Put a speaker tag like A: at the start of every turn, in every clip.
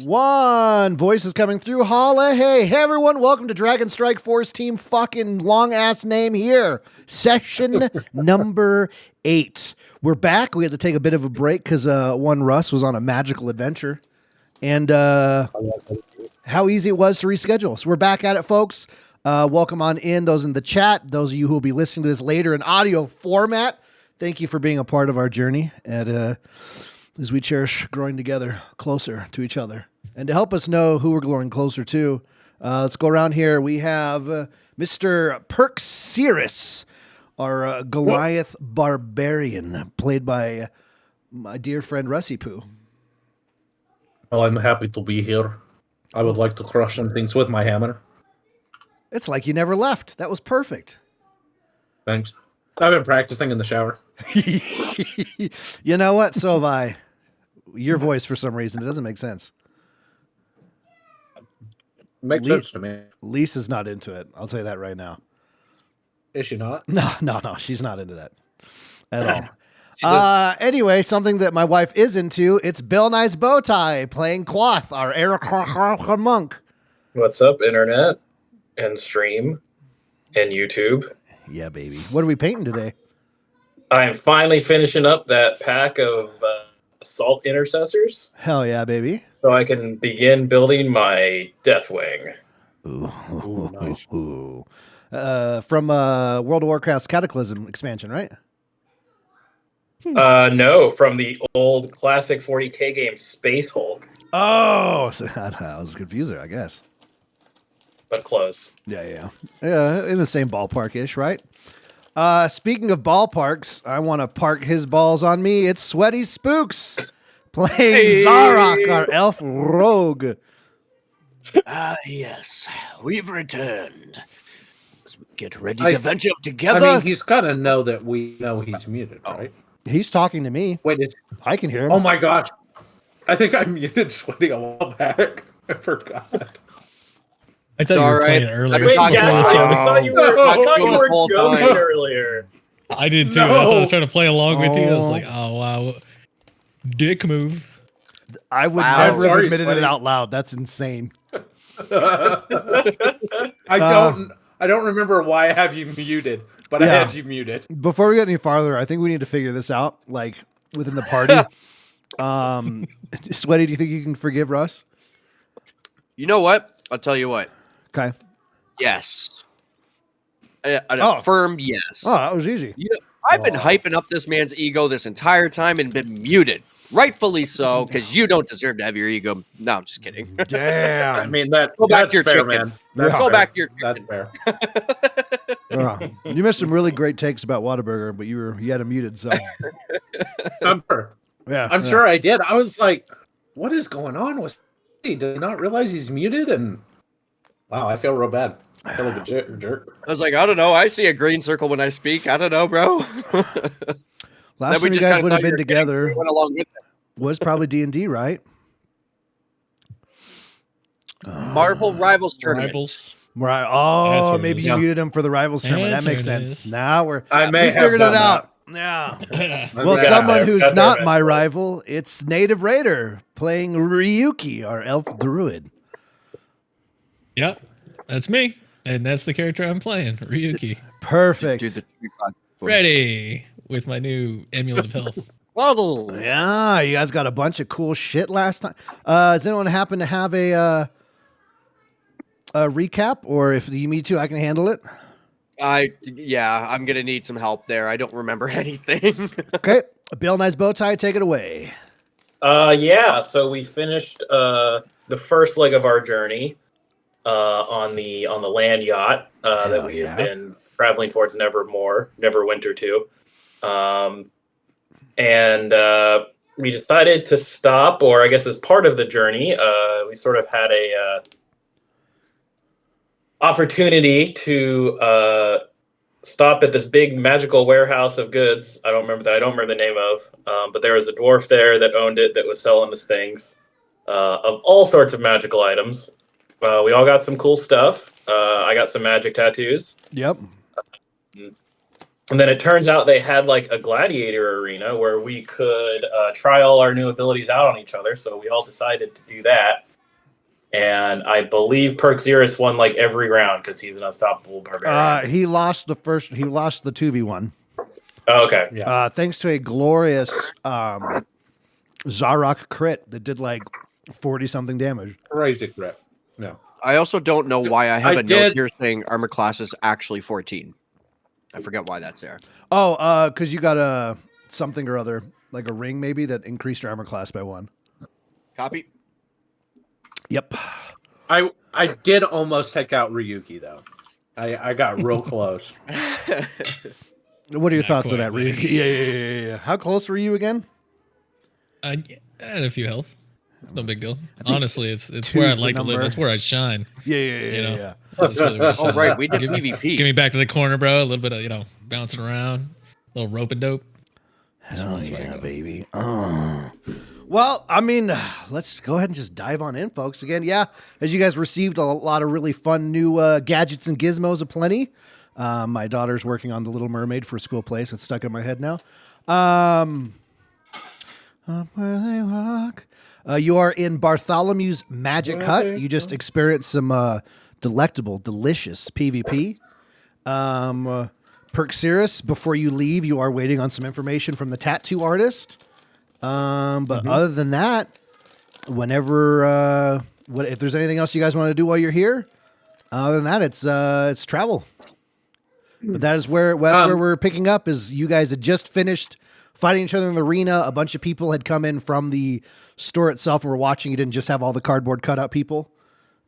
A: One voice is coming through. Holla, hey everyone, welcome to Dragon Strike Force Team. Fucking long ass name here. Session number 8. We're back. We had to take a bit of a break because one Russ was on a magical adventure, and how easy it was to reschedule. So we're back at it, folks. Welcome on in, those in the chat, those of you who will be listening to this later in audio format. Thank you for being a part of our journey as we cherish growing together closer to each other. And to help us know who we're growing closer to, let's go around here. We have Mr. Perxiris, our Goliath Barbarian, played by my dear friend Russie Poo.
B: Well, I'm happy to be here. I would like to crush some things with my hammer.
A: It's like you never left. That was perfect.
B: Thanks. I've been practicing in the shower.
A: You know what? So have I. Your voice, for some reason, it doesn't make sense.
B: Makes sense to me.
A: Lisa's not into it. I'll tell you that right now.
B: Is she not?
A: No. She's not into that at all. Anyway, something that my wife is into, it's Bill Nye's Bowtie playing Quoth, our Eric monk.
C: What's up, internet and stream and YouTube?
A: Yeah, baby. What are we painting today?
C: I'm finally finishing up that pack of assault intercessors.
A: Hell yeah, baby.
C: So I can begin building my Deathwing.
A: Ooh, nice. Ooh. From World of Warcraft's Cataclysm expansion, right?
C: No, from the old classic 40K game Space Hulk.
A: Oh, so I was a confuser, I guess.
C: But close.
A: Yeah, in the same ballpark-ish, right? Speaking of ballparks, I want to park his balls on me. It's Sweaty Spooks playing Zar'roc, our elf rogue.
D: Yes, we've returned. Let's get ready to venture together.
B: I mean, he's got to know that we know he's muted, right?
A: He's talking to me.
B: Wait,
A: I can hear him.
B: Oh my gosh. I think I muted Sweaty a while back. I forgot.
E: I thought you were playing earlier.
C: I thought you were joking earlier.
E: I did too. That's why I was trying to play along with you. I was like, oh, wow. Dick move.
A: I would never have admitted it out loud. That's insane.
B: I don't remember why I have you muted, but I had you muted.
A: Before we get any farther, I think we need to figure this out, like, within the party. Sweaty, do you think you can forgive Russ?
D: You know what? I'll tell you what.
A: Okay.
D: Yes. A firm yes.
A: Oh, that was easy.
D: You know, I've been hyping up this man's ego this entire time and been muted. Rightfully so, because you don't deserve to have your ego. No, I'm just kidding.
A: Damn.
B: I mean, that's
D: back to your
B: fair,
D: chicken.
B: man.
D: Go back to your chicken.
B: That's fair.
A: You missed some really great takes about Whataburger, but you had him muted, so.
B: I'm sure I did. I was like, what is going on with he did not realize he's muted, and wow, I feel real bad. I feel like a jerk.
D: I was like, I don't know. I see a green circle when I speak. I don't know, bro.
A: Last time you guys would have been together
D: went along with it.
A: was probably DnD, right?
D: Marvel Rivals Tournament.
A: Right. Oh, maybe you muted him for the Rivals Tournament. That makes sense. Now we figured it out. Yeah. Well, someone who's not my rival, it's Native Raider playing Ryuki, our elf druid.
E: Yep, that's me, and that's the character I'm playing, Ryuki.
A: Perfect.
E: Ready with my new amulet of health.
A: Yeah, you guys got a bunch of cool shit last time. Does anyone happen to have a recap, or if you need to, I can handle it?
D: I'm gonna need some help there. I don't remember anything.
A: Okay, Bill Nye's Bowtie, take it away.
C: So we finished the first leg of our journey on the land yacht that we have been traveling towards Neverwinter too. And we decided to stop, or I guess as part of the journey, we sort of had a opportunity to stop at this big magical warehouse of goods. I don't remember the name of, but there was a dwarf there that owned it that was selling us things of all sorts of magical items. We all got some cool stuff. I got some magic tattoos.
A: Yep.
C: And then it turns out they had like a gladiator arena where we could try all our new abilities out on each other. So we all decided to do that. and I believe Perkzirus won like every round because he's an unstoppable barbarian.
A: He lost the 2v1.
C: Oh, okay.
B: Yeah.
A: Thanks to a glorious Zar'roc crit that did like 40 something damage.
B: Crazy crit. No.
D: I also don't know why I have
B: I
D: a note
B: did-
D: here saying armor class is actually 14. I forget why that's there.
A: Oh, because you got a something or other, like a ring maybe, that increased your armor class by 1.
D: Copy.
A: Yep.
B: I did almost take out Ryuki though. I got real close.
A: What are your
E: Not
A: thoughts on
E: quite,
A: that,
E: but-
A: Ryuki? Yeah. How close were you again?
E: I had a few health. It's no big deal.
A: think
E: Honestly, it's
A: two's
E: where I'd
A: the
E: like to live.
A: number.
E: That's where I shine.
A: Yeah.
E: You know?
A: Yeah.
E: That's really where I
D: Oh,
E: shine.
D: right. We did
E: Give
D: PvP.
E: me back to the corner, bro. A little bit of, bouncing around. A little rope and dope.
A: Hell
E: That's where I
A: yeah,
E: go.
A: baby. Well, I mean, let's go ahead and just dive on in, folks. Again, yeah, as you guys received a lot of really fun new gadgets and gizmos aplenty. My daughter's working on The Little Mermaid for a school play, so it's stuck in my head now. Up where they walk. You are in Bartholomew's Magic Hut. You just experienced some delectable, delicious PvP. Perkzirus, before you leave, you are waiting on some information from the tattoo artist. But other than that, whenever if there's anything else you guys want to do while you're here, other than that, it's travel. But that is where we're picking up. Is you guys had just finished fighting each other in the arena. A bunch of people had come in from the store itself and were watching. You didn't just have all the cardboard cutout people,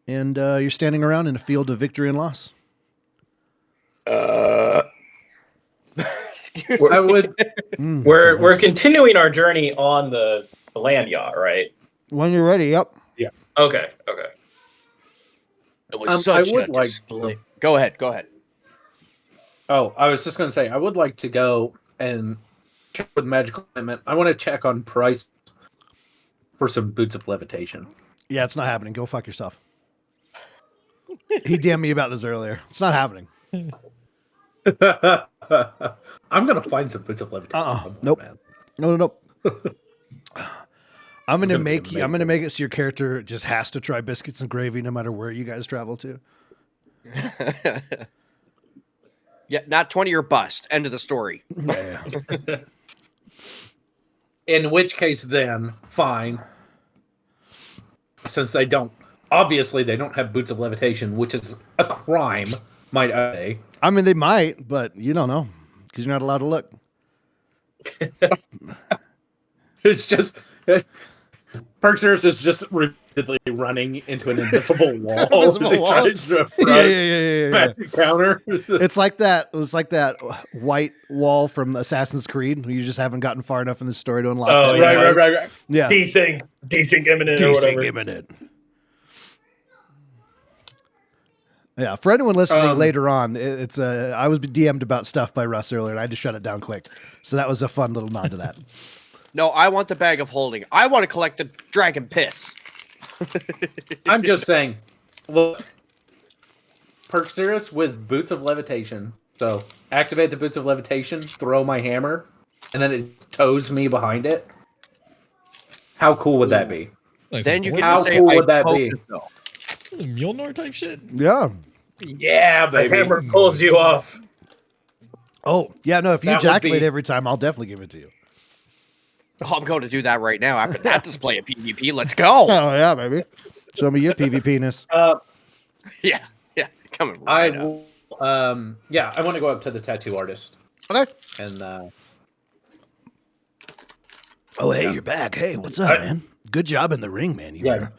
A: and you're standing around in a field of victory and loss.
D: Excuse
C: I
D: me.
C: would. We're continuing our journey on the land yacht, right?
A: When you're ready, yep.
C: Okay.
D: It was such
B: I would
D: a
B: like
D: display. Go ahead.
B: Oh, I was just going to say, I would like to go and check with Magical Element. I want to check on price for some boots of levitation.
A: Yeah, it's not happening. Go fuck yourself. He DM'd me about this earlier. It's not happening.
B: I'm going to find some boots of levitation.
A: Nope.
B: Man.
A: No. I'm gonna
B: gonna be
A: make you. I'm gonna
B: amazing.
A: make it so your character just has to try biscuits and gravy no matter where you guys travel to.
D: Yeah, not 20 or bust. End of the story.
A: Yeah.
B: In which case, then, fine. Since they don't have boots of levitation, which is a crime, might I say.
A: I mean, they might, but you don't know because you're not allowed to look.
B: It's just Perkzirus is just repeatedly running into an invisible wall.
A: Invisible
B: as he
A: wall.
B: tries to approach
A: Yeah.
B: magic counter.
A: It's like that. It was like that white wall from Assassin's Creed. You just haven't gotten far enough in the story to unlock.
C: Oh,
A: that.
C: yeah.
B: right.
A: Yeah.
C: Desync imminent or whatever.
A: imminent. Yeah, for anyone listening later on, it's I was DM'd about stuff by Russ earlier, and I had to shut it down quick. So that was a fun little nod to that.
D: No, I want the bag of holding. I want to collect the dragon piss.
B: I'm just saying, look, Perkzirus with boots of levitation. So activate the boots of levitation, throw my hammer, and then it tows me behind it. How cool would that be?
E: Like
D: Then you
E: some
D: get
B: How
D: to say,
B: cool
D: I
B: would that
D: told
B: be?
D: you so.
E: Mjolnir type shit.
A: Yeah.
B: Yeah,
C: The
B: baby.
C: hammer pulls you off.
A: Oh, yeah. No, if you
B: That would
A: ejaculate
B: be-
A: every time, I'll definitely give it to you.
D: Oh, I'm going to do that right now after that display of PvP. Let's go.
A: Oh yeah, baby. Show me your PvP-ness.
D: Yeah, coming
B: I
D: right up.
B: will. I want to go up to the tattoo artist
A: Okay.
B: and
A: Oh, hey, you're back. Hey, what's up, man? Good job in the ring, man. You
B: Yeah.
A: were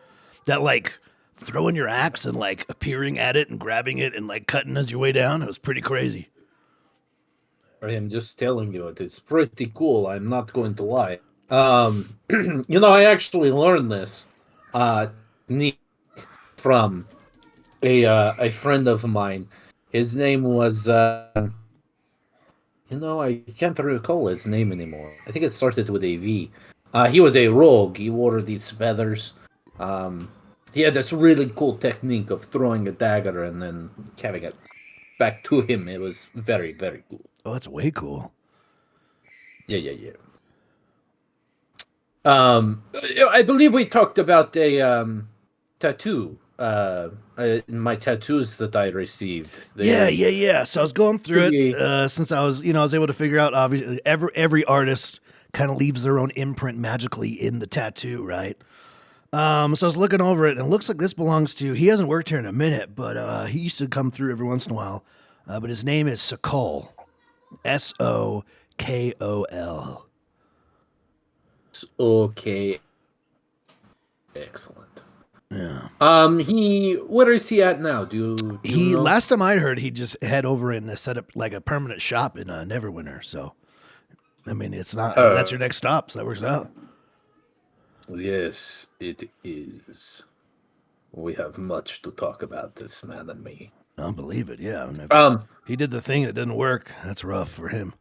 A: that like throwing your axe and like appearing at it and grabbing it and like cutting as your way down. It was pretty crazy.
B: I'm just telling you, it is pretty cool. I'm not going to lie. I actually learned this technique from a friend of mine. His name was I can't recall his name anymore. I think it started with a V. He was a rogue. He wore these feathers. He had this really cool technique of throwing a dagger and then having it back to him. It was very, very cool.
A: Oh, that's way cool.
B: Yeah. I believe we talked about a tattoo. My tattoos that I received.
A: Yeah. So I was going through
B: Pretty-
A: it since I was able to figure out. Obviously, every artist kind of leaves their own imprint magically in the tattoo, right? So I was looking over it, and it looks like this belongs to. He hasn't worked here in a minute, but he used to come through every once in a while. But his name is Sokol, Sokol.
B: Okay. Excellent.
A: Yeah.
B: Where is he at now? Do you know?
A: Last time I heard, he just head over and set up like a permanent shop in Neverwinter. So, I mean, it's not that's your next stop, so that works out.
B: Yes, it is. We have much to talk about, this man and me.
A: I'll believe it. Yeah. I mean, if he did the thing that didn't work. That's rough for him.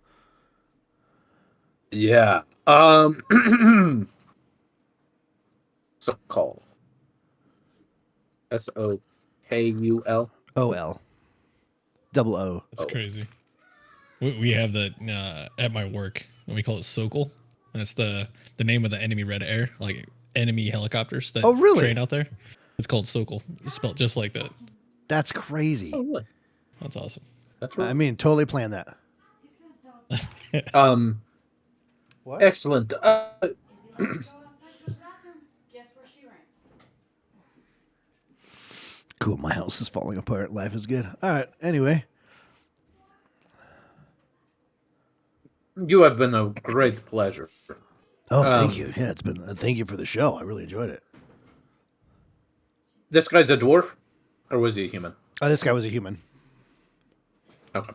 B: Yeah. Sokol. Sokul.
A: OL. Double O.
E: That's crazy. We have that at my work, and we call it Sokol. That's the name of the enemy red air, like enemy helicopters that
A: really?
E: train out there. It's called Sokol. It's spelled just like that.
A: That's crazy.
B: Oh, really?
E: That's awesome.
B: That's right.
A: I mean, totally planned that. What?
B: Excellent.
A: Cool. My house is falling apart. Life is good. All right. Anyway.
B: You have been a great pleasure.
A: Oh, thank you. Yeah, it's been. Thank you for the show. I really enjoyed it.
B: This guy's a dwarf, or was he a human?
A: Oh, this guy was a human.
B: Okay.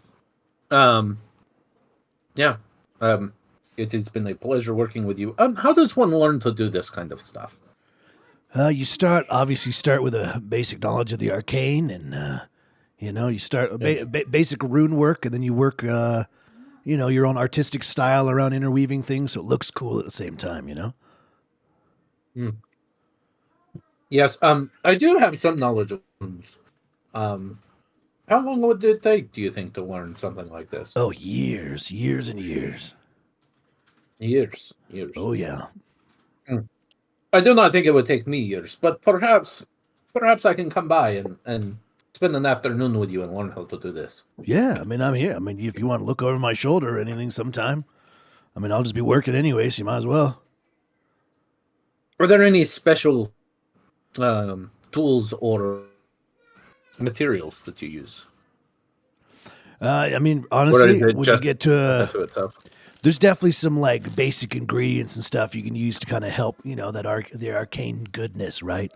B: Yeah. It has been a pleasure working with you. How does one learn to do this kind of stuff?
A: You obviously start with a basic knowledge of the arcane, and you start basic rune work, and then you work, your own artistic style around interweaving things, so it looks cool at the same time.
B: Yes. I do have some knowledge of runes. How long would it take, do you think, to learn something like this?
A: Oh, years and years.
B: Years.
A: Oh yeah.
B: I do not think it would take me years, but perhaps I can come by and spend an afternoon with you and learn how to do this.
A: Yeah, I mean, I'm here. I mean, if you want to look over my shoulder or anything sometime, I mean, I'll just be working anyway, so you might as well.
B: Are there any special tools or materials that you use?
A: I mean, honestly, when you get to
B: to itself?
A: there's definitely some like basic ingredients and stuff you can use to kind of help, the arcane goodness, right?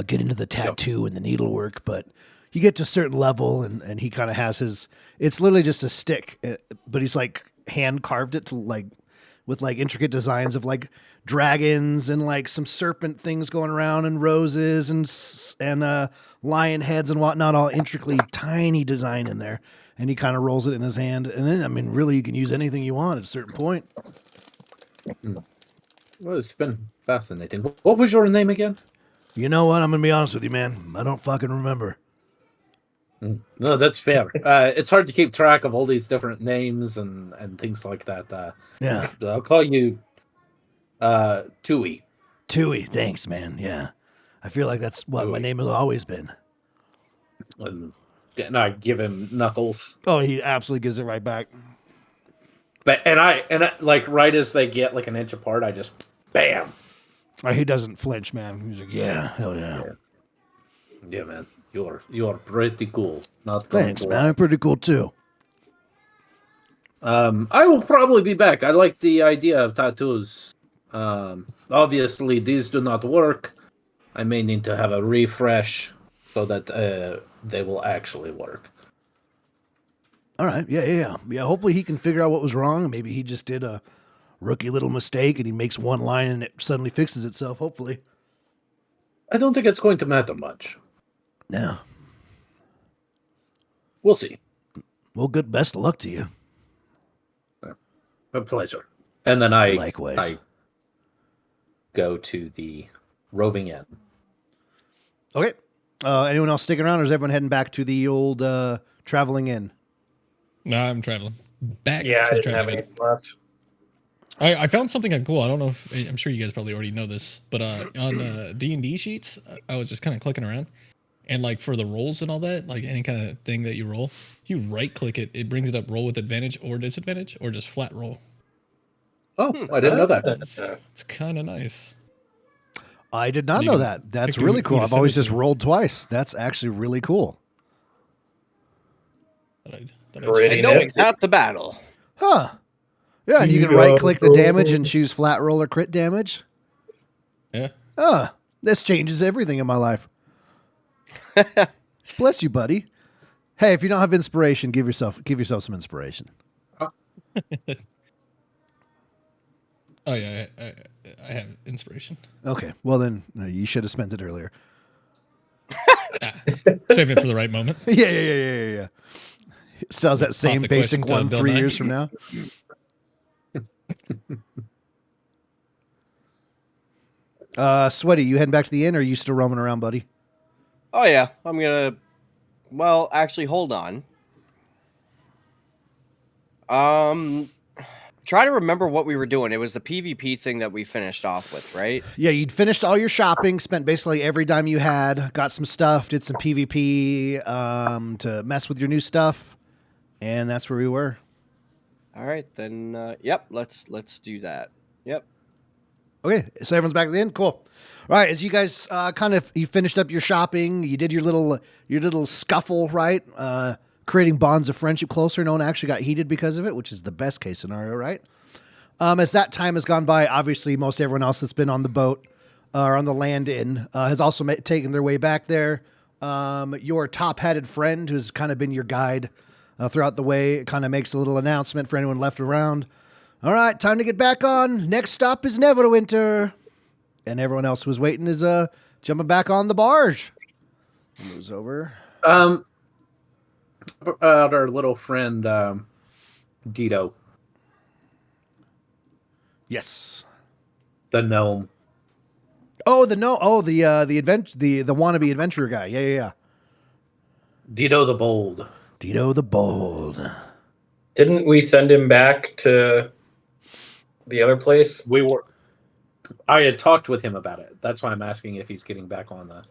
A: Get into the tattoo and the needlework, but you get to a certain level and he kind of has it's literally just a stick, but he's like hand carved it to like with like intricate designs of like dragons and like some serpent things going around and roses and lion heads and whatnot, all intricately tiny design in there. And he kind of rolls it in his hand. And then, I mean, really, you can use anything you want at a certain point.
B: Well, it's been fascinating. What was your name again?
A: You know what? I'm going to be honest with you, man. I don't fucking remember.
B: No, that's fair. It's hard to keep track of all these different names and things like that.
A: Yeah.
B: I'll call you Tui.
A: Tui. Thanks, man. Yeah. I feel like that's what my name has always been.
B: And I give him knuckles.
A: Oh, he absolutely gives it right back.
B: But and I like right as they get like an inch apart, I just bam.
A: He doesn't flinch, man. He's like, yeah, hell yeah.
B: Yeah, man. You are pretty cool. Not going
A: Thanks,
B: to
A: man.
B: lie.
A: I'm pretty cool too.
B: I will probably be back. I like the idea of tattoos. Obviously these do not work. I may need to have a refresh so that they will actually work.
A: All right. Yeah. Hopefully he can figure out what was wrong. Maybe he just did a rookie little mistake and he makes one line and it suddenly fixes itself, hopefully.
B: I don't think it's going to matter much.
A: No.
B: We'll see.
A: Well, best of luck to you.
B: A pleasure. And then I
A: Likewise.
B: go to the roving inn.
A: Okay. Anyone else sticking around, or is everyone heading back to the old traveling inn?
E: No, I'm traveling back.
C: Yeah,
E: to
C: I
E: the
C: didn't have
E: traveling
C: anything left.
E: I found something kind of cool. I don't know if I'm sure you guys probably already know this, but on D&D sheets, I was just kind of clicking around, and like for the rolls and all that, like any kind of thing that you roll, if you right click it, it brings it up roll with advantage or disadvantage or just flat roll.
B: Oh, I didn't know that.
E: It's kind of nice.
A: I did not
E: And you
A: know
E: can
A: that. That's
E: pick
A: really
E: who
A: cool.
E: to
A: I've
E: send
A: always
E: it
A: just
E: to.
A: rolled twice. That's actually really cool.
E: That
C: Pretty
D: And knowing's
C: nifty.
D: half the battle.
A: Huh. Yeah, and you can right click the damage and choose flat roll or crit damage.
E: Yeah.
A: This changes everything in my life. Bless you, buddy. Hey, if you don't have inspiration, give yourself some inspiration.
E: Oh yeah, I have inspiration.
A: Okay. Well then, you should have spent it earlier.
E: Save it for the right moment.
A: Yeah. Still has that same
E: the
A: basic
E: question to
A: one
E: Bill
A: 3
E: Nye.
A: years from now. Sweaty, you heading back to the inn, or are you still roaming around, buddy?
D: Oh yeah, I'm gonna. Well, actually, hold on. Try to remember what we were doing. It was the PvP thing that we finished off with, right?
A: Yeah, you'd finished all your shopping, spent basically every dime you had, got some stuff, did some PvP to mess with your new stuff, and that's where we were.
D: All right, then. Yep, let's do that. Yep.
A: Okay, so everyone's back at the inn. Cool. All right, as you guys you finished up your shopping, you did your little scuffle, right? Creating bonds of friendship closer. No one actually got heated because of it, which is the best case scenario, right? As that time has gone by, obviously most everyone else that's been on the boat or on the land inn has also taken their way back there. Your top-headed friend, who's kind of been your guide throughout the way, kind of makes a little announcement for anyone left around. All right, time to get back on. Next stop is Neverwinter. And everyone else who was waiting is jumping back on the barge. Moves over.
B: Our little friend Dito,
A: Yes.
B: the gnome.
A: Oh, the wannabe adventurer guy. Yeah.
B: Dito the Bold.
A: Dito the Bold.
C: Didn't we send him back to the other place?
B: I had talked with him about it. That's why I'm asking if he's getting back on the.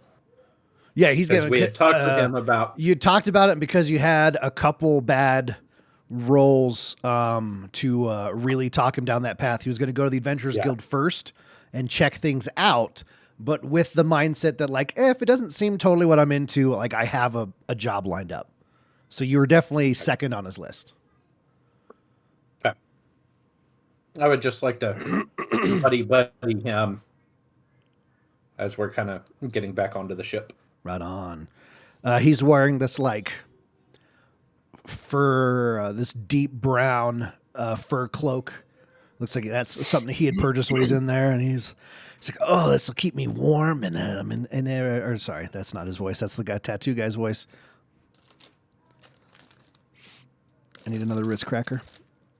A: Yeah, he's
B: Because
A: getting.
B: we had talked with him about.
A: You talked about it because you had a couple bad rolls to really talk him down that path. He was going to go to the Adventurers Guild first and check things out, but with the mindset that like, if it doesn't seem totally what I'm into, like I have a job lined up. So you were definitely second on his list.
B: Okay. I would just like to buddy him as we're kind of getting back onto the ship.
A: Right on. He's wearing this like fur, this deep brown fur cloak. Looks like that's something he had purchased when he's in there, and he's like, "Oh, this will keep me warm." And sorry, that's not his voice. That's the tattoo guy's voice. I need another Ritz cracker.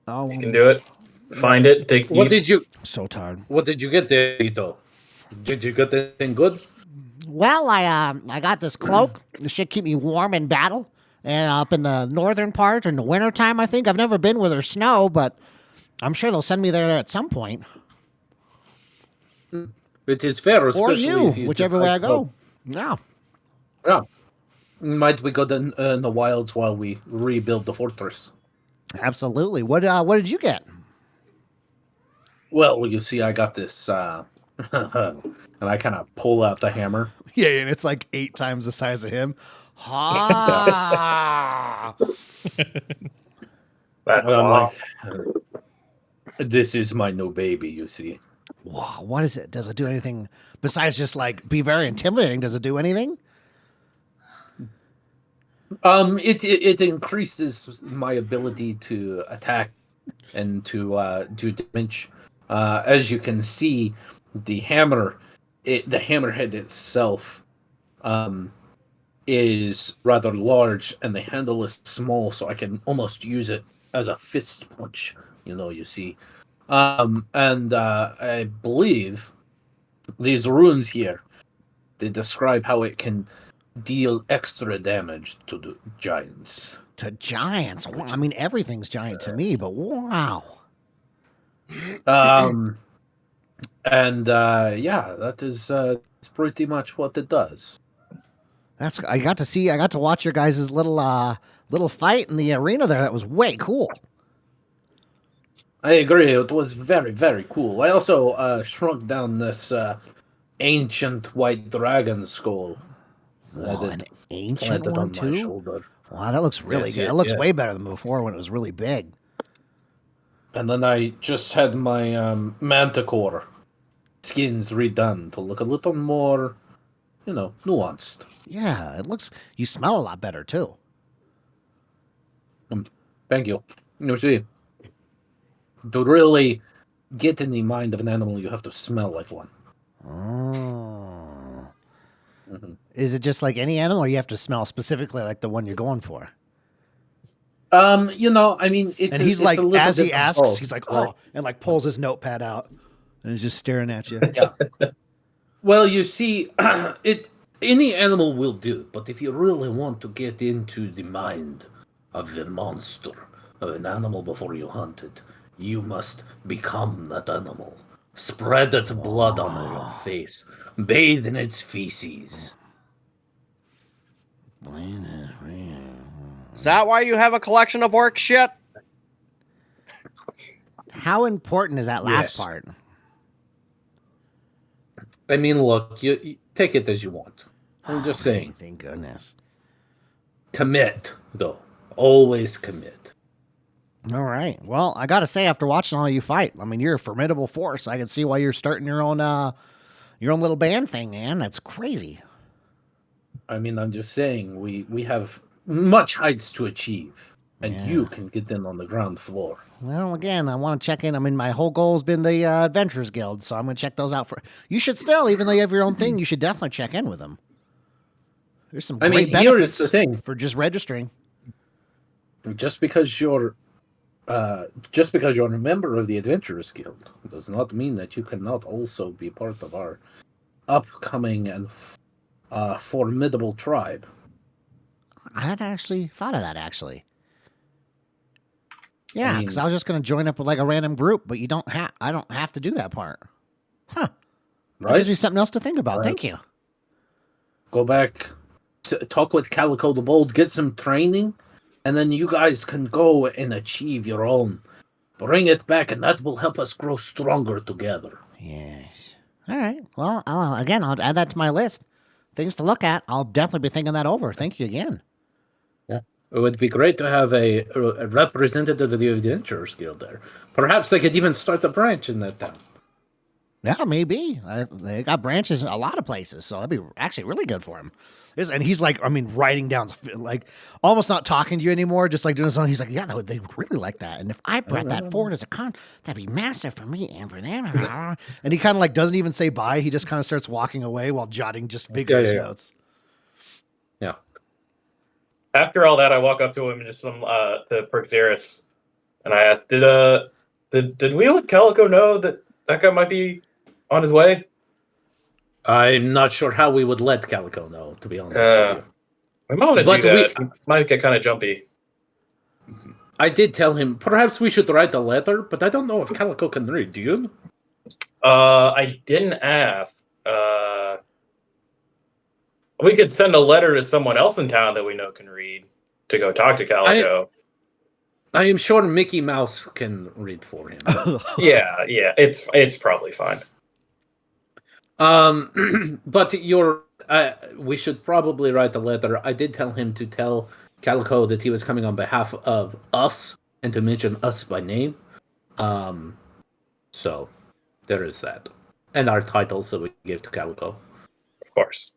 A: Oh,
C: You can do it. Find it. Take.
B: What did you?
A: So tired.
B: What did you get there, Dito? Did you get the thing good?
F: Well, I got this cloak. This should keep me warm in battle. And up in the northern part in the wintertime, I think. I've never been where there's snow, but I'm sure they'll send me there at some point.
B: It is fair,
F: Or
B: especially
F: you,
B: if you
F: whichever way I
B: decide-
F: go. Yeah.
B: Yeah. Might we go in the wilds while we rebuild the fortress?
F: Absolutely. What did you get?
B: Well, you see, I got this, and I kind of pull out the hammer.
A: Yeah, and it's like 8 times the size of him.
F: Ha!
C: That
B: And I'm like, this is my new baby, you see.
F: Wow, what is it? Does it do anything besides just like be very intimidating? Does it do anything?
B: It increases my ability to attack and to do damage. As you can see, the hammerhead itself is rather large, and the handle is small, so I can almost use it as a fist punch. You see. And I believe these runes here, they describe how it can deal extra damage to the giants.
F: To giants? Wow, I mean, everything's giant to me, but wow.
B: And yeah, that is pretty much what it does.
F: I got to watch your guys' little fight in the arena there. That was way cool.
B: I agree. It was very, very cool. I also shrunk down this ancient white dragon skull.
F: Whoa, an ancient
B: planted
F: one
B: on my
F: too?
B: shoulder.
F: Wow, that looks really
B: Yes,
F: good.
B: yes,
F: That looks
B: yes.
F: way better than before when it was really big.
B: And then I just had my manticore skins redone to look a little more, nuanced.
F: Yeah, you smell a lot better too.
B: Thank you. You see, to really get in the mind of an animal, you have to smell like one.
F: Oh.
B: Mm-hmm.
F: Is it just like any animal, or you have to smell specifically like the one you're going for?
B: I mean, it's
F: And he's like,
B: a little
F: as he
B: different
F: asks,
B: both,
F: he's like,
B: right?
F: oh, and like pulls his notepad out and he's just staring at you.
B: Yeah. Well, you see, any animal will do, but if you really want to get into the mind of a monster, of an animal before you hunt it, you must become that animal. Spread its blood on your face. Bathe in its feces.
D: Is that why you have a collection of orc shit?
F: How important is that last
B: Yes.
F: part?
B: I mean, look, you take it as you want. I'm just saying.
F: Thank goodness.
B: Commit, though. Always commit.
F: All right. Well, I got to say, after watching all you fight, I mean, you're a formidable force. I can see why you're starting your own little band thing, man. That's crazy.
B: I mean, I'm just saying, we have much heights to achieve, and you can get in on the ground floor.
F: Well, again, I want to check in. I mean, my whole goal has been the Adventurers Guild, so I'm going to check those out for. You should still, even though you have your own thing, you should definitely check in with them. There's some great
B: here's
F: benefits
B: the thing.
F: for just registering.
B: Just because you're a member of the Adventurers Guild does not mean that you cannot also be part of our upcoming and formidable tribe.
F: I hadn't actually thought of that, actually. Yeah,
B: mean-
F: because I was just going to join up with like a random group, but I don't have to do that part. Huh. That
B: Right?
F: gives me something else to think about.
B: Right.
F: Thank you.
B: Go back, talk with Calico the Bold, get some training, and then you guys can go and achieve your own. Bring it back, and that will help us grow stronger together.
F: Yes. All right. Well, I'll add that to my list. Things to look at. I'll definitely be thinking that over. Thank you again.
B: Yeah, it would be great to have a representative of the Adventurers Guild there. Perhaps they could even start a branch in that town.
F: Yeah, maybe. They got branches in a lot of places, so that'd be actually really good for him. And he's like, I mean, writing down, like, almost not talking to you anymore, just like doing something. He's like, yeah, they would really like that. And if I brought that forward as a that'd be massive for me and for them. And he kind of like doesn't even say bye. He just kind of starts walking away while jotting just vigorous notes.
B: Yeah.
C: After all that, I walk up to him and just to Perkzerus, and I ask, did we let Calico know that guy might be on his way?
B: I'm not sure how we would let Calico know, to be honest with you.
C: We might want to
B: But
C: do that. He might get kind of jumpy.
B: I did tell him, perhaps we should write a letter, but I don't know if Calico can read, do you?
C: I didn't ask. We could send a letter to someone else in town that we know can read to go talk to Calico.
B: I am sure Mickey Mouse can read for him.
C: Yeah, it's probably fine.
B: But we should probably write a letter. I did tell him to tell Calico that he was coming on behalf of us and to mention us by name. So there is that. And our titles that we give to Calico.
C: Of course.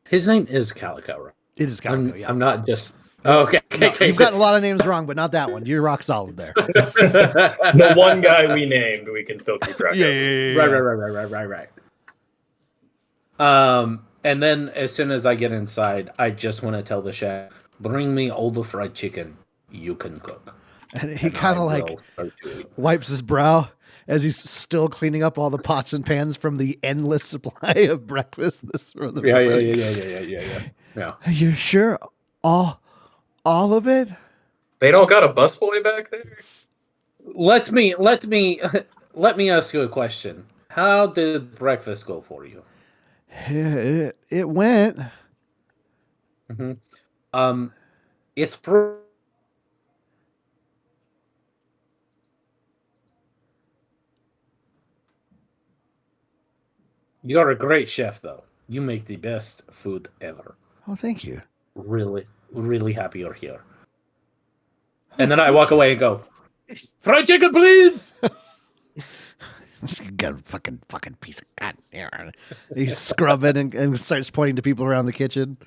B: His name is Calico, right?
F: It is Calico, yeah.
B: I'm not just... Oh, okay.
F: No, you've gotten a lot of names wrong, but not that one. You're rock solid there.
C: The one guy we named, we can still keep track of.
B: Right. And then as soon as I get inside, I just want to tell the chef, bring me all the fried chicken you can cook.
F: And he kind of like wipes his brow as he's still cleaning up all the pots and pans from the endless supply of breakfast.
B: Yeah.
F: You're sure all of it?
C: They don't got a busboy back there?
B: let me let me ask you a question. How did breakfast go for you?
A: It went.
B: It's you're a great chef, though. You make the best food ever.
A: Oh, thank you.
B: Really, really happy you're here. And then I walk away and go, fried chicken, please.
A: Got a fucking piece of god. He's scrubbing and starts pointing to people around the kitchen,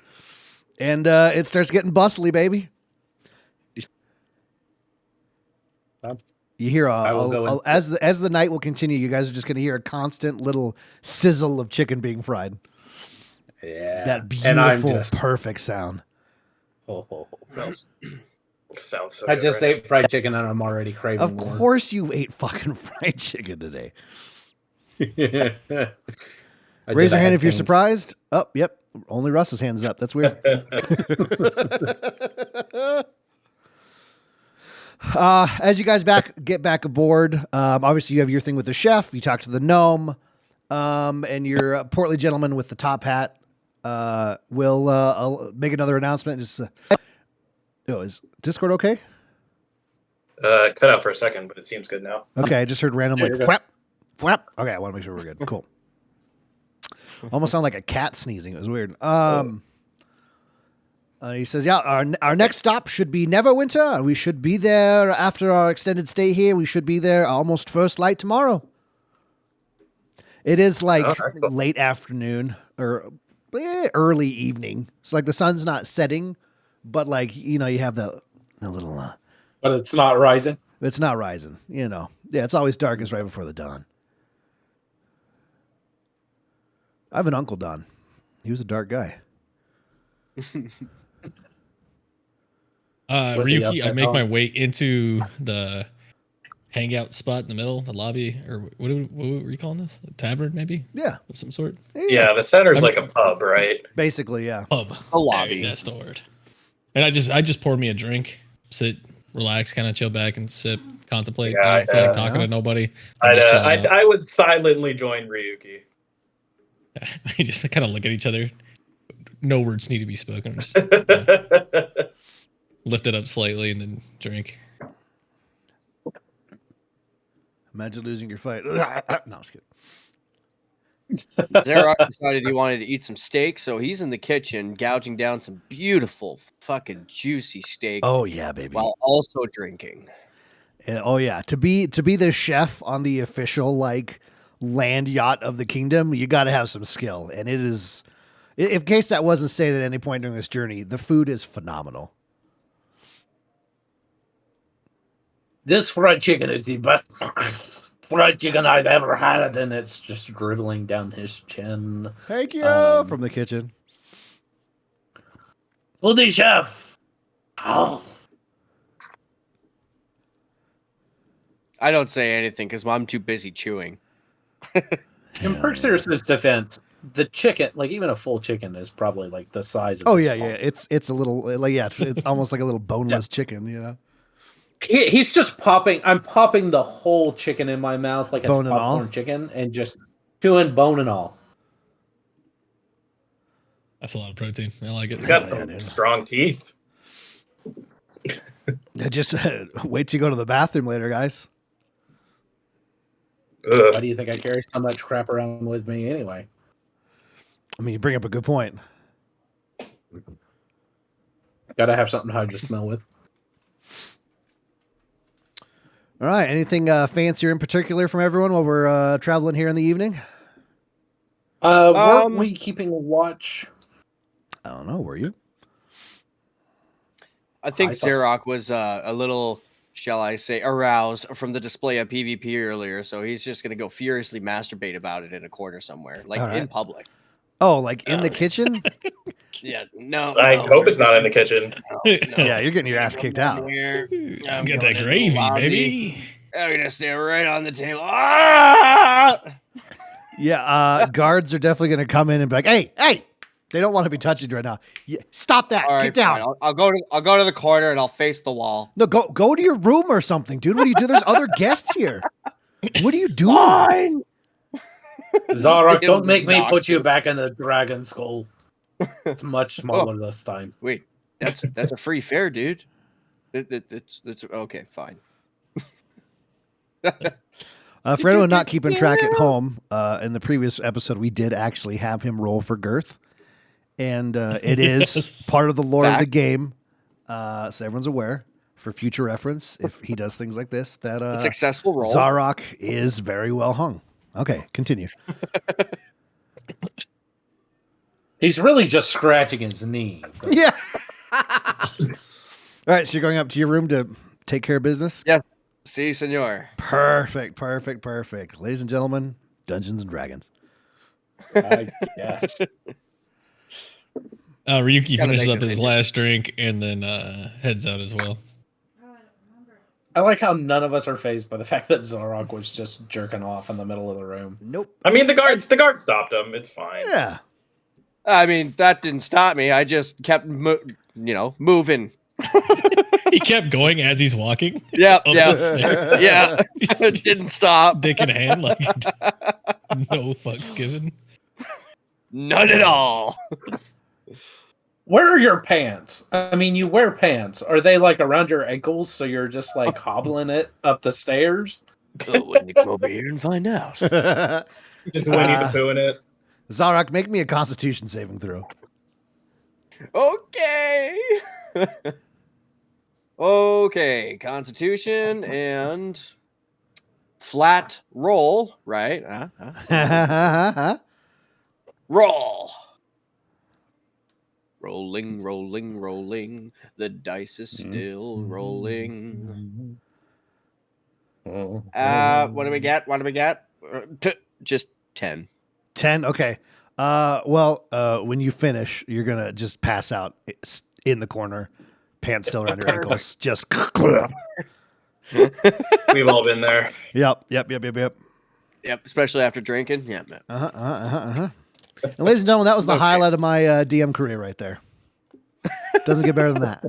A: and it starts getting bustly, baby. You hear as the night will continue, you guys are just going to hear a constant little sizzle of chicken being fried.
B: Yeah,
A: that beautiful, perfect sound.
C: Sounds so
B: I
C: good
B: just
C: right
B: ate fried chicken and I'm already craving
A: Of
B: more.
A: course, you ate fucking fried chicken today. Raise your hand if you're surprised. Oh, yep. Only Russ's hand's up. That's weird. As you guys get back aboard, obviously you have your thing with the chef. You talk to the gnome, and your portly gentleman with the top hat will I'll make another announcement. Just is Discord okay?
C: Cut out for a second, but it seems good now.
A: Okay, I just heard random
B: Yeah,
A: like
B: you're good.
A: flap, flap. Okay, I want to make sure we're good. Cool. Almost sounded like a cat sneezing. It was weird. He says, yeah, our next stop should be Neverwinter. We should be there after our extended stay here. We should be there almost first light tomorrow. It is like late afternoon or early evening. It's like the sun's not setting, but like, you have the little...
B: But it's not rising?
A: It's not rising, Yeah, it's always darkest right before the dawn. I have an uncle, Don. He was a dark guy.
E: Ryuki, I make my way into the hangout spot in the middle, the lobby, or what were you calling this? A tavern, maybe?
A: Yeah.
E: Of some sort?
C: Yeah, the center's like a pub, right?
A: Basically, yeah.
E: Pub.
D: A lobby.
E: That's the word. And I just pour me a drink, sit, relax, kind of chill back and sip, contemplate.
C: Yeah,
E: I don't feel like talking to nobody.
C: I would silently join Ryuki.
E: I just kind of look at each other. No words need to be spoken. Just lift it up slightly and then drink.
A: Imagine losing your fight. No, I'm just kidding.
D: Zar'roc decided he wanted to eat some steak, so he's in the kitchen gouging down some beautiful, fucking juicy steak.
A: Oh yeah, baby.
D: While also drinking.
A: Oh yeah, to be the chef on the official land yacht of the kingdom, you got to have some skill, and it is. In case that wasn't stated at any point during this journey, the food is phenomenal.
B: This fried chicken is the best fried chicken I've ever had, and it's just dribbling down his chin.
A: Thank you from the kitchen.
B: Bloody chef. Oh.
D: I don't say anything because I'm too busy chewing.
B: In Perseus' defense, the chicken, even a full chicken, is probably the size of.
A: Oh yeah, yeah. It's a little it's almost like a little boneless chicken,
B: He's just popping. I'm popping the whole chicken in my mouth like it's
A: Bone and all?
B: popcorn chicken, and just chewing bone and all.
E: That's a lot of protein. I like it.
C: You got some strong teeth.
A: Just wait till you go to the bathroom later, guys.
B: Why do you think I carry so much crap around with me anyway?
A: I mean, you bring up a good point.
B: Gotta have something hard to smell with.
A: All right. Anything fancier in particular from everyone while we're traveling here in the evening?
B: Weren't we keeping a watch?
A: I don't know. Were you?
D: I think Zar'roc was a little, shall I say, aroused from the display of PvP earlier, so he's just going to go furiously masturbate about it in a corner somewhere, in public.
A: Oh, in the kitchen?
D: Yeah, no.
C: I hope it's not in the kitchen.
D: No.
A: Yeah, you're getting your ass kicked out.
E: Get that gravy, baby.
D: I'm going to stay right on the table. Ah!
A: Yeah, guards are definitely going to come in and be like, hey, They don't want to be touching you right now. Yeah, stop that.
D: All right,
A: Get down.
D: fine. I'll go to the corner and I'll face the wall.
A: No, go to your room or something, dude. What do you do? There's other guests here. What are you doing?
D: Fine.
B: Zar'roc, don't make me
D: Obnoxious.
B: put you back in the dragon skull. It's much smaller this time.
D: Wait, that's a free fare, dude. It's okay, fine.
A: For anyone not keeping track at home, in the previous episode, we did actually have him roll for girth. And it is
E: Yes.
A: part of the lore of the
D: Fact.
A: game. So everyone's aware, for future reference, if he does things like this, that
D: A successful roll.
A: Zar'roc is very well hung. Okay, continue.
B: He's really just scratching his knee.
A: Yeah. All right, so you're going up to your room to take care of business?
D: Yeah. Si, senor.
A: Perfect. Ladies and gentlemen, Dungeons and Dragons.
B: I guess.
E: Ryuki
D: Gotta
E: finishes
D: make
E: up
D: it
E: his
D: finish.
E: last drink and then heads out as well.
B: I like how none of us are fazed by the fact that Zar'roc was just jerking off in the middle of the room.
A: Nope.
C: I mean, the guard stopped him. It's fine.
A: Yeah.
D: I mean, that didn't stop me. I just kept, moving.
E: He kept going as he's walking.
D: Yeah,
E: Up
D: yeah,
E: the stairs,
D: yeah. It didn't stop.
E: dick in hand, like no fucks given.
D: None at all.
B: Where are your pants? I mean, you wear pants. Are they like around your ankles so you're just like hobbling it up the stairs?
D: Oh, when you come over here and find out.
C: Just Winnie the Pooh in it.
A: Zar'roc, make me a Constitution saving throw.
D: Okay. Okay, Constitution and flat roll, right? Roll. Rolling. The dice is still rolling. What do we get? Just 10.
A: 10. Okay. When you finish, you're gonna just pass out in the corner, pants still around your ankles. Just
C: We've all been there.
A: Yep.
D: Yep, especially after drinking. Yeah, man.
A: And ladies and gentlemen, that was the
D: Okay.
A: highlight of my DM career right there. Doesn't get better than that.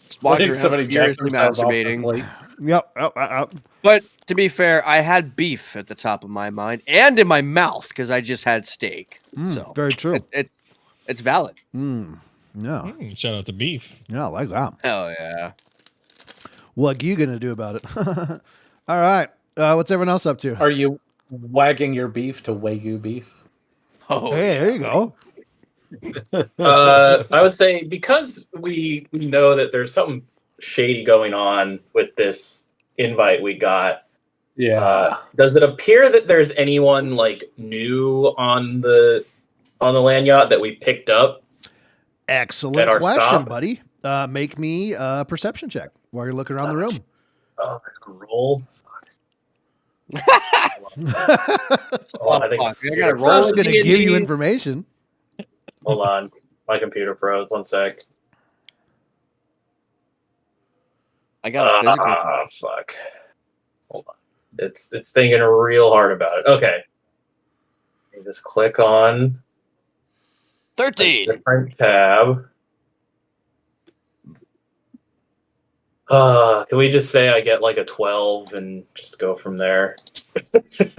D: Just walking
B: I think
D: around
B: somebody jacked
D: furiously
B: themselves off the
D: masturbating.
B: plate.
A: Yep.
D: But to be fair, I had beef at the top of my mind and in my mouth because I just had steak. So
A: Very true.
D: it's valid.
A: No.
E: Shout out to Beef.
A: Yeah, I like that.
D: Hell yeah.
A: What you gonna do about it? All right. What's everyone else up to?
B: Are you wagging your beef to Wagyu beef?
D: Oh,
A: Hey, there you go.
C: I would say because we know that there's something shady going on with this invite we got. Does it appear that there's anyone like new on the land yacht that we picked up?
A: Excellent
C: At our
A: question,
C: stop?
A: buddy. Make me a perception check while you're looking around the room.
C: Oh, roll.
D: Oh,
C: I think
D: fuck. I gotta
A: I
D: roll
A: was
D: it.
A: going to
C: D&D.
A: give you information.
C: Hold on, my computer froze. 1 sec.
D: I got a physical.
C: Fuck. Hold on. It's thinking real hard about it. Okay. You just click on
D: 13.
C: different tab. Can we just say I get like a 12 and just go from there? This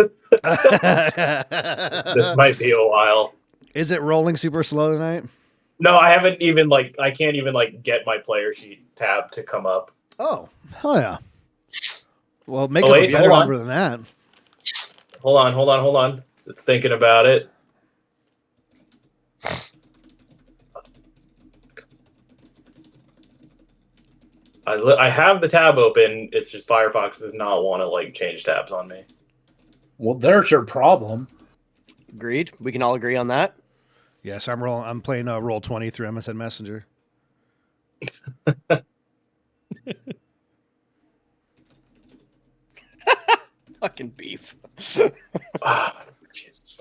C: might be a while.
A: Is it rolling super slow tonight?
C: No, I haven't even I can't even get my player sheet tab to come up.
A: Oh, hell yeah. Well, make
C: Oh,
A: up
C: wait,
A: a better
C: hold on.
A: number than that.
C: Hold on. It's thinking about it. I have the tab open. It's just Firefox does not want to change tabs on me.
B: Well, there's your problem.
D: Agreed. We can all agree on that.
A: Yes, I'm playing Roll 20 through MSN Messenger.
D: Fucking beef.
C: Ah, Jesus.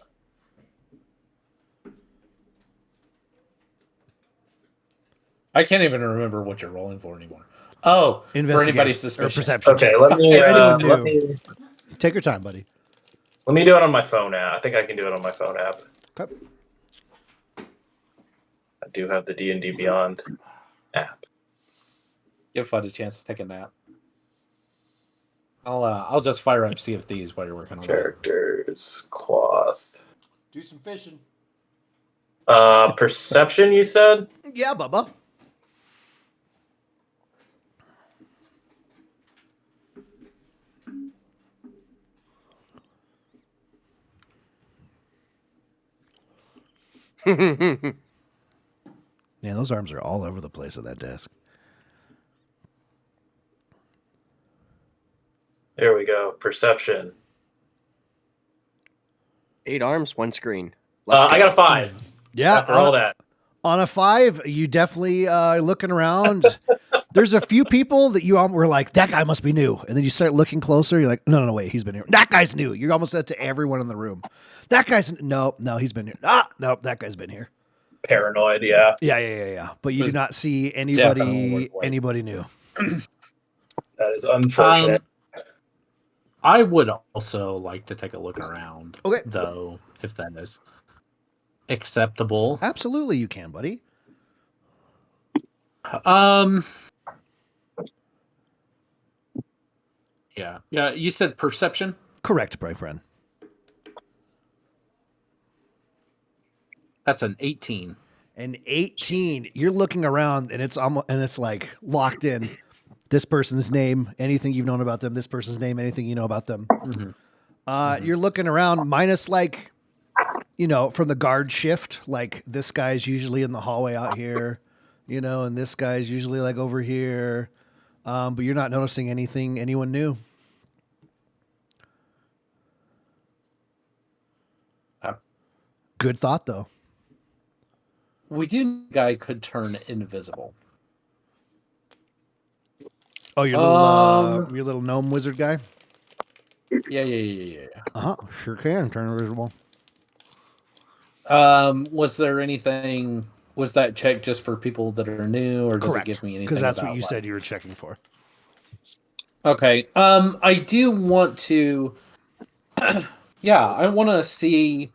B: I can't even remember what you're rolling for anymore. Oh, for
A: Investigation
B: anybody
A: or
B: suspicious.
A: perception
C: Okay,
A: check.
C: let me,
A: Anyone
C: let
A: new.
C: me
A: Take your time, buddy.
C: let me do it on my phone app. I think I can do it on my phone app.
A: Okay.
C: do have the D&D Beyond app.
B: Give Fudd a chance to take a nap. I'll just fire up Sea of Thieves while you're working on it.
C: Characters, Quoth.
A: Do some fishing.
C: Perception, you said?
A: Yeah, Bubba. Man, those arms are all over the place on that desk.
C: There we go. Perception.
D: 8 arms, 1 screen.
C: I got a 5.
A: Yeah,
C: After all that.
A: On a 5, you definitely looking around. There's a few people that you were like, that guy must be new. And then you start looking closer. You're like, no, wait, he's been here. That guy's new. You almost said to everyone in the room. That guy's, no, he's been here. No, that guy's been here.
C: Paranoid, yeah.
A: Yeah. But you do not see
C: definitely
A: anybody new.
C: That is unfortunate.
B: I would also like to take a look around,
A: Okay.
B: though, if that is acceptable.
A: Absolutely, you can, buddy.
B: Yeah. You said perception.
A: Correct, my friend.
B: That's an 18.
A: An 18. You're looking around, and it's almost, and it's like locked in. This person's name, anything you've known about them. This person's name, anything you know about them.
B: Mm-hmm.
A: You're looking around, minus like, from the guard shift. Like this guy's usually in the hallway out here, and this guy's usually like over here. But you're not noticing anyone new. Good thought, though.
B: We do. Guy could turn invisible.
A: Oh, your little gnome wizard guy.
B: Yeah.
A: Sure can turn invisible.
B: Was there anything? Was that check just for people that are new, or does
A: Correct.
B: it give me anything?
A: Because that's what
B: about,
A: you said you were checking for.
B: Okay. I do want to. Yeah, I want to see.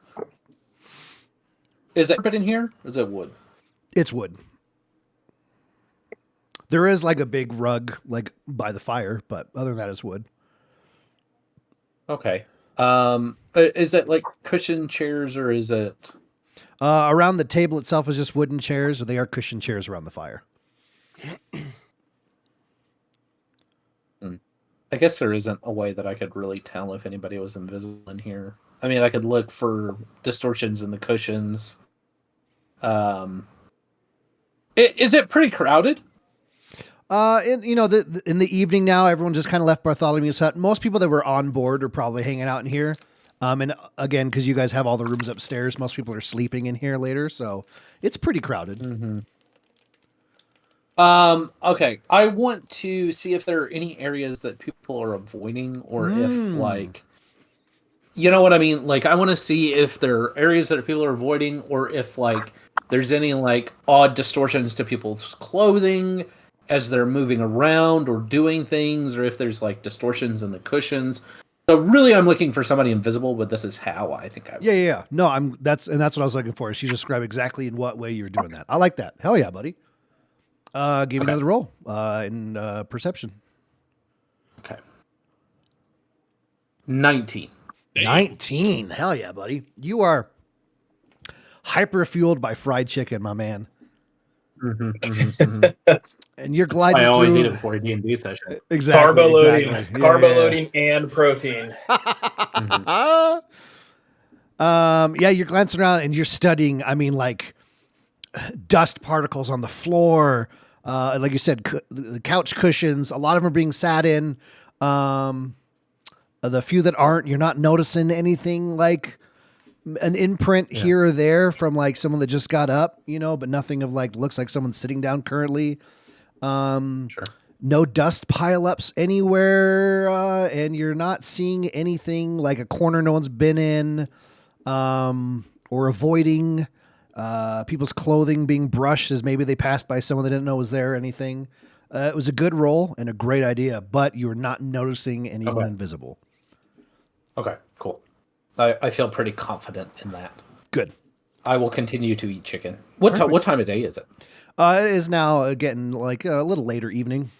B: Is it carpet in here? Or is it wood?
A: It's wood. There is like a big rug like by the fire, but other than that, it's wood.
B: Okay. Is it like cushion chairs or is it?
A: Around the table itself is just wooden chairs, or they are cushion chairs around the fire.
B: I guess there isn't a way that I could really tell if anybody was invisible in here. I mean, I could look for distortions in the cushions. Is it pretty crowded?
A: In the evening now, everyone just kind of left Bartholomew's hut. Most people that were on board are probably hanging out in here. And again, because you guys have all the rooms upstairs, most people are sleeping in here later, so it's pretty crowded.
B: Mm-hmm. Okay, I want to see if there are any areas that people are avoiding, or if like, you know what I mean? Like, I want to see if there are areas that people are avoiding, or if like there's any like odd distortions to people's clothing as they're moving around or doing things, or if there's like distortions in the cushions. So really, I'm looking for somebody invisible, but this is how I think I would.
A: Yeah. No, that's what I was looking for. She described exactly in what way you were doing that. I like that. Hell yeah, buddy. Give me another roll in perception.
B: Okay. 19.
A: 19. Hell yeah, buddy. You are hyper fueled by fried chicken, my man. And you're gliding
B: I always
A: through...
B: eat it before a D&D session.
A: Exactly.
C: Carbo loading and protein.
A: You're glancing around and you're studying. I mean, like dust particles on the floor. Like you said, the couch cushions. A lot of them are being sat in. The few that aren't, you're not noticing anything like an imprint here or there from like someone that just got up, but nothing of like looks like someone's sitting down currently.
B: Sure.
A: No dust pileups anywhere, and you're not seeing anything like a corner no one's been in, or avoiding people's clothing being brushed as maybe they passed by someone they didn't know was there or anything. It was a good roll and a great idea, but you're not noticing anyone invisible.
B: Okay, cool. I feel pretty confident in that.
A: Good.
B: I will continue to eat chicken. What time of day is it?
A: It is now getting like a little later evening.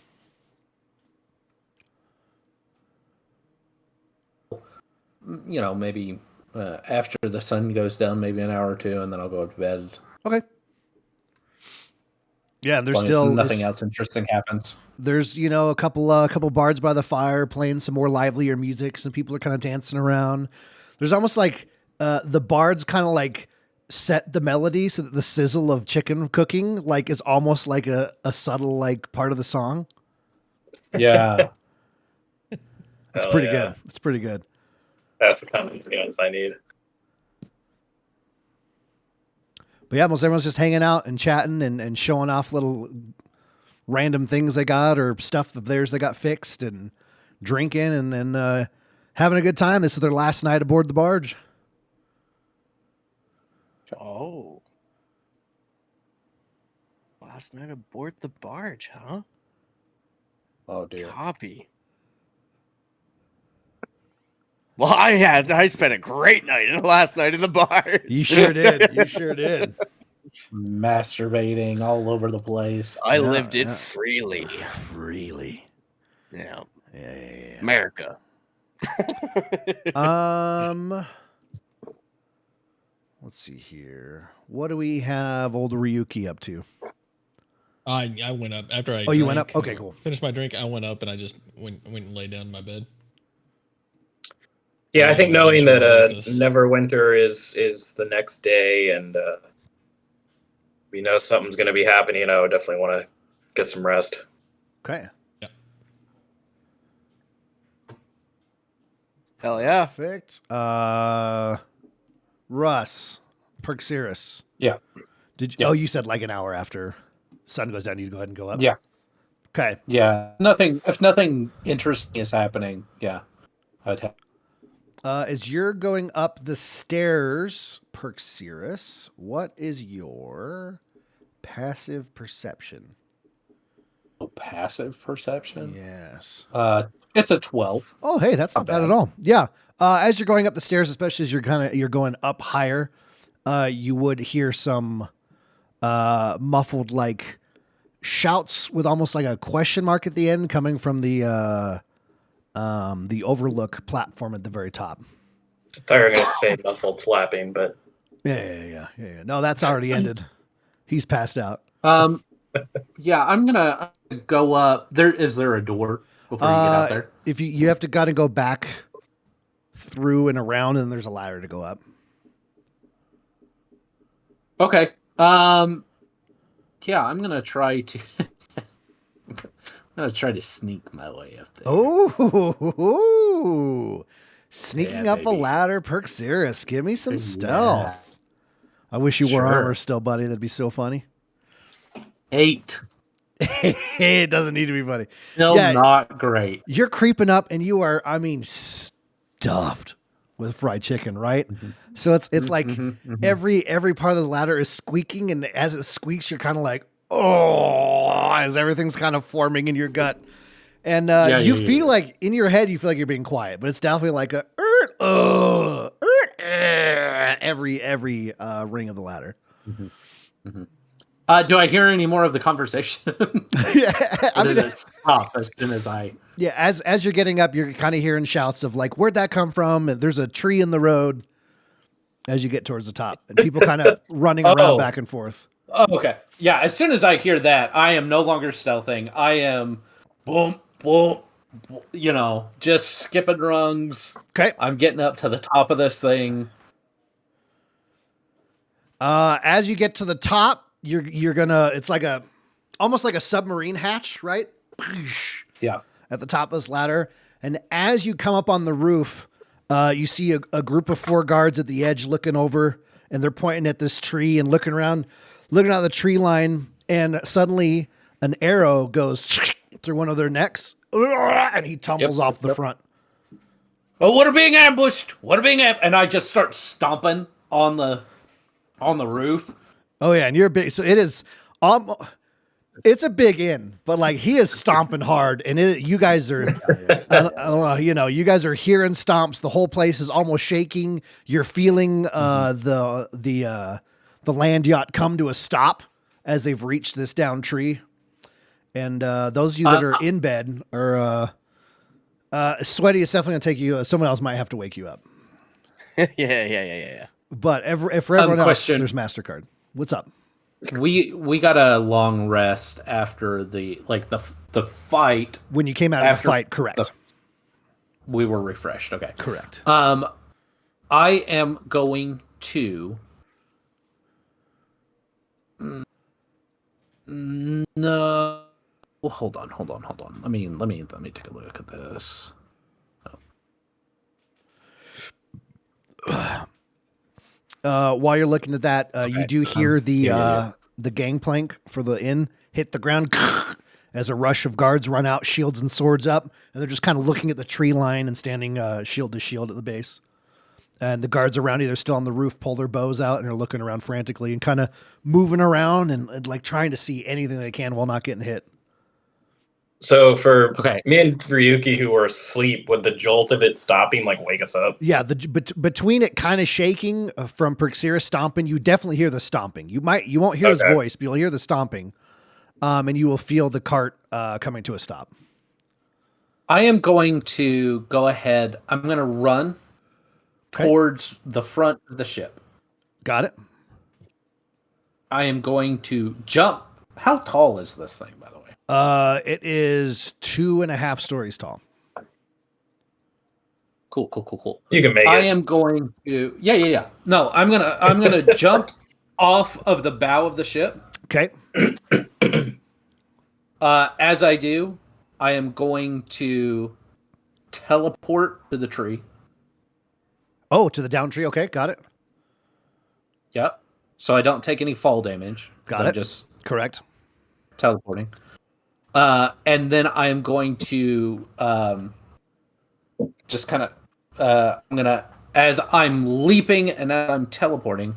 B: You know, maybe after the sun goes down, maybe an hour or two, and then I'll go to bed.
A: Okay. Yeah, there's
B: As long as
A: still
B: nothing else interesting happens.
A: There's a couple bards by the fire playing some more livelier music. Some people are kind of dancing around. There's almost like the bards kind of like set the melody so that the sizzle of chicken cooking like is almost like a subtle like part of the song.
B: Yeah.
A: It's pretty good. It's pretty good.
C: That's the kind of influence I need.
A: But yeah, most everyone's just hanging out and chatting and showing off little random things they got or stuff of theirs they got fixed and drinking and having a good time. This is their last night aboard the barge.
D: Oh. Last night aboard the barge, huh?
B: Oh dear.
D: Copy. Well, I spent a great night last night in the barge.
A: You sure did. You sure did.
B: Masturbating all over the place.
D: I lived it freely.
A: Freely.
D: Yeah.
A: Yeah.
D: America.
A: Let's see here. What do we have old Ryuki up to?
E: I went up after I.
A: Oh, you went up? Okay, cool.
E: Finished my drink. I went up and I just went and laid down in my bed.
C: Yeah, I think knowing that
E: Eventually,
C: Neverwinter is the next day, and we know something's going to be happening, I would definitely want to get some rest.
A: Okay.
D: Hell yeah.
A: Perfect. Russ, Perxiris.
B: Yeah.
A: Oh, you said like an hour after sun goes down, you'd go ahead and go up?
B: Yeah.
A: Okay.
B: Yeah. If nothing interesting is happening, yeah. I'd have.
A: As you're going up the stairs, Perxiris, what is your passive perception?
B: Oh, passive perception?
A: Yes.
B: It's a 12.
A: Oh, hey, that's not bad at all. Yeah. As you're going up the stairs, especially as you're going up higher, you would hear some muffled like shouts with almost like a question mark at the end coming from the overlook platform at the very top.
C: I thought you were going to say muffled slapping, but
A: Yeah. No, that's already ended. He's passed out.
B: Yeah, I'm gonna go up. Is there a door before you get out there?
A: If you have to gotta go back through and around, and there's a ladder to go up.
B: Okay. Yeah, I'm gonna try to. I'm gonna try to sneak my way up there.
A: Oh, sneaking
B: Yeah,
A: up a
B: baby.
A: ladder, Perxiris. Give me some
B: Yeah.
A: stealth. I wish you wore
B: Sure.
A: armor still, buddy. That'd be so funny.
B: 8.
A: It doesn't need to be funny.
B: Still
A: Yeah.
B: not great.
A: You're creeping up, and you are, stuffed with fried chicken, right?
B: Mhm.
A: So it's like
B: Mhm.
A: every part of the ladder is squeaking, and as it squeaks, you're kind of like, oh, as everything's kind of forming in your gut. And you feel like in your head, you feel like you're being quiet, but it's definitely like a every ring of the ladder.
B: Do I hear any more of the conversation?
A: Yeah,
B: Or does it stop as soon as I?
A: yeah. As you're getting up, you're kind of hearing shouts of like, "Where'd that come from?" And there's a tree in the road. As you get towards the top, and people kind of running around
B: Oh.
A: back and forth.
B: Oh, okay. Yeah. As soon as I hear that, I am no longer stealthing. I am, boom, boom. Just skipping rungs.
A: Okay.
B: I'm getting up to the top of this thing.
A: As you get to the top, you're gonna. It's like almost like a submarine hatch, right?
B: Yeah.
A: At the top of this ladder, and as you come up on the roof, you see a group of 4 guards at the edge looking over, and they're pointing at this tree and looking out the tree line, and suddenly an arrow goes through one of their necks, and he tumbles off the front.
B: Oh, we're being ambushed. And I just start stomping on the roof.
A: Oh yeah, and you're big, so it is. It's a big inn, but like he is stomping hard, and you guys are, I don't know, you guys are hearing stomps. The whole place is almost shaking. You're feeling the the land yacht come to a stop as they've reached this down tree. And those of you that are in bed are sweaty. It's definitely gonna take you. Someone else might have to wake you up.
D: Yeah.
A: But for everyone else,
B: Question.
A: there's MasterCard. What's up?
B: We got a long rest after the fight.
A: When you came out of the
B: After
A: fight, correct.
B: We were refreshed. Okay.
A: Correct.
B: I am going to. No. Well, hold on. Let me take a look at this.
A: While you're looking at that, you do hear the
B: yeah.
A: the gangplank for the inn hit the ground as a rush of guards run out, shields and swords up, and they're just kind of looking at the tree line and standing shield to shield at the base. And the guards around you, they're still on the roof, pull their bows out, and are looking around frantically and kind of moving around and like trying to see anything they can while not getting hit.
C: So for
B: Okay.
C: me and Ryuki who were asleep, would the jolt of it stopping like wake us up?
A: Yeah, between it kind of shaking from Perxera stomping, you definitely hear the stomping. You won't hear his voice, but you'll hear the stomping, and you will feel the cart coming to a stop.
B: I am going to go ahead. I'm going to run towards the front of the ship.
A: Got it.
B: I am going to jump. How tall is this thing, by the way?
A: It is 2.5 stories tall.
B: Cool.
C: You can make
B: I
C: it.
B: am going to. Yeah. No, I'm gonna jump off of the bow of the ship.
A: Okay.
B: As I do, I am going to teleport to the tree.
A: Oh, to the down tree. Okay, got it.
B: Yep. So I don't take any fall damage.
A: Got
B: I'm
A: it.
B: just
A: Correct.
B: teleporting. And then I am going to just kind of I'm gonna, as I'm leaping and as I'm teleporting,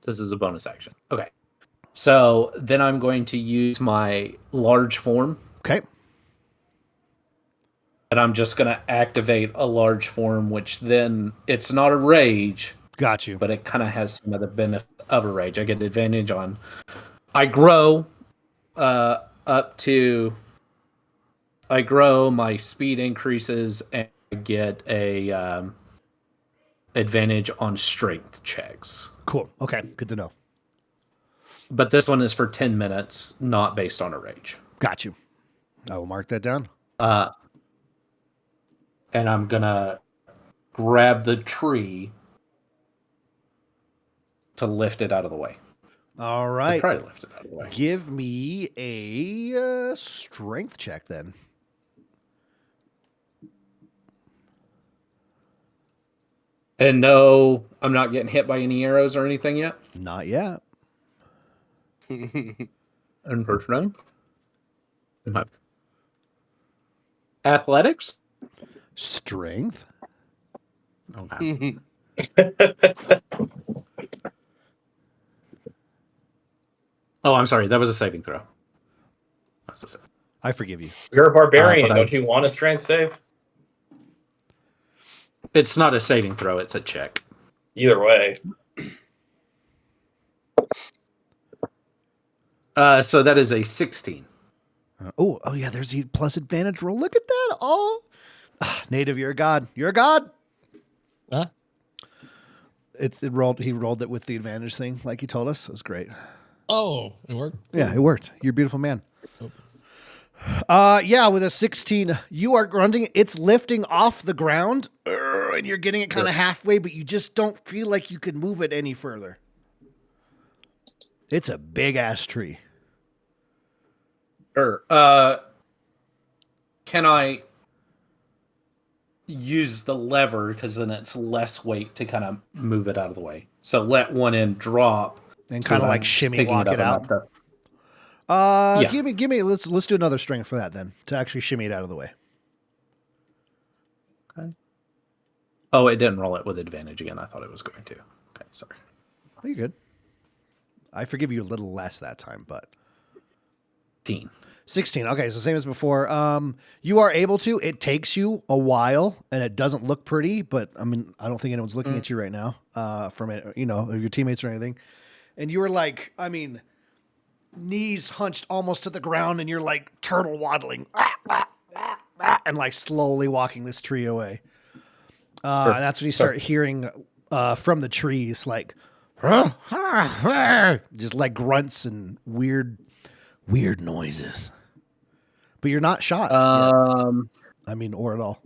B: this is a bonus action. Okay. So then I'm going to use my large form.
A: Okay.
B: And I'm just going to activate a large form, which then it's not a rage.
A: Got you.
B: But it kind of has some of the benefits of a rage. I get advantage on. I grow my speed increases, and I get a advantage on strength checks.
A: Cool. Okay, good to know.
B: But this one is for 10 minutes, not based on a rage.
A: Got you. I will mark that down.
B: And I'm gonna grab the tree to lift it out of the way.
A: All right.
B: Try to lift it out of the way.
A: Give me a strength check then.
B: And no, I'm not getting hit by any arrows or anything yet.
A: Not yet.
B: Unfortunately. Athletics?
A: Strength.
B: Okay. Oh, I'm sorry. That was a saving throw.
A: I forgive you.
C: You're a barbarian.
B: but
C: Don't you want a strength save?
B: It's not a saving throw. It's a check.
C: Either way.
B: So that is a 16.
A: Oh yeah, there's the plus advantage roll. Look at that. Oh, native, you're a god. You're a god.
E: Huh?
A: It rolled. He rolled it with the advantage thing, like he told us. It was great.
E: Oh, it worked.
A: Yeah, it worked. You're a beautiful man. Yeah, with a 16, you are grunting. It's lifting off the ground, and you're getting it kind of halfway, but you just don't feel like you can move it any further. It's a big ass tree.
B: Sure. Can I use the lever, because then it's less weight to kind of move it out of the way? So let one end drop
A: And kind of like shimmy walk it out.
B: Yeah.
A: Give me. Let's do another strength for that then, to actually shimmy it out of the way.
B: Okay. Oh, it didn't roll it with advantage again. I thought it was going to. Okay, sorry.
A: Oh, you're good. I forgive you a little less that time, but 16. Okay, so same as before. You are able to. It takes you a while, and it doesn't look pretty. But I mean, I don't think anyone's looking at you right now. From it, of your teammates or anything. And you were like, I mean, knees hunched almost to the ground, and you're like turtle waddling, and like slowly walking this tree away. And that's when you start hearing from the trees, like, just like grunts and weird noises. But you're not shot. I mean, or at all.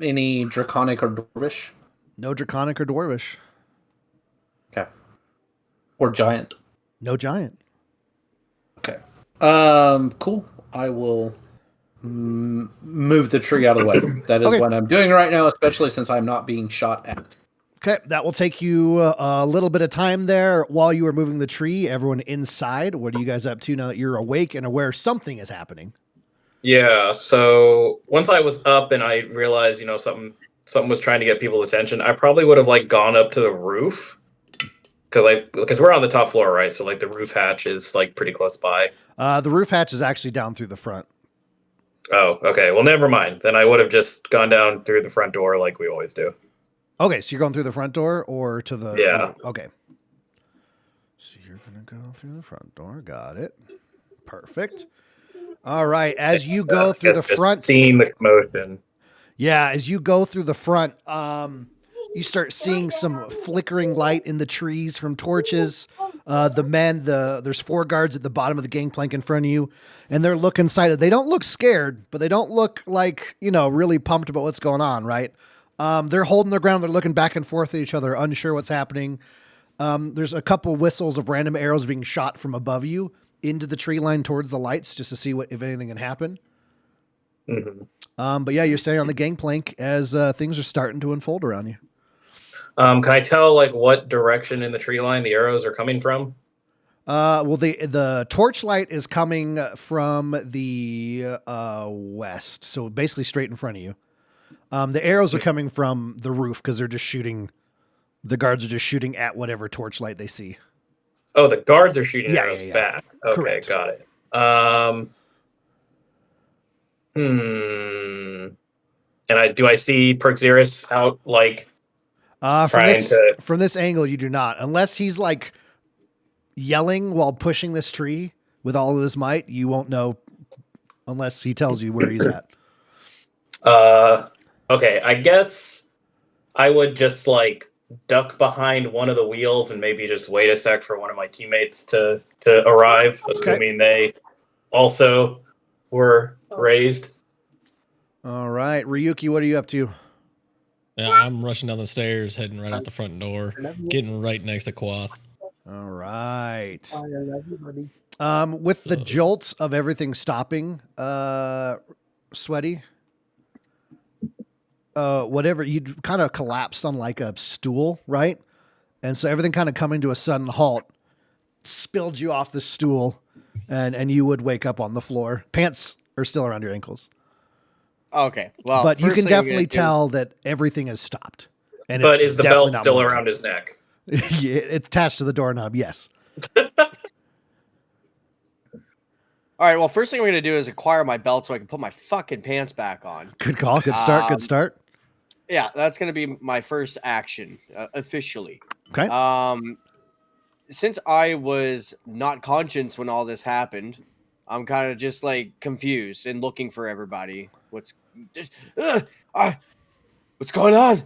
B: Any draconic or dwarvish?
A: No draconic or dwarvish.
B: Okay. Or giant?
A: No giant.
B: Okay. Cool. I will move the tree out of the way. That is what I'm doing right now, especially since I'm not being shot at.
A: Okay, that will take you a little bit of time there while you are moving the tree. Everyone inside, what are you guys up to now that you're awake and aware something is happening?
C: Yeah, so once I was up and I realized, something was trying to get people's attention, I probably would have like gone up to the roof because we're on the top floor, right? So like the roof hatch is like pretty close by.
A: The roof hatch is actually down through the front.
C: Oh, okay. Well, never mind. Then I would have just gone down through the front door like we always do.
A: Okay, so you're going through the front door or to the...
C: Yeah.
A: Okay. So you're going to go through the front door. Got it. Perfect. All right, as you go through the front...
C: Seeing the commotion.
A: Yeah, as you go through the front, you start seeing some flickering light in the trees from torches. There's 4 guards at the bottom of the gangplank in front of you, and they're looking sighted. They don't look scared, but they don't look like, really pumped about what's going on, right? They're holding their ground. They're looking back and forth at each other, unsure what's happening. There's a couple whistles of random arrows being shot from above you into the tree line towards the lights just to see if anything can happen.
C: Mm-hmm.
A: But yeah, you're staying on the gangplank as things are starting to unfold around you.
C: Can I tell like what direction in the tree line the arrows are coming from?
A: Well, the torchlight is coming from the west, so basically straight in front of you. The arrows are coming from the roof because they're just shooting. The guards are just shooting at whatever torchlight they see.
C: Oh, the guards are shooting arrows back. Okay,
A: Correct.
C: got it. And do I see Perxeris out like
A: from this angle? You do not, unless he's like yelling while pushing this tree with all of his might. You won't know unless he tells you where he's at.
C: Okay, I guess I would just like duck behind one of the wheels and maybe just wait a sec for one of my teammates to arrive, assuming they also were raised.
A: All right, Ryuki, what are you up to?
E: Yeah, I'm rushing down the stairs, heading right out the front door, getting right next to Quoth.
A: All right. With the jolt of everything stopping, Sweaty, whatever, you kind of collapsed on like a stool, right? And so everything kind of coming to a sudden halt spilled you off the stool, and you would wake up on the floor. Pants are still around your ankles.
D: Okay, well,
A: but you can definitely tell that everything has stopped. And
C: but is the belt still around his neck?
A: Yeah, it's attached to the doorknob. Yes.
D: All right. Well, first thing I'm going to do is acquire my belt so I can put my fucking pants back on.
A: Good call. Good start. Good start.
D: Yeah, that's going to be my first action officially.
A: Okay.
D: Since I was not conscious when all this happened, I'm kind of just like confused and looking for everybody. What's going on?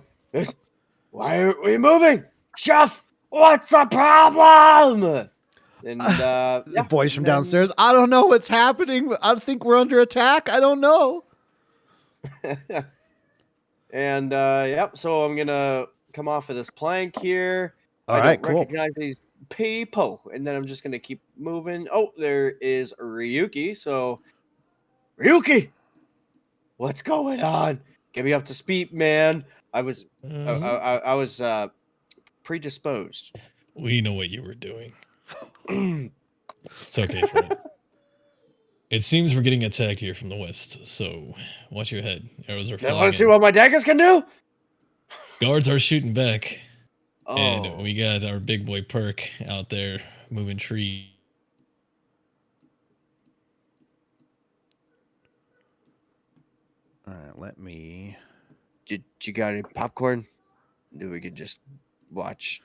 D: Why are we moving? Chef, what's the problem? And
A: the voice from downstairs. I don't know what's happening. I think we're under attack. I don't know.
D: And yep. So I'm gonna come off of this plank here.
A: All right, cool.
D: Recognize these people, and then I'm just gonna keep moving. Oh, there is Ryuki. So Ryuki, what's going on? Get me up to speed, man. I was predisposed.
E: We know what you were doing. It's okay, friend. It seems we're getting attacked here from the west, so watch your head. Arrows are flying.
D: Want to see what my daggers can do?
E: Guards are shooting back.
D: Oh.
E: And we got our big boy Perk out there moving trees.
A: All right, let me.
D: Did you got any popcorn? Do we could just watch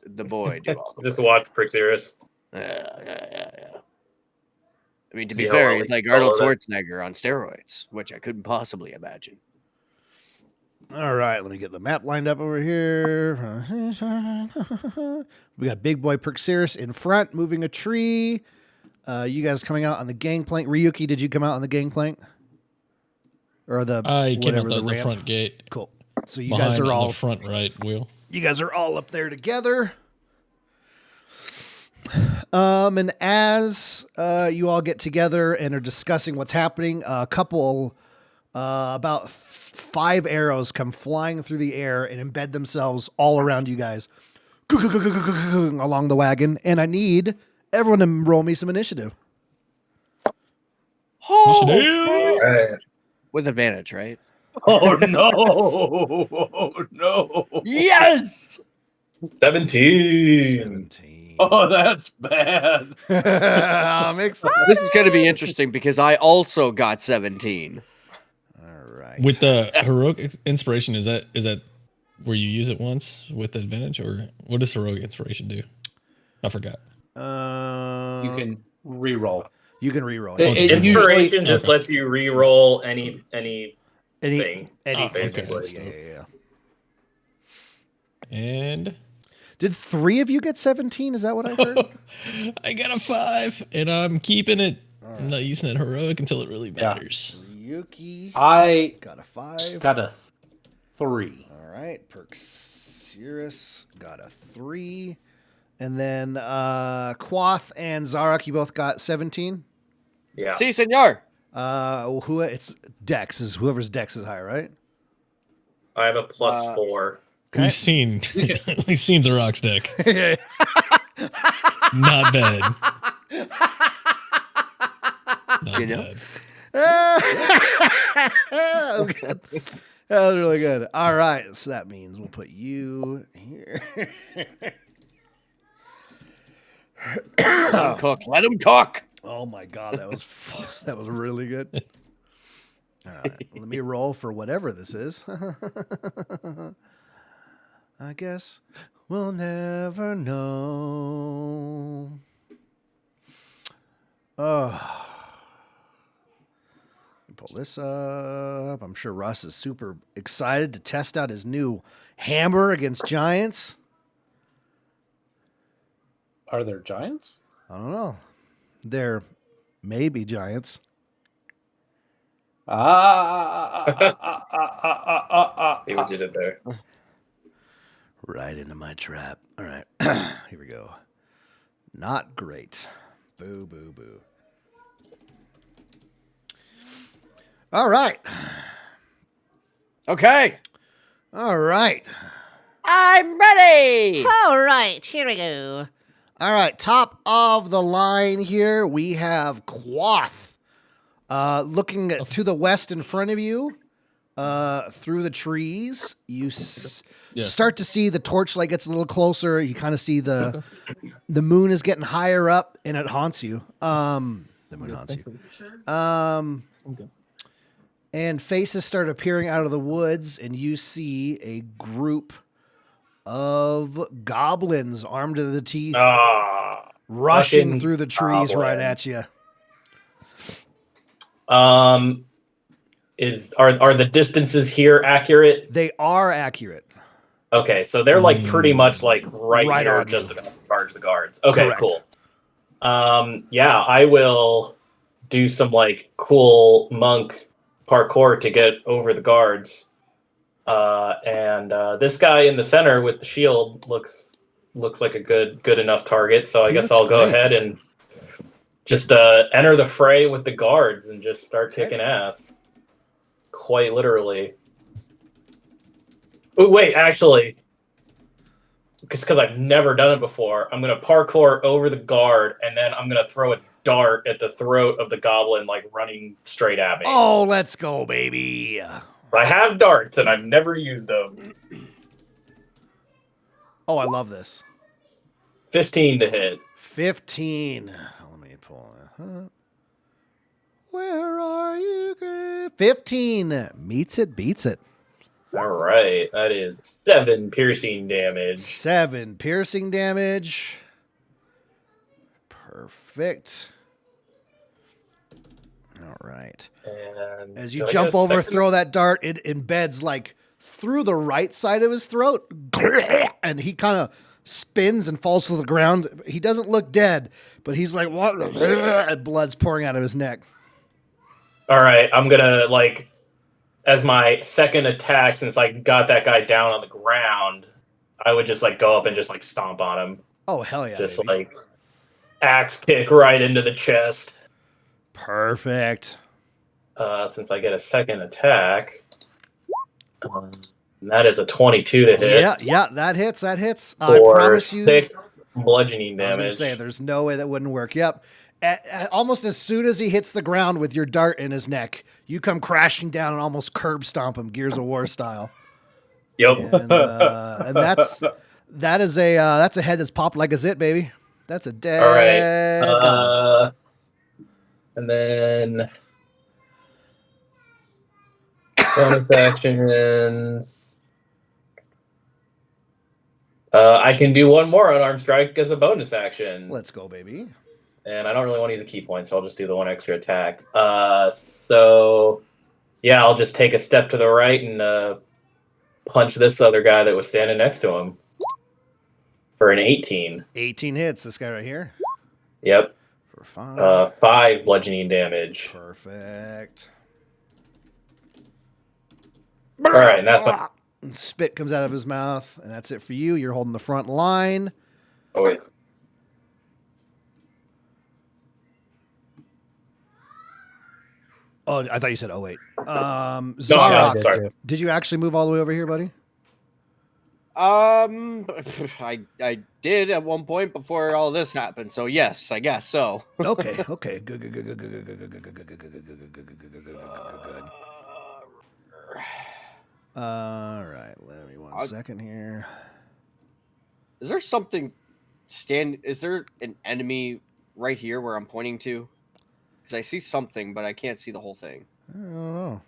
D: the boy do all the
C: Just
D: work?
C: watch Prixirus.
D: Yeah. I mean, to
C: See
D: be
C: how
D: fair,
C: well
D: he's
C: he
D: like
C: can
D: Arnold
C: follow that.
D: Schwarzenegger on steroids, which I couldn't possibly imagine.
A: All right, let me get the map lined up over here. We got Big Boy Prixirus in front, moving a tree. You guys coming out on the gangplank. Ryuki, did you come out on the gangplank? Or the
E: I came out
A: whatever
E: the
A: ramp?
E: front gate.
A: Cool. So you
E: Behind
A: guys are
E: on
A: all
E: the front right wheel.
A: you guys are all up there together. And as you all get together and are discussing what's happening, a couple, about 5 arrows come flying through the air and embed themselves all around you guys along the wagon. And I need everyone to roll me some initiative.
E: Initiative!
C: Right.
D: With advantage, right?
B: Oh no! Oh no!
D: Yes!
C: 17.
A: 17.
B: Oh, that's bad.
A: I'm excited.
D: This is going to be interesting because I also got 17.
A: All right.
E: With the heroic inspiration, is that where you use it once with advantage, or what does heroic inspiration do? I forgot.
B: You can re-roll.
A: You can reroll.
E: It- it
C: Inspiration
B: usually-
C: just
E: okay.
C: lets you re-roll anything.
A: Anything.
E: okay,
C: basically.
E: so-
A: Yeah.
E: And
A: Did 3 of you get 17? Is that what I heard?
E: I got a 5, and I'm keeping it.
A: All
E: I'm not using that heroic until it really
B: Yeah.
E: matters.
A: Ryuki
B: I
A: got a 5.
B: got a 3.
A: All right. Prixirus got a 3. And then Quoth and Zar'roc, you both got 17.
C: Yeah.
D: Si, senor.
A: Who it's Dex is whoever's Dex is high, right?
C: I have a +4.
A: Okay.
E: We've seen Zar'roc's deck. Not bad. Not
D: You know?
E: bad.
A: That was good. That was really good. All right. So that means we'll put you here.
D: Let him cook. Let him cook.
A: Oh my god, that was really good. All right, let me roll for whatever this is. I guess we'll never know. Oh. Pull this up. I'm sure Russ is super excited to test out his new hammer against giants.
B: Are there giants?
A: I don't know. They're maybe giants.
C: See what you did there.
A: Right into my trap. All right. Here we go. Not great. Boo, boo, boo. All right.
D: Okay.
A: All right.
D: I'm ready.
F: All right, here we go.
A: All right. Top of the line here, we have Quoth. Looking to the west in front of you, through the trees, you start to see the torchlight gets a little closer. You kind of see the moon is getting higher up, and it haunts you. The moon haunts you. And faces start appearing out of the woods, and you see a group of goblins armed to the teeth, rushing
C: fucking
A: through the trees right
C: goblins.
A: at you.
C: Are the distances here accurate?
A: They are accurate.
C: Okay, so they're like pretty much like
A: Right
C: right here,
A: on
C: just
A: you.
C: about to charge the guards. Okay,
A: Correct.
C: cool. Yeah, I will do some like cool monk parkour to get over the guards. And this guy in the center with the shield looks like a good enough target. So I
A: He
C: guess
A: looks
C: I'll go
A: great.
C: ahead and just enter the fray with the guards and just start
A: Okay.
C: kicking ass. Quite literally. Oh wait, actually, because I've never done it before, I'm gonna parkour over the guard and then I'm gonna throw a dart at the throat of the goblin, like running straight at me.
A: Oh, let's go, baby.
C: I have darts and I've never used them.
A: Oh, I love this.
C: 15 to hit.
A: 15. Let me pull it. Where are you? 15 meets it, beats it.
C: All right, that is 7 piercing damage.
A: 7 piercing damage. Perfect. All right.
C: And
A: As you
C: do I
A: jump
C: get a
A: over,
C: second-
A: throw that dart, it embeds like through the right side of his throat, and he kind of spins and falls to the ground. He doesn't look dead, but he's like, what? And blood's pouring out of his neck.
C: All right, I'm gonna like, as my second attack, since I got that guy down on the ground, I would just like go up and just like stomp on him,
A: Oh, hell yeah,
C: just
A: baby.
C: like axe kick right into the chest.
A: Perfect.
C: Since I get a second attack, and that is a 22 to hit.
A: Yeah, that hits. I
C: For
A: promise you.
C: 6 bludgeoning
A: I was going to
C: damage.
A: say, there's no way that wouldn't work. Yep. Almost as soon as he hits the ground with your dart in his neck, you come crashing down and almost curb stomp him, Gears of War style.
C: Yep.
A: And that's a head that's popped like a zit, baby. That's a dead.
C: All right.
A: goblin.
C: And then bonus actions. I can do one more unarmed strike as a bonus action.
A: Let's go, baby.
C: And I don't really want to use a key point, so I'll just do the one extra attack. So yeah, I'll just take a step to the right and punch this other guy that was standing next to him for an 18.
A: 18 hits. This guy right here.
C: Yep.
A: For 5.
C: 5 bludgeoning damage.
A: Perfect.
C: All right, and that's my.
A: And spit comes out of his mouth, and that's it for you. You're holding the front line.
C: Oh wait.
A: Oh, I thought you said, oh, wait.
C: No,
A: Zar'roc,
C: sorry.
A: did you actually move all the way over here, buddy?
D: I did at one point before all this happened, so yes, I guess so.
A: Okay. Good. All right, let me 1 second here.
D: Is there something is there an enemy right here where I'm pointing to? Because I see something, but I can't see the whole thing.
A: I don't know.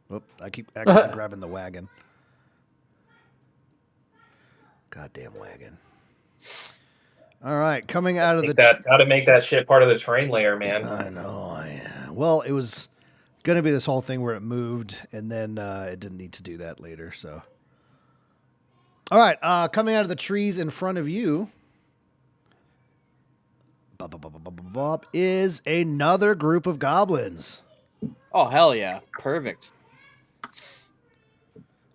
A: Whoop, I keep actually grabbing the wagon. Goddamn wagon. All right, coming out of the...
C: Gotta make that shit part of the train layer, man.
A: I know. Well, it was going to be this whole thing where it moved, and then it didn't need to do that later, so... All right, coming out of the trees in front of you is another group of goblins.
D: Oh, hell yeah. Perfect.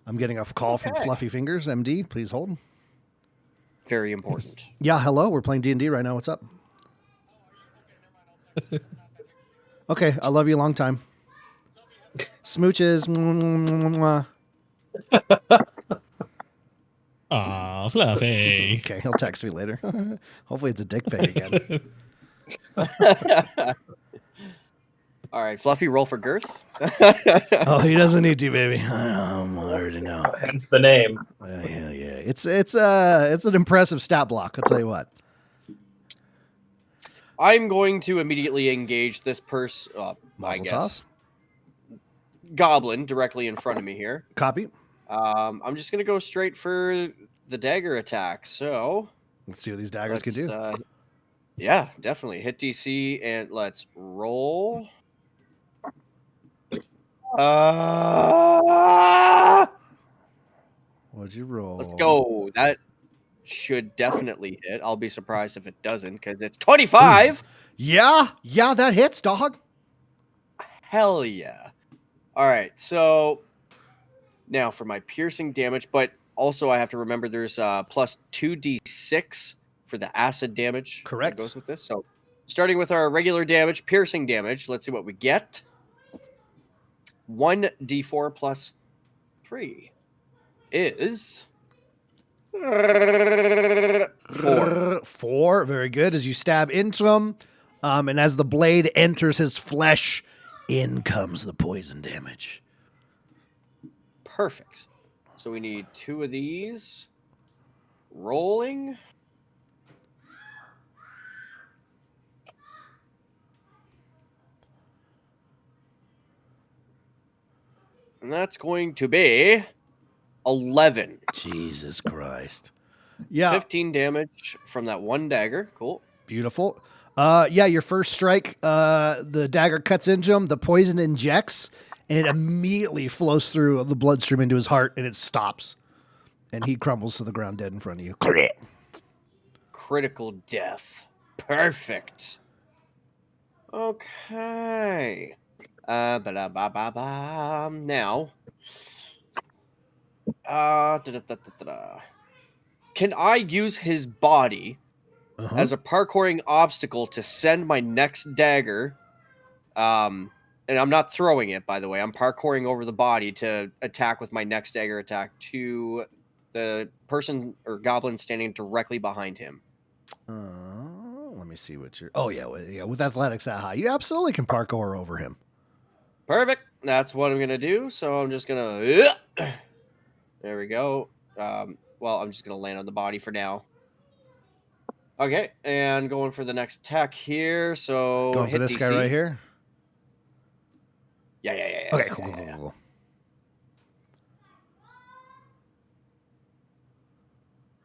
A: I'm getting a call from Fluffy Fingers, MD. Please hold.
D: Very important.
A: Yeah, hello. We're playing D&D right now. What's up? Okay, I love you. Long time. Smooches.
E: Aw, Fluffy.
A: Okay, he'll text me later. Hopefully it's a dick pic again.
D: All right, Fluffy, roll for girth.
A: Oh, he doesn't need to, baby. I already know.
C: Hence the name.
A: Yeah. It's an impressive stat block. I'll tell you what.
D: I'm going to immediately engage this person. I
A: Mazel
D: guess goblin directly in front of me here.
A: Copy.
D: I'm just gonna go straight for the dagger attack. So
A: Let's see what these daggers can do.
D: Yeah, definitely hit DC and let's roll.
A: What'd you roll?
D: Let's go. That should definitely hit. I'll be surprised if it doesn't because it's 25.
A: Yeah, that hits, dog.
D: Hell yeah. All right, so now for my piercing damage, but also I have to remember there's plus 2d6 for the acid damage.
A: Correct.
D: That goes with this. So starting with our regular damage, piercing damage, let's see what we get. 1d4 plus 3 is 4.
A: 4. Very good. As you stab into him, and as the blade enters his flesh, in comes the poison damage.
D: Perfect. So we need 2 of these. Rolling. And that's going to be 11.
A: Jesus Christ. Yeah.
D: 15 damage from that one dagger. Cool.
A: Beautiful. Yeah, your first strike, the dagger cuts into him, the poison injects, and it immediately flows through the bloodstream into his heart, and it stops. And he crumbles to the ground dead in front of you.
D: Critical death. Perfect. Okay. Now. Can I use his body as a parkouring obstacle to send my next dagger? And I'm not throwing it, by the way. I'm parkouring over the body to attack with my next dagger attack to the person or goblin standing directly behind him.
A: Let me see what you're. Oh yeah, with athletics that high, you absolutely can parkour over him.
D: Perfect. That's what I'm gonna do. So I'm just gonna. There we go. Well, I'm just gonna land on the body for now. Okay, and going for the next attack here. So
A: Going for this
D: DC.
A: guy right here.
D: Yeah.
A: Okay, cool.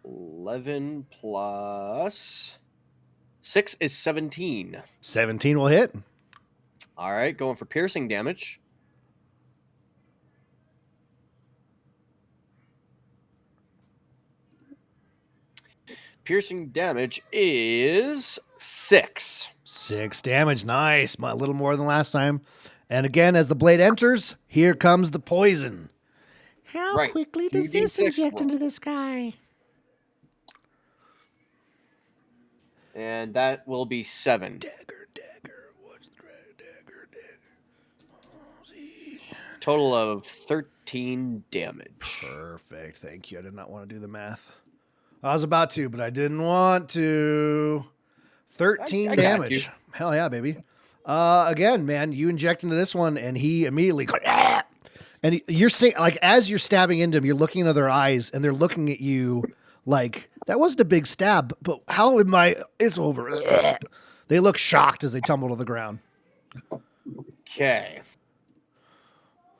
D: 11 plus 6 is 17.
A: 17 will hit.
D: All right, going for piercing damage. Piercing damage is 6.
A: 6 damage. Nice. A little more than last time. And again, as the blade enters, here comes the poison.
F: How
D: Right.
F: quickly does
D: 2d6
F: this inject
D: roll.
F: into this guy?
D: And that will be 7.
A: Dagger. What's the dagger?
D: Total of 13 damage.
A: Perfect. Thank you. I did not want to do the math. I was about to, but I didn't want to. 13
D: I got
A: damage.
D: you.
A: Hell yeah, baby. Again, man, you inject into this one, and he immediately and you're seeing, like, as you're stabbing into him, you're looking into their eyes, and they're looking at you like, that wasn't a big stab, but how am I? It's over. They look shocked as they tumble to the ground.
D: Okay.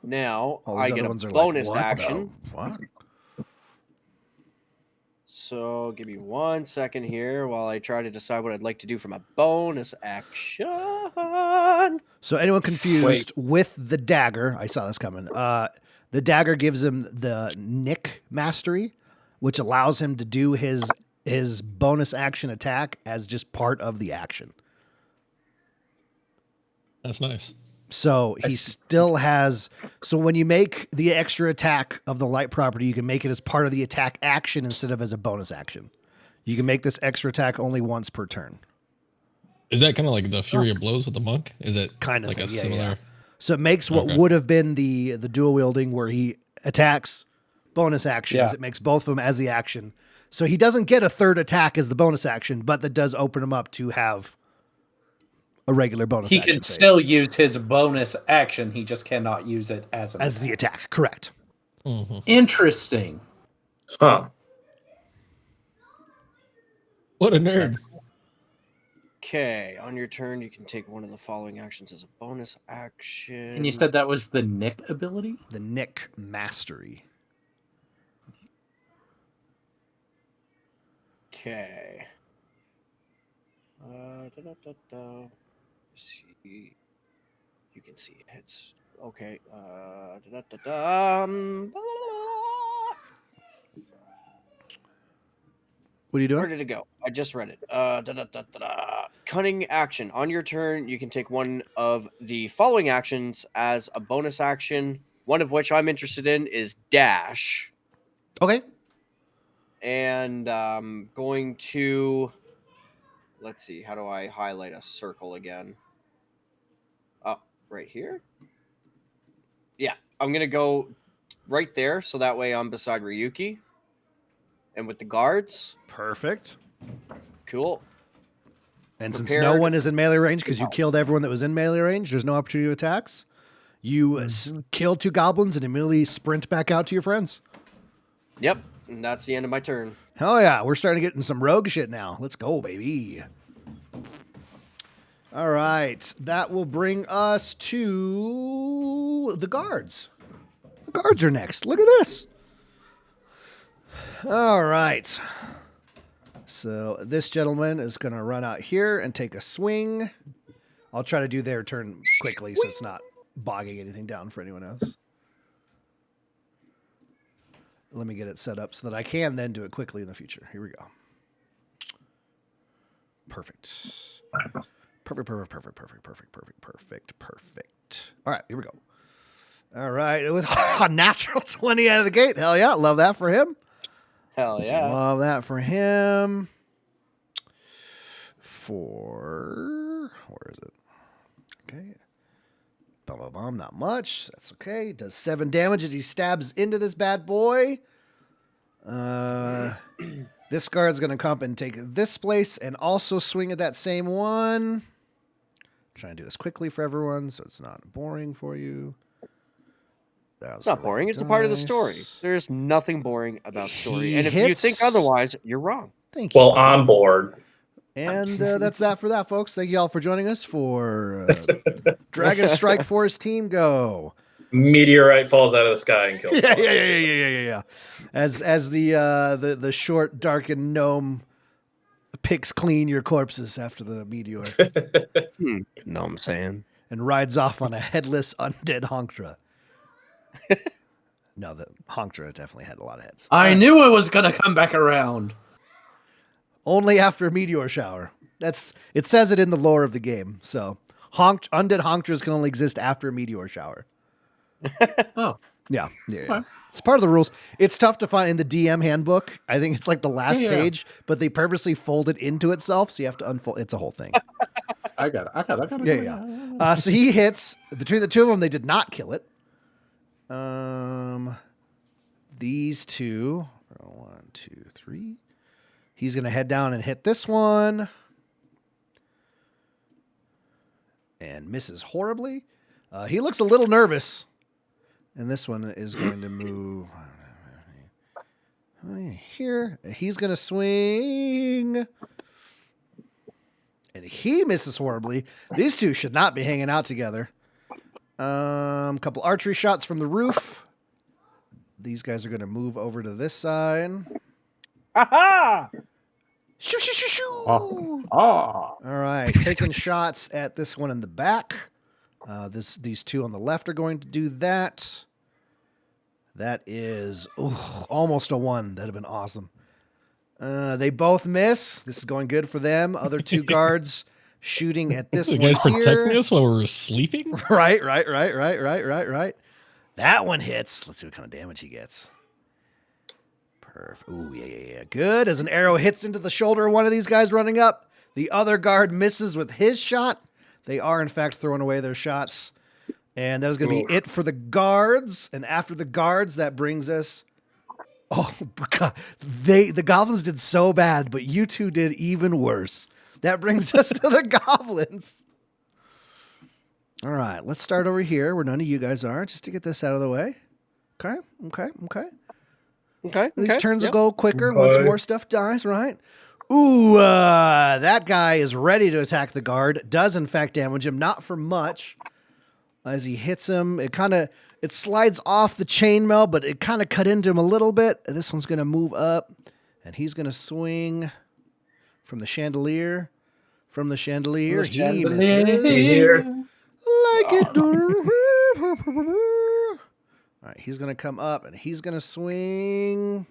D: Now
A: All
D: I
A: these
D: get
A: other
D: a
A: ones are
D: bonus
A: like, what
D: action.
A: the- What?
D: So give me 1 second here while I try to decide what I'd like to do for my bonus action.
A: So anyone confused with the dagger, I saw this coming. The dagger gives him the Nick mastery, which allows him to do his bonus action attack as just part of the action.
E: That's nice.
A: So he still has. So when you make the extra attack of the light property, you can make it as part of the attack action instead of as a bonus action. You can make this extra attack only once per turn.
E: Is that kind of like the Fury of Blows with the monk? Is it
A: Kind of
E: like
A: thing,
E: a
A: yeah,
E: similar?
A: yeah. So it makes what
E: Okay.
A: would have been the dual wielding where he attacks bonus actions.
B: Yeah.
A: It makes both of them as the action. So he doesn't get a third attack as the bonus action, but that does open him up to have a regular bonus
B: He
A: action
B: can
A: phase.
B: still use his bonus action. He just cannot use it as an
A: as the attack. Correct.
E: Mhm.
B: Interesting.
C: Huh.
E: What a nerd.
D: Okay, on your turn, you can take one of the following actions as a bonus action.
B: And you said that was the Nick ability?
A: The Nick mastery.
D: Okay. See. You can see it's okay.
A: What are you
D: Where
A: doing?
D: did it go? I just read it. Cunning action. On your turn, you can take one of the following actions as a bonus action. One of which I'm interested in is dash.
A: Okay.
D: And going to, let's see, how do I highlight a circle again? Oh, right here? Yeah, I'm going to go right there, so that way I'm beside Ryuki. And with the guards.
A: Perfect.
D: Cool.
A: And since no
D: Prepared.
A: one is in melee range because you killed everyone that was in melee range, there's no opportunity to attacks. You kill 2 goblins and immediately sprint back out to your friends.
D: Yep, and that's the end of my turn.
A: Hell yeah, we're starting to get in some rogue shit now. Let's go, baby. All right, that will bring us to the guards. guards are next. Look at this. All right. So this gentleman is going to run out here and take a swing. I'll try to do their turn quickly so it's not bogging anything down for anyone else. Let me get it set up so that I can then do it quickly in the future. Here we go. Perfect. Perfect. All right, here we go. All right, with a natural 20 out of the gate. Hell yeah, love that for him.
D: Hell yeah.
A: Love that for him. Where is it? Okay. Bum, not much. That's okay. Does 7 damage as he stabs into this bad boy. This guard's going to come up and take this place and also swing at that same one. Trying to do this quickly for everyone so it's not boring for you.
D: It's not boring. It's a part of the story. There's nothing boring about story.
A: He
D: And if you think otherwise, you're wrong.
A: Thank you.
C: Well, I'm bored.
A: And that's that for that, folks. Thank you all for joining us for Dragon Strike Force Team Go.
C: Meteorite falls out of the sky and kills.
A: Yeah. As the short, darkened gnome picks clean your corpses after the meteor
D: Know what I'm saying?
A: and rides off on a headless undead Honktra. No, the Honktra definitely had a lot of heads.
B: I knew it was gonna come back around.
A: Only after a meteor shower. It says it in the lore of the game. So undead Honktras can only exist after a meteor shower.
B: Oh,
A: Yeah.
B: Okay.
A: It's part of the rules. It's tough to find in the DM handbook. I think it's like the last page, but they purposely fold it into itself, so you have to unfold. It's a whole thing.
B: I got it.
A: Yeah. So he hits. Between the two of them, they did not kill it. These two. 1, 2, 3. He's going to head down and hit this one. And misses horribly. He looks a little nervous. And this one is going to move here. He's going to swing. And he misses horribly. These two should not be hanging out together. Couple archery shots from the roof. These guys are going to move over to this side.
D: Aha!
A: Shoo, shoo, shoo, shoo.
B: Oh.
A: All right, taking shots at this one in the back. These two on the left are going to do that. That is almost a 1. That'd have been awesome. They both miss. This is going good for them. Other two guards shooting at this
E: The
A: one
E: guys protecting
A: here.
E: us while we're sleeping?
A: Right. That one hits. Let's see what kind of damage he gets. Perfect. Ooh, yeah. Good. As an arrow hits into the shoulder of one of these guys running up, the other guard misses with his shot. They are, in fact, throwing away their shots. And that is going to be it for the guards. And after the guards, that brings us... Oh, God. The goblins did so bad, but you two did even worse. That brings us to the goblins. All right, let's start over here where none of you guys are, just to get this out of the way. Okay. These turns will go quicker once more stuff dies, right? Ooh, that guy is ready to attack the guard. Does, in fact, damage him. Not for much. As he hits him, it slides off the chainmail, but it kind of cut into him a little bit. This one's going to move up, and he's going to swing from the chandelier. He misses. Like it. All right, he's going to come up, and he's going to swing.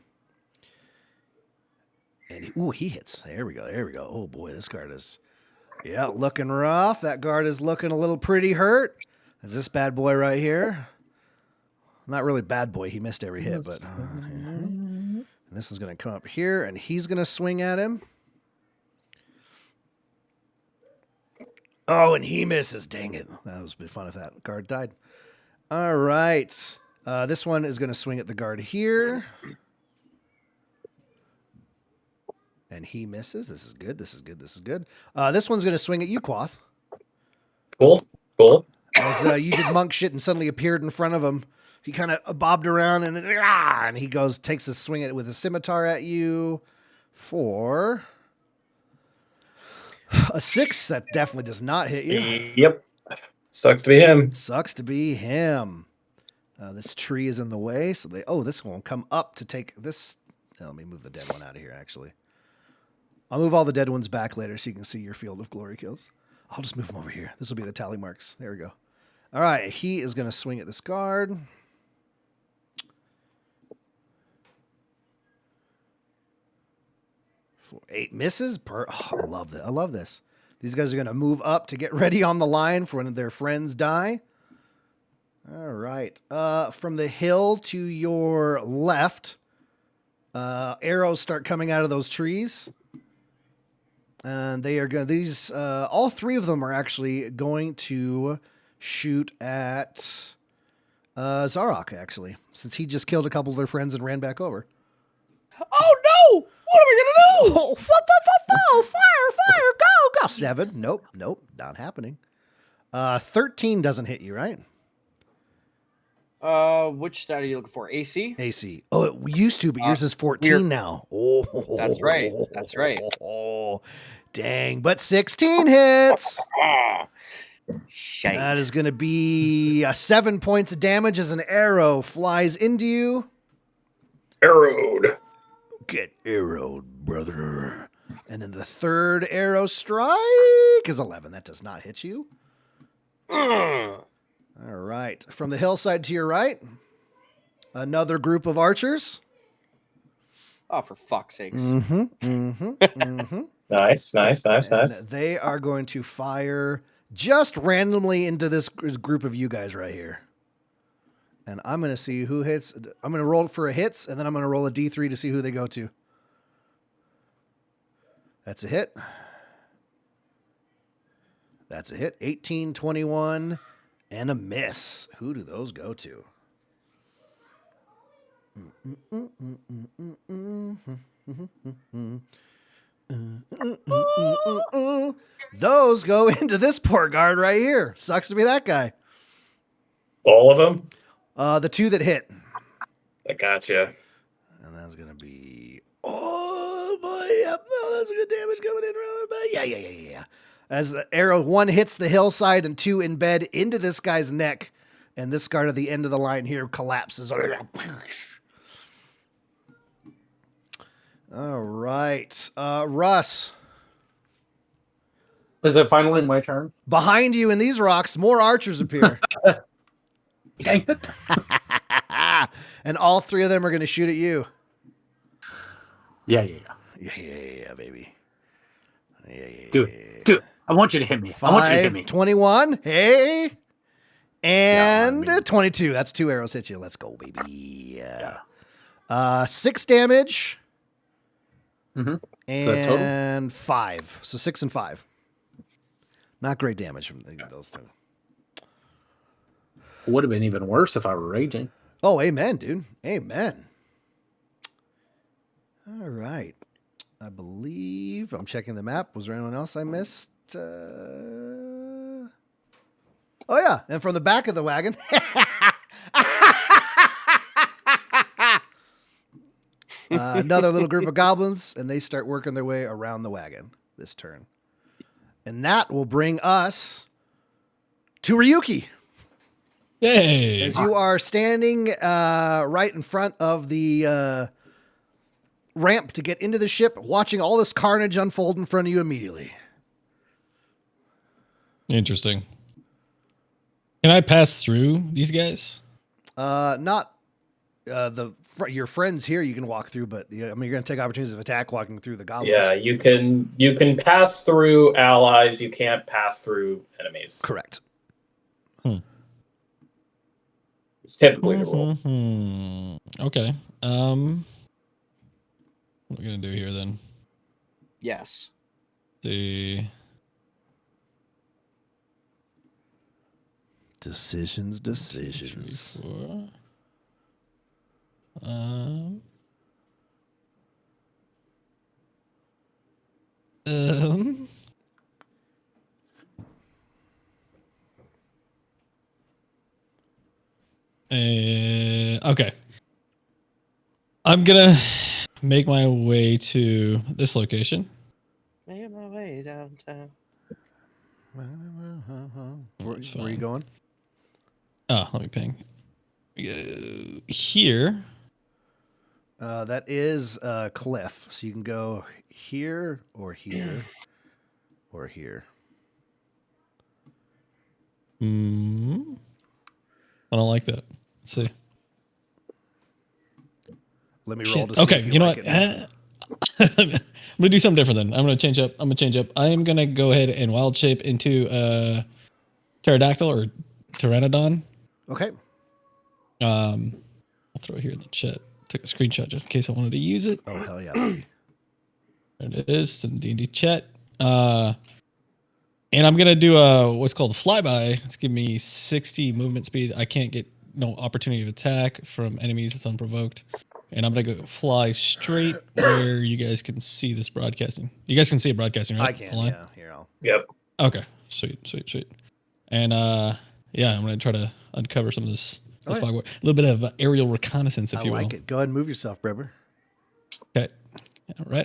A: And he hits. There we go. Oh, boy, this guard is, looking rough. That guard is looking a little pretty hurt. Is this bad boy right here? Not really bad boy. He missed every hit, but... and this is going to come up here, and he's going to swing at him. Oh, and he misses. Dang it. That was a bit fun if that guard died. All right. This one is going to swing at the guard here. And he misses. This is good. This one's going to swing at you, Quoth.
C: Cool.
A: As you did monk shit and suddenly appeared in front of him. He kind of bobbed around and he takes a swing at it with a scimitar at you for a 6. That definitely does not hit you.
C: Yep. Sucks to be him.
A: Sucks to be him. This tree is in the way, so this one will come up to take this. Let me move the dead one out of here, actually. I'll move all the dead ones back later so you can see your field of glory kills. I'll just move them over here. This will be the tally marks. There we go. All right, he is going to swing at this guard. For 8 misses. I love that. I love this. These guys are going to move up to get ready on the line for when their friends die. All right. From the hill to your left, arrows start coming out of those trees. And they are going to, all 3 of them are actually going to shoot at Zar'roc, actually, since he just killed a couple of their friends and ran back over.
D: Oh no! What are we gonna do?
A: Oh, fire, go. 7. Nope, not happening. 13 doesn't hit you, right?
D: Which stat are you looking for? AC?
A: AC. Oh, it used to, but yours is 14 now. Oh,
D: That's right.
A: Oh, dang. But 16 hits.
D: Shite.
A: That is going to be 7 points of damage as an arrow flies into you.
C: Arrowed.
A: Get arrowed, brother. And then the third arrow strike is 11. That does not hit you. All right. From the hillside to your right, another group of archers.
D: Oh, for fuck's sakes.
C: Nice.
A: And they are going to fire just randomly into this group of you guys right here. And I'm going to see who hits. I'm going to roll for a hits, and then I'm going to roll a D3 to see who they go to. That's a hit. That's a hit. 18, 21, and a miss. Who do those go to? Those go into this poor guard right here. Sucks to be that guy.
C: All of them?
A: The 2 that hit.
C: I gotcha.
A: And that's going to be... Oh, boy. Yep. No, that's good damage coming in. Yeah. As the arrow 1 hits the hillside and 2 embed into this guy's neck. And this guard at the end of the line here collapses. All right. Russ.
B: Is it finally my turn?
A: Behind you in these rocks, more archers appear.
B: Dang it.
A: And all 3 of them are going to shoot at you.
B: Yeah,
A: baby. Yeah.
B: Do it. I want you to hit me.
A: 5, 21. Hey. And
B: Yeah,
A: 22. That's 2 arrows hit you. Let's go, baby. 6 damage.
B: Mm-hmm.
A: And 5. So 6 and 5. Not great damage from those 2.
B: Would have been even worse if I were raging.
A: Oh, amen, dude. Amen. All right. I believe I'm checking the map. Was there anyone else I missed? Oh, yeah. And from the back of the wagon. Another little group of goblins, and they start working their way around the wagon this turn. And that will bring us to Ryuki.
E: Yay!
A: As you are standing right in front of the ramp to get into the ship, watching all this carnage unfold in front of you immediately.
E: Interesting. Can I pass through these guys?
A: Not your friends here you can walk through, but you're going to take opportunities of attack walking through the goblins.
C: Yeah, you can pass through allies. You can't pass through enemies.
A: Correct.
C: It's typically the rule.
E: Okay. What are we gonna do here then?
D: Yes.
E: See.
A: Decisions.
E: 2, 3, 4. Okay. I'm gonna make my way to this location.
D: Making my way downtown.
A: Where are you going?
E: Oh, let me ping. here.
A: That is a cliff. So you can go here or here or here.
E: I don't like that. Let's see.
A: Let me
E: Shit.
A: roll to see
E: Okay,
A: if
E: you know
A: like
E: what?
A: it.
E: I'm gonna do something different then. I'm gonna change up. I am gonna go ahead and wild shape into pterodactyl or pteranodon.
A: Okay.
E: I'll throw it here in the chat. Took a screenshot just in case I wanted to use it.
A: Oh hell yeah, baby.
E: There it is in D&D chat. And I'm gonna do what's called a flyby. It's giving me 60 movement speed. I can't get no opportunity of attack from enemies. It's unprovoked. And I'm gonna go fly straight where you guys can see this broadcasting. You guys can see it broadcasting, right?
A: I can.
E: Online?
A: Yeah. Here I'll.
C: Yep.
E: Okay. Sweet. And yeah, I'm gonna try to uncover some of this
A: Okay.
E: fog. A little bit of aerial reconnaissance, if
A: I
E: you will.
A: like it. Go ahead and move yourself, Breber.
E: Okay. All right.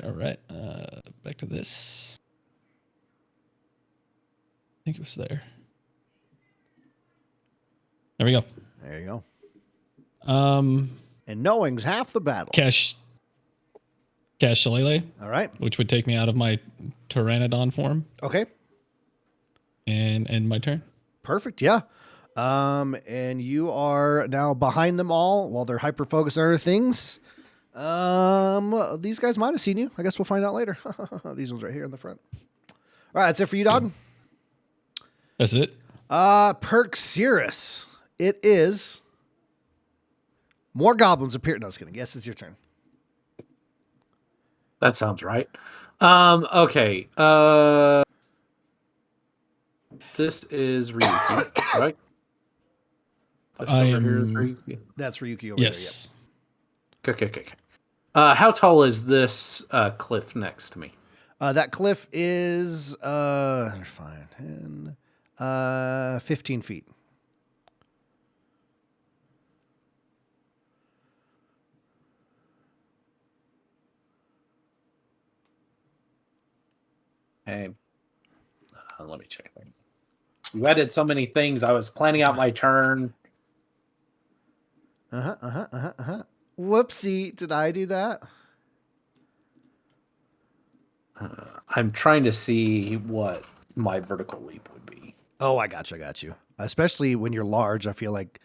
E: Back to this. I think it was there. There we go.
A: There you go.
E: Um,
A: And knowing's half the battle.
E: Cash Shillelagh,
A: All right.
E: which would take me out of my Pteranodon form
A: Okay.
E: and end my turn.
A: Perfect. Yeah. And you are now behind them all while they're hyper focused on other things. These guys might have seen you. I guess we'll find out later. These ones right here in the front. All right, that's it for you, dog.
E: That's it.
A: Perxirus. It is more goblins appear. No, I was kidding. Yes, it's your turn.
B: That sounds right. Okay. This is Ryuki, right? This
E: I
B: over here is
E: am-
B: Ryuki.
A: That's Ryuki over
E: Yes.
B: Okay. How tall is this cliff next to me?
A: there. That cliff is 15 feet.
B: Hey, let me check. You added so many things. I was planning out my turn.
A: Whoopsie. Did I do that?
B: I'm trying to see what my vertical leap would be.
A: Oh, I got you. Especially when you're large, I feel like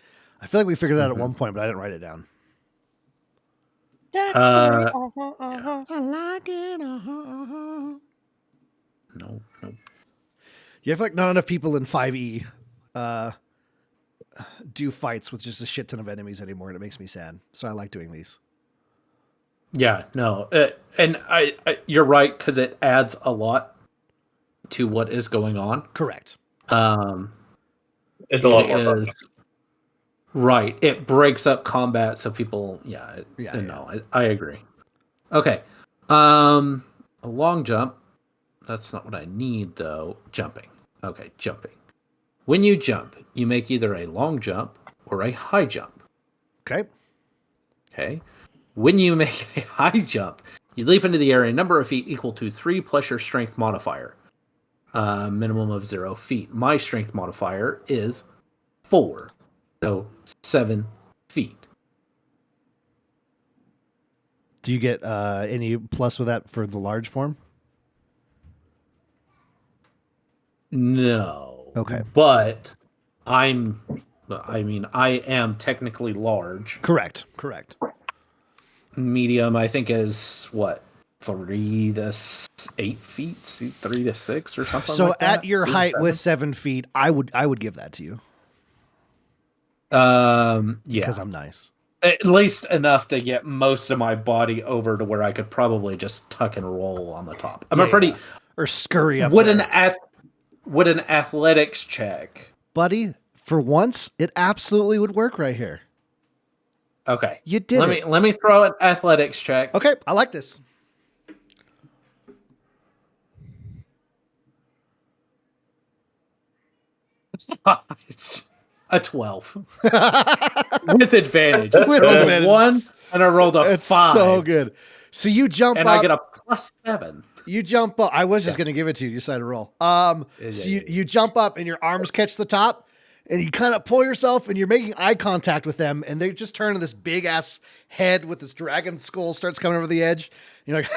A: we figured it out at one point, but I didn't write it down.
B: Yeah.
A: I like it.
B: No.
A: Yeah, I feel like not enough people in 5e do fights with just a shit ton of enemies anymore, and it makes me sad. So I like doing these.
B: Yeah, no. And I you're right, because it adds a lot to what is going on.
A: Correct.
C: It's a lot more fun.
B: Right. It breaks up combat, so people, I agree. Okay. A long jump. That's not what I need, though. Jumping. Okay, jumping. When you jump, you make either a long jump or a high jump.
A: Okay.
B: Okay. When you make a high jump, you leap into the air a number of feet equal to 3 plus your strength modifier. Minimum of 0 feet. My strength modifier is 4. So 7 feet.
A: Do you get any plus with that for the large form?
B: No.
A: Okay.
B: But I am technically large.
A: Correct.
B: Medium, I think, is what? 3 to 8 feet? 3 to 6 or something
A: So
B: like that?
A: at your
B: 3 to
A: height
B: 7?
A: with 7 feet, I would give that to you.
B: Yeah.
A: Because I'm nice.
B: At least enough to get most of my body over to where I could probably just tuck and roll on the top.
A: Or scurry up
B: Would
A: there.
B: an athletics check?
A: Buddy, for once, it absolutely would work right here.
B: Okay.
A: You did it.
B: Let me throw an athletics check.
A: Okay, I like this.
B: It's a 12 with advantage.
A: With
B: I rolled
A: advantage.
B: a 1 and I rolled a
A: It's
B: 5.
A: so good. So you jump
B: And
A: up.
B: I get a +7.
A: You jump up. I was just going to give it to you. You decided to roll. So
B: Yeah.
A: you jump up and your arms catch the top. and you kind of pull yourself and you're making eye contact with them, and they just turn to this big ass head with this dragon skull starts coming over the edge. You're like,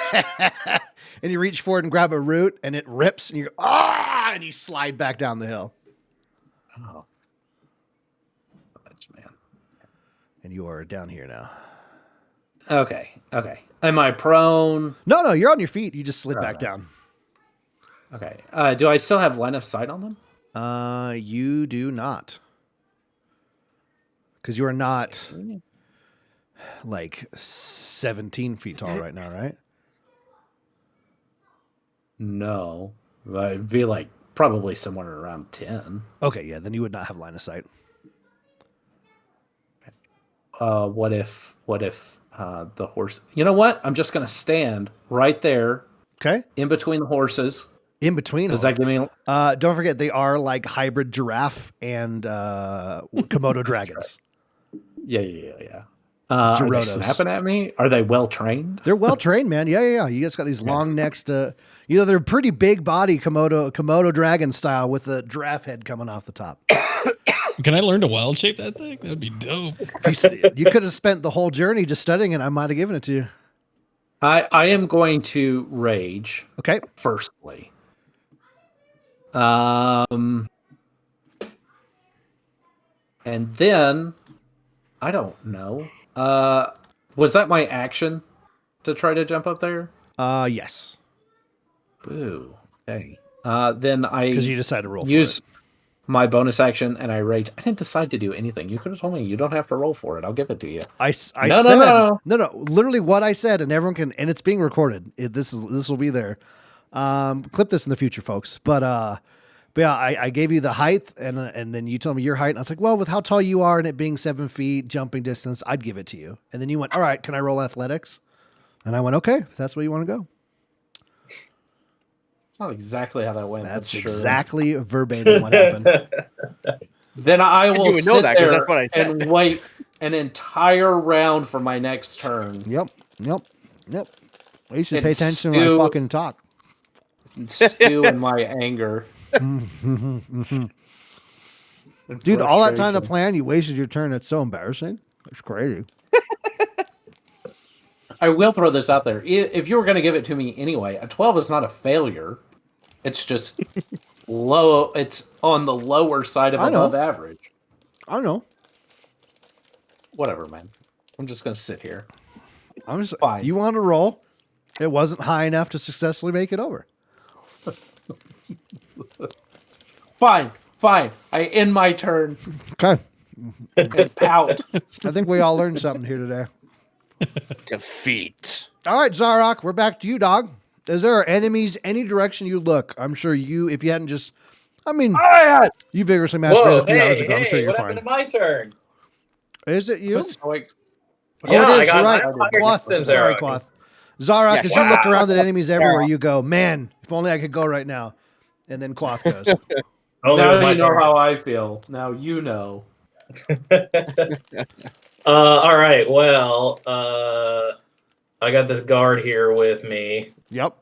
A: and you reach forward and grab a root, and it rips, and you go, ah, and you slide back down the hill.
B: Oh. Man.
A: And you are down here now.
B: Okay. Am I prone?
A: No, you're on your feet. You just slid back down.
B: Okay. Do I still have line of sight on them?
A: You do not. Because you are not like 17 feet tall right now, right?
B: No. I'd be like probably somewhere around 10.
A: Okay, yeah, then you would not have line of sight.
B: What if the horse... You know what? I'm just going to stand right there.
A: Okay.
B: In between the horses.
A: In between.
B: Does that give me...
A: don't forget, they are like hybrid giraffe and Komodo dragons.
B: Yeah. Are they
A: Gerodos.
B: snapping at me? Are they well trained?
A: They're well trained, man. Yeah. You guys got these long necks to... they're pretty big body Komodo dragon style with the giraffe head coming off the top.
E: Can I learn to wild shape that thing? That'd be dope.
A: You could have spent the whole journey just studying it. I might have given it to you.
B: I am going to rage.
A: Okay.
B: Firstly. And then I don't know. Was that my action to try to jump up there?
A: Yes.
B: Boo. Okay. Then I
A: because you decided to roll
B: use
A: for it.
B: my bonus action and I rage. I didn't decide to do anything. You could have told me you don't have to roll for it. I'll give it to you.
A: I
B: No.
A: said no. Literally what I said, and everyone can, and it's being recorded. This will be there. Clip this in the future, folks. But yeah, I gave you the height, and then you told me your height, and I was like, well, with how tall you are and it being 7 feet, jumping distance, I'd give it to you. And then you went, all right, can I roll athletics? And I went, okay, if that's where you want to go.
B: It's not exactly how that went.
A: That's
B: sure.
A: exactly verbatim what happened.
B: Then I will
D: would
B: sit
D: know that, 'cause
B: there
D: that's what I said.
B: and wait an entire round for my next turn.
A: Yep. You should
B: And
A: pay attention when I fucking talk.
B: And stew in my anger.
A: Dude, all that time to plan, you wasted your turn. That's so embarrassing. That's crazy.
B: I will throw this out there. If you were going to give it to me anyway, a 12 is not a failure. It's just low. It's on the lower side of above average.
A: I know.
B: Whatever, man. I'm just going to sit here.
A: I'm just
B: Fine.
A: You want to roll. It wasn't high enough to successfully make it over.
B: Fine. I end my turn
A: Okay.
B: and pout.
A: I think we all learned something here today.
D: Defeat.
A: All right, Zar'roc, we're back to you, dog. Is there enemies any direction you look? I'm sure if you hadn't just, you vigorously masturbated a few hours ago. I'm sure you're
C: what
A: fine.
C: happened to my turn?
A: Is it you?
B: Like,
C: Yeah,
A: it is.
C: I
A: You're
C: got
A: right.
C: higher
A: Quoth.
C: distance
A: Sorry,
C: arrow.
A: Quoth. Zar'roc,
D: Yeah,
A: as you look
C: wow.
A: around at enemies everywhere, you go, man, if only I could go right now. And then Quoth goes.
C: Only
B: now
C: with my
B: you know
C: turn.
B: how I feel. Now you know.
C: All right. Well, I got this guard here with me,
A: Yep.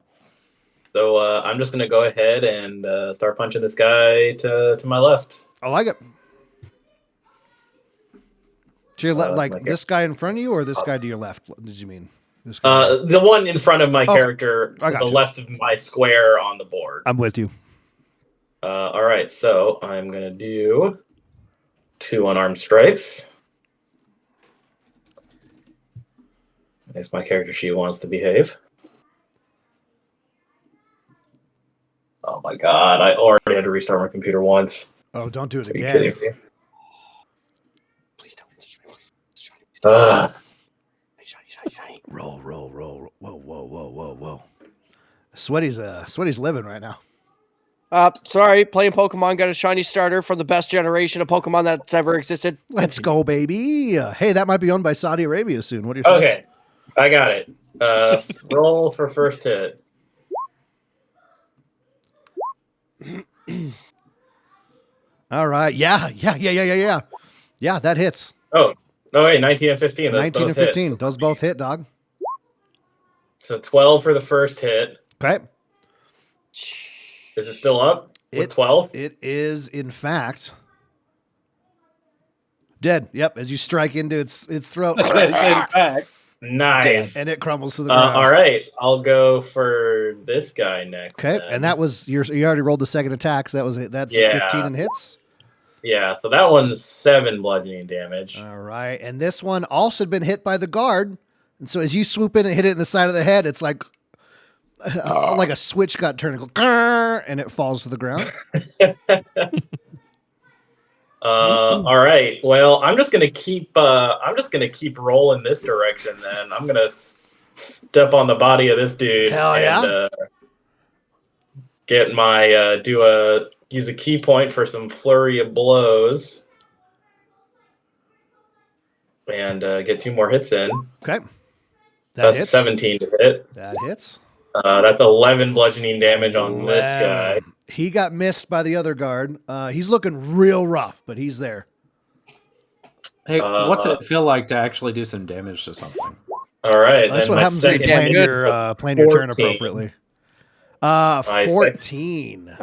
C: so I'm just gonna go ahead and start punching this guy to my left.
A: I like it. To your like
C: okay.
A: this guy in front of you or this guy to your left? Did you mean? This guy?
C: The one in front of my character,
A: I
C: to
A: got
C: the
A: you.
C: left of my square on the board.
A: I'm with you.
C: All right, so I'm gonna do 2 unarmed strikes. If my character sheet wants to behave. Oh my god, I already had to restart my computer once.
A: Oh, don't do it
C: Are you
A: again.
C: kidding me?
D: Please don't.
C: Ugh.
A: Roll. Whoa. Sweaty's living right now.
D: Sorry, playing Pokemon got a shiny starter from the best generation of Pokemon that's ever existed.
A: Let's go, baby. Hey, that might be owned by Saudi Arabia soon. What are your thoughts?
C: Okay, I got it. Roll for first hit.
A: All right. Yeah. Yeah, that hits.
C: Oh, no, wait, 19 and 15. Those
A: 19 and
C: both
A: 15.
C: hits.
A: Those both hit, dog.
C: So 12 for the first hit.
A: Okay.
C: Is it still up? With
A: It-
C: 12?
A: It is, in fact, Dead. Yep. As you strike into its throat,
B: It's in fact.
C: Nice.
A: and it crumbles to the ground.
C: All right, I'll go for this guy next.
A: Okay,
C: then.
A: and that was you already rolled the second attack, so that was it. That's
C: Yeah.
A: 15 and hits.
C: Yeah, so that one's 7 bludgeoning damage.
A: All right, and this one also had been hit by the guard, and so as you swoop in and hit it in the side of the head, it's like a switch got turned, and, go, "Grrr," and it falls to the ground.
C: All right. Well, I'm just gonna keep rolling this direction. Then I'm gonna step on the body of this dude
A: Hell
C: and get my use a key point for some flurry of blows and get 2 more hits in.
A: Okay,
C: That's
A: hits.
C: 17 to hit.
A: That hits.
C: That's 11 bludgeoning damage on this guy.
A: He got missed by the other guard. He's looking real rough, but he's there.
B: Hey, what's it feel like to actually do some damage to something?
C: All right.
A: That's
C: then
A: what
C: my
A: happens when you
C: second
A: plan your turn
C: 14.
A: appropriately. 14.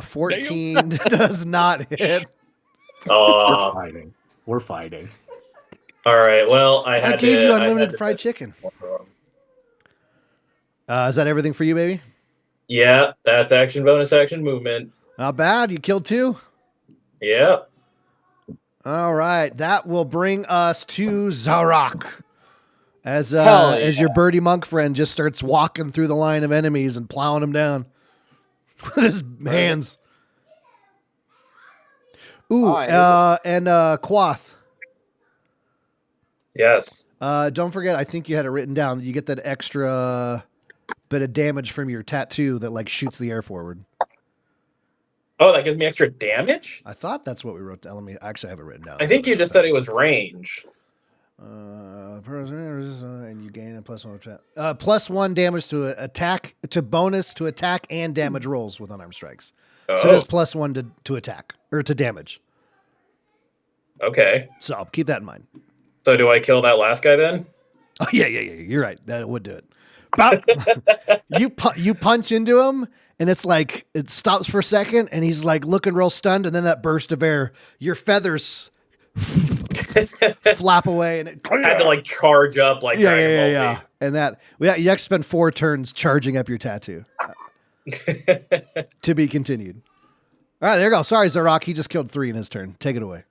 A: 14 does not hit.
B: We're fighting.
C: All right. Well,
A: I gave you unlimited fried chicken. Is that everything for you, baby?
C: Yeah, that's action, bonus action, movement.
A: Not bad. You killed 2.
C: Yeah.
A: All right. That will bring us to Zar'roc. As your birdie monk friend just starts walking through the line of enemies and plowing them down with his hands. Ooh, and Quoth.
C: Yes.
A: Don't forget, I think you had it written down. You get that extra bit of damage from your tattoo that like shoots the air forward.
C: Oh, that gives me extra damage?
A: I thought that's what we wrote down. Let me actually have it written down.
C: I think you just said it was range.
A: And you gain a +1 attack. +1 damage to attack, to bonus to attack and damage rolls with unarmed strikes.
C: Oh.
A: So just +1 to attack or to damage.
C: Okay.
A: So keep that in mind.
C: So do I kill that last guy then?
A: Oh yeah. You're right. That would do it. You punch into him, and it's like it stops for a second, and he's like looking real stunned, and then that burst of air, your feathers flap away, and it
C: had to like charge up like Dragon Ball
A: yeah. And that you have to spend 4 turns charging up your tattoo. To be continued. All right, there you go. Sorry, Zar'roc. He just killed 3 in his turn. Take it away.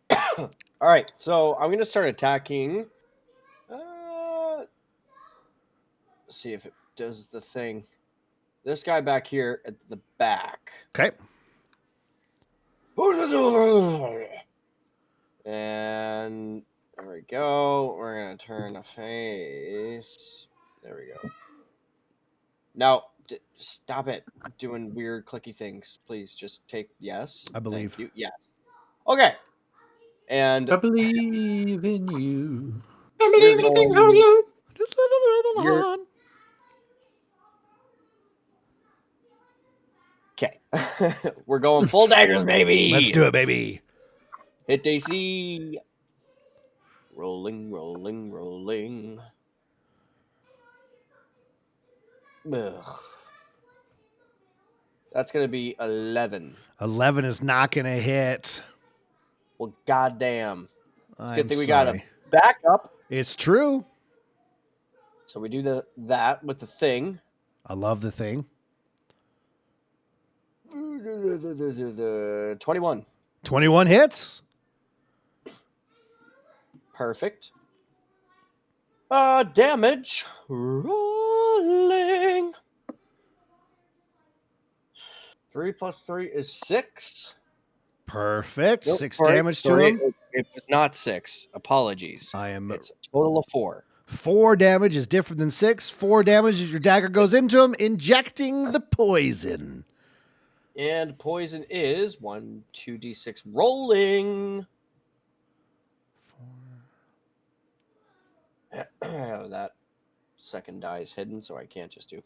D: All right, so I'm going to start attacking. See if it does the thing. This guy back here at the back.
A: Okay.
D: And there we go. We're going to turn the face. There we go. Now, stop it doing weird clicky things. Please just take yes.
A: I believe.
D: Thank you. Yeah. Okay. And
B: I believe in you.
C: I believe anything how long.
A: Just a little bit
D: You're-
A: on.
D: okay. We're going full daggers, baby.
A: Let's do it, baby.
D: Hit DC. Rolling. Ugh. That's going to be 11.
A: 11 is not going to hit.
D: Well, goddamn.
A: I'm
D: Good thing we got
A: sorry.
D: a backup.
A: It's true.
D: So we do that with the thing.
A: I love the thing.
D: 21.
A: 21 hits.
D: Perfect. Damage. Rolling. 3 plus 3 is 6.
A: Perfect.
D: Nope,
A: 6
D: sorry,
A: damage to
D: sorry,
A: him.
D: It was not 6. Apologies.
A: I am
D: It's a total of 4.
A: 4 damage is different than 6. 4 damage as your dagger goes into him, injecting the poison.
D: And poison is 1, 2d6 rolling. That second die is hidden, so I can't just do.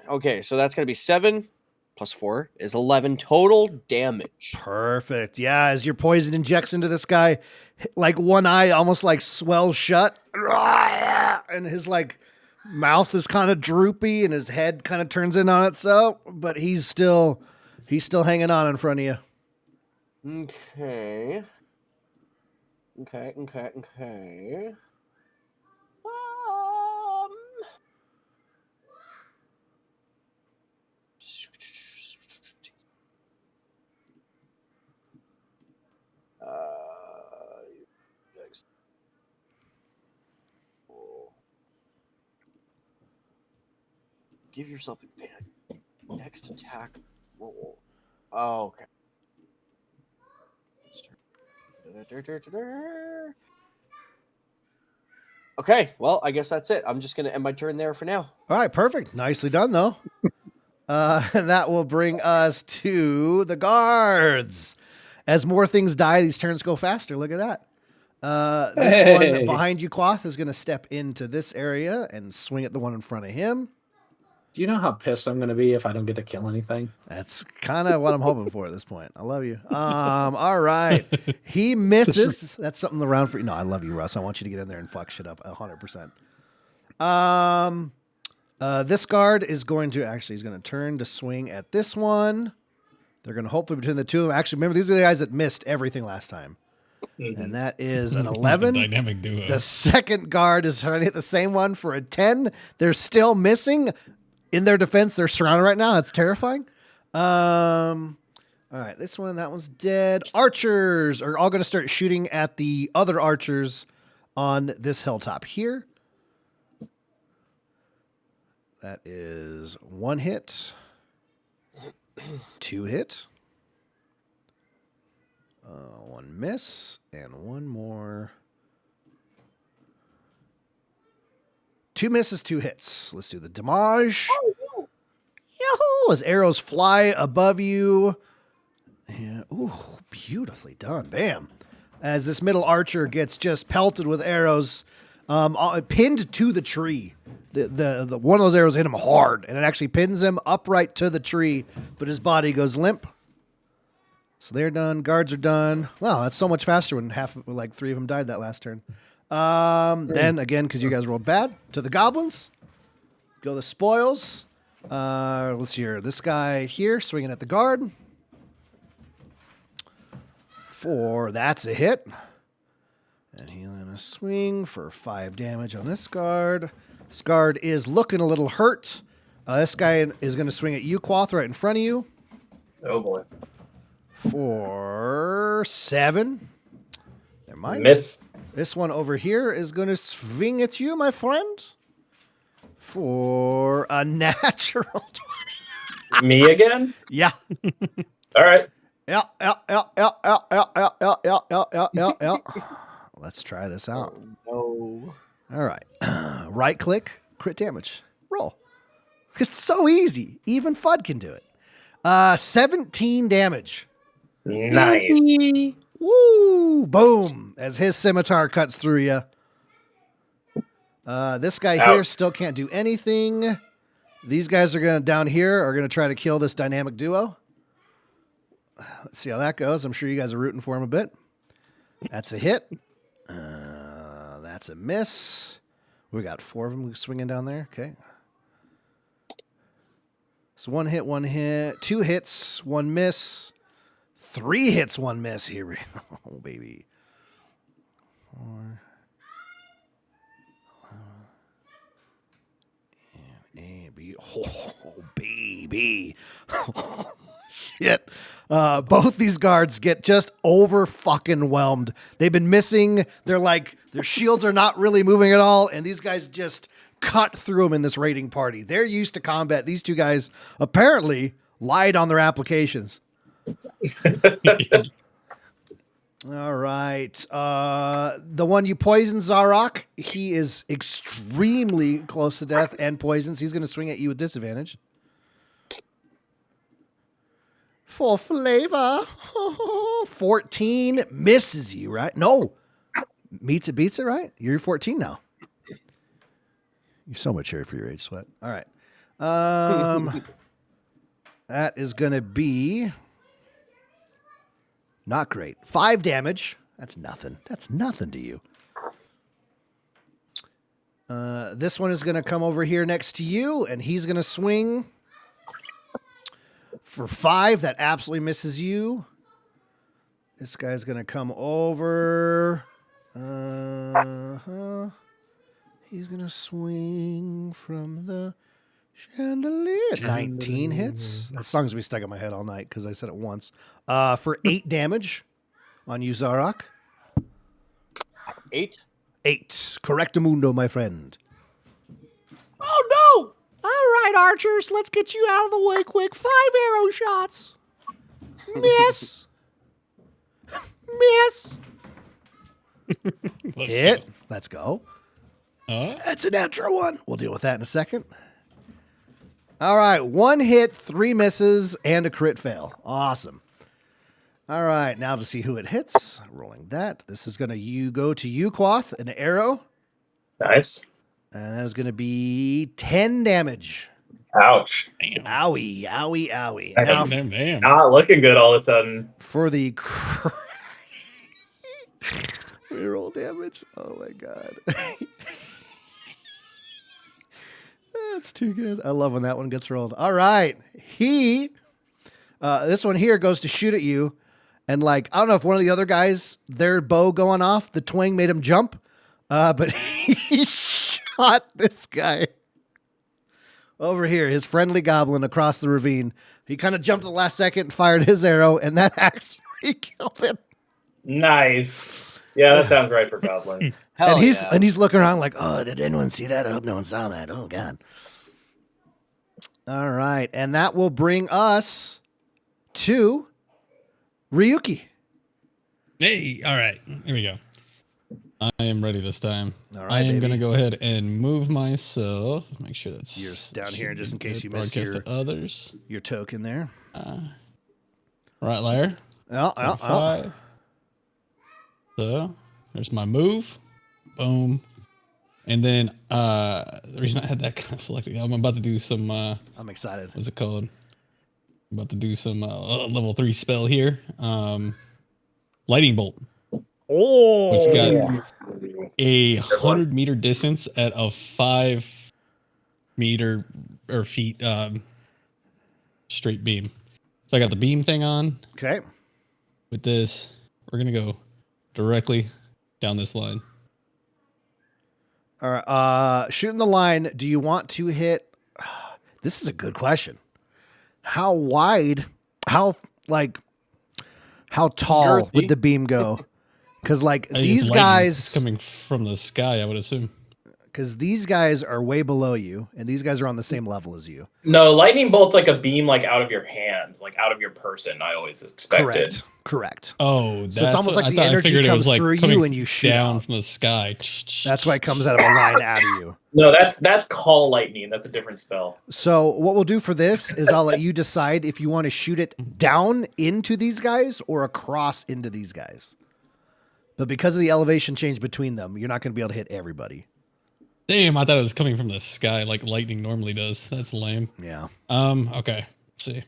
D: Okay, so that's going to be 7 plus 4 is 11 total damage.
A: Perfect. Yeah, as your poison injects into this guy, like one eye almost like swells shut, and his like Mouth is kind of droopy and his head kind of turns in on itself, but he's still hanging on in front of you.
D: Okay. Next. Give yourself advantage. Next attack roll. Oh, okay. Okay, well, I guess that's it. I'm just going to end my turn there for now.
A: All right, perfect. Nicely done, though. And that will bring us to the guards. As more things die, these turns go faster. Look at that. This
B: Hey.
A: one behind you, Quoth, is going to step into this area and swing at the one in front of him.
B: Do you know how pissed I'm going to be if I don't get to kill anything?
A: That's kind of what I'm hoping for at this point. I love you. All right. He misses. That's something to round for you. No, I love you, Russ. I want you to get in there and fuck shit up 100%. This guard is going to he's going to turn to swing at this one. They're going to hopefully between the two of them. Actually, remember, these are the guys that missed everything last time. And that is an 11.
E: Dynamic duo.
A: The second guard is trying to hit the same one for a 10. They're still missing. In their defense, they're surrounded right now. That's terrifying. All right, this one, that one's dead. Archers are all going to start shooting at the other archers on this hilltop here. That is 1 hit, 2 hit, 1 miss, and 1 more. 2 misses, 2 hits. Let's do the damage. Yahoo! As arrows fly above you. Yeah. Ooh, beautifully done. Bam. As this middle archer gets just pelted with arrows, pinned to the tree. The one of those arrows hit him hard, and it actually pins him upright to the tree, but his body goes limp. So they're done. Guards are done. Wow, that's so much faster when 3 of them died that last turn. Then again, because you guys rolled bad, to the goblins. Go the spoils. Let's see here. This guy here swinging at the guard. 4. That's a hit. And he's gonna swing for 5 damage on this guard. This guard is looking a little hurt. This guy is gonna swing at you, Quoth, right in front of you.
C: Oh boy.
A: For 7. Never mind.
C: Miss.
A: This one over here is going to swing at you, my friend, for a natural 20.
C: Me again?
A: Yeah.
C: All right.
A: Yeah. Let's try this out.
D: No.
A: All right. Right click, crit damage. Roll. It's so easy. Even Fudd can do it. 17 damage.
C: Nice.
A: Woo! Boom! As his scimitar cuts through you. This guy here still can't do anything. These guys are down here are gonna try to kill this dynamic duo. Let's see how that goes. I'm sure you guys are rooting for him a bit. That's a hit. That's a miss. We got 4 of them swinging down there. Okay. So 1 hit, 2 hits, 1 miss. 3 hits, 1 miss. Here we go. Oh, baby. 4. And B. Oh, baby. Shit. Both these guards get just over fucking whelmed. They've been missing. Their shields are not really moving at all. And these guys just cut through them in this raiding party. They're used to combat. These two guys apparently lied on their applications. All right. The one you poisoned, Zar'roc, he is extremely close to death and poisons. He's going to swing at you with disadvantage. For flavor. 14 misses you, right? No. Meets it, beats it, right? You're 14 now. You're so mature for your age, Sweat. All right. That is going to be not great. 5 damage. That's nothing. That's nothing to you. This one is going to come over here next to you, and he's going to swing for 5. That absolutely misses you. This guy's going to come over. He's going to swing from the chandelier. 19 hits. That song's going to be stuck in my head all night because I said it once. For 8 damage on you, Zar'roc.
D: 8.
A: 8. Correctamundo, my friend.
D: Oh no!
F: All right, archers, let's get you out of the way quick. 5 arrow shots. Miss. Miss.
E: Let's
A: Hit.
E: go.
A: Let's go.
E: Uh,
A: That's a natural one. We'll deal with that in a second. All right. 1 hit, 3 misses, and a crit fail. Awesome. All right. Now to see who it hits. Rolling that. This is going to go to you, Quoth, an arrow.
C: Nice.
A: And that is going to be 10 damage.
C: Ouch.
E: damn.
A: Owie, owie, owie.
C: Damn,
A: Now,
E: Damn.
C: Not looking good all of a sudden.
A: for the reroll damage. Oh my god. That's too good. I love when that one gets rolled. All right. This one here goes to shoot at you. And like, I don't know if one of the other guys, their bow going off, the twang made him jump. But he shot this guy over here, his friendly goblin across the ravine. He kind of jumped at the last second and fired his arrow, and that actually killed him.
C: Nice. Yeah, that sounds right for Goblin.
D: Hell
A: and
D: yeah.
A: he's looking around like, oh, did anyone see that? I hope no one saw that. Oh god. All right, and that will bring us to Ryuki.
E: Hey, all right. Here we go. I am ready this time.
A: All right,
E: I am
A: baby.
E: going to go ahead and move myself. Make sure that's
A: You're down here just in case you
E: broadcast
A: miss
E: to others.
A: your token there.
E: Right there.
A: Oh.
E: 5. So there's my move. Boom. And then the reason I had that kind of selected, I'm about to do some
A: I'm excited.
E: what's it called? I'm about to do some level 3 spell here. Lightning bolt.
A: Oh,
E: Which got a 100-meter distance at a 5-meter or feet straight beam. So I got the beam thing on.
A: okay.
E: With this, we're gonna go directly down this line.
A: All right. Shooting the line. Do you want to hit? This is a good question. How wide? How tall would
D: Girthy.
A: the beam go? Because like
E: It's
A: these
E: lightning.
A: guys,
E: It's coming from the sky, I would assume.
A: because these guys are way below you, and these guys are on the same level as you.
C: No, lightning bolt's like a beam like out of your hands, like out of your person, I always expected.
A: Correct.
E: Oh,
A: So it's
E: that's
A: almost
E: what-
A: like
E: I
A: the
E: thought- I
A: energy
E: figured it
A: comes
E: was, like,
A: through you
E: coming
A: and you shoot
E: down
A: out.
E: from the sky.
A: That's why it comes out of a line out of you.
C: No, that's call lightning. That's a different spell.
A: So what we'll do for this is I'll let you decide if you want to shoot it down into these guys or across into these guys. But because of the elevation change between them, you're not going to be able to hit everybody.
E: Damn, I thought it was coming from the sky like lightning normally does. That's lame.
A: Yeah.
E: Okay. Let's see.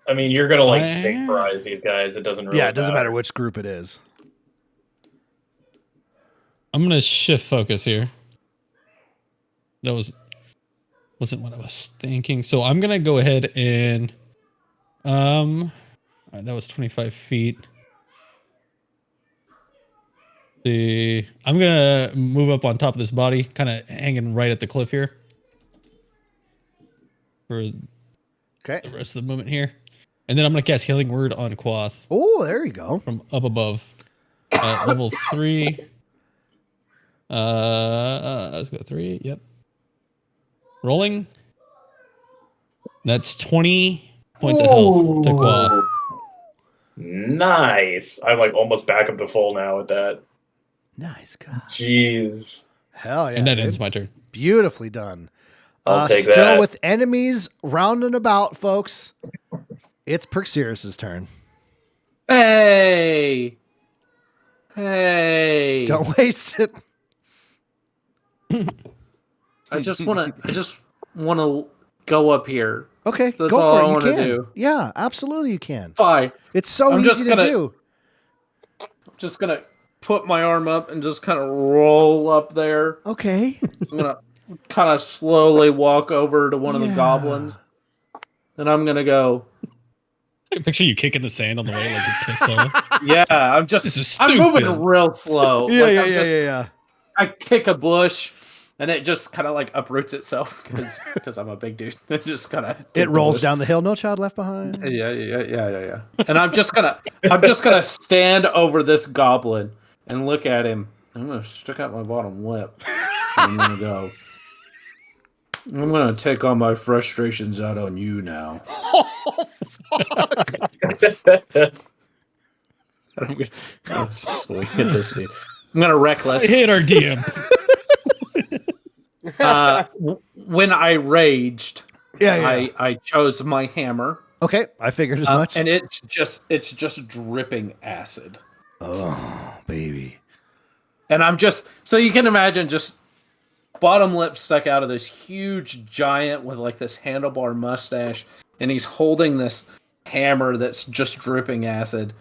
C: I mean, you're gonna like
E: Well-
C: vaporize these guys. It doesn't really.
A: Yeah, it doesn't matter which group it is.
E: I'm gonna shift focus here. That wasn't what I was thinking. So I'm gonna go ahead and all right, that was 25 feet. I'm gonna move up on top of this body, kind of hanging right at the cliff here for
A: Okay.
E: the rest of the movement here, and then I'm gonna cast Healing Word on Quoth
A: Oh, there you go.
E: from up above at level 3. Let's go 3. Yep. Rolling. That's 20 points of health to Quoth.
C: Nice. I'm like almost back up to full now with that.
A: Nice. God.
C: Jeez.
A: Hell yeah.
E: And that
A: dude.
E: ends my turn.
A: Beautifully done.
C: I'll take
A: still
C: that.
A: with enemies round and about, folks. It's Perseus' turn.
B: Hey.
A: Don't waste it.
B: I just wanna go up here.
A: Okay,
B: That's
A: go
B: all
A: for
B: I
A: it. You
B: wanna
A: can.
B: do.
A: Yeah, absolutely you can.
B: Fine.
A: It's so
B: I'm
A: easy
B: just
A: to
B: gonna-
A: do.
B: I'm just gonna put my arm up and just kind of roll up there.
A: Okay.
B: I'm gonna kind of slowly walk over to one of the
A: Yeah.
B: goblins, and I'm gonna go.
E: I picture you kicking the sand on the way, like you're pissed off.
B: Yeah, I'm just.
E: This is
B: I'm moving
E: stupid.
B: real slow.
A: Yeah,
B: Like,
A: yeah,
B: I'm
A: yeah,
B: just,
A: yeah.
B: I kick a bush, and it just kind of like uproots itself because I'm a big dude. It just kind of.
A: It rolls down the hill. No child left behind.
B: Yeah. And I'm just gonna stand over this goblin and look at him. I'm gonna stick out my bottom lip. I'm gonna go. I'm gonna take all my frustrations out on you now. I'm gonna swing at this dude. I'm gonna reckless.
E: Hit our DM.
B: When I raged,
A: Yeah.
B: I chose my hammer,
A: Okay, I figured as much.
B: and it's just dripping acid.
A: Oh, baby.
B: And I'm just so you can imagine just bottom lip stuck out of this huge giant with like this handlebar mustache, and he's holding this hammer that's just dripping acid,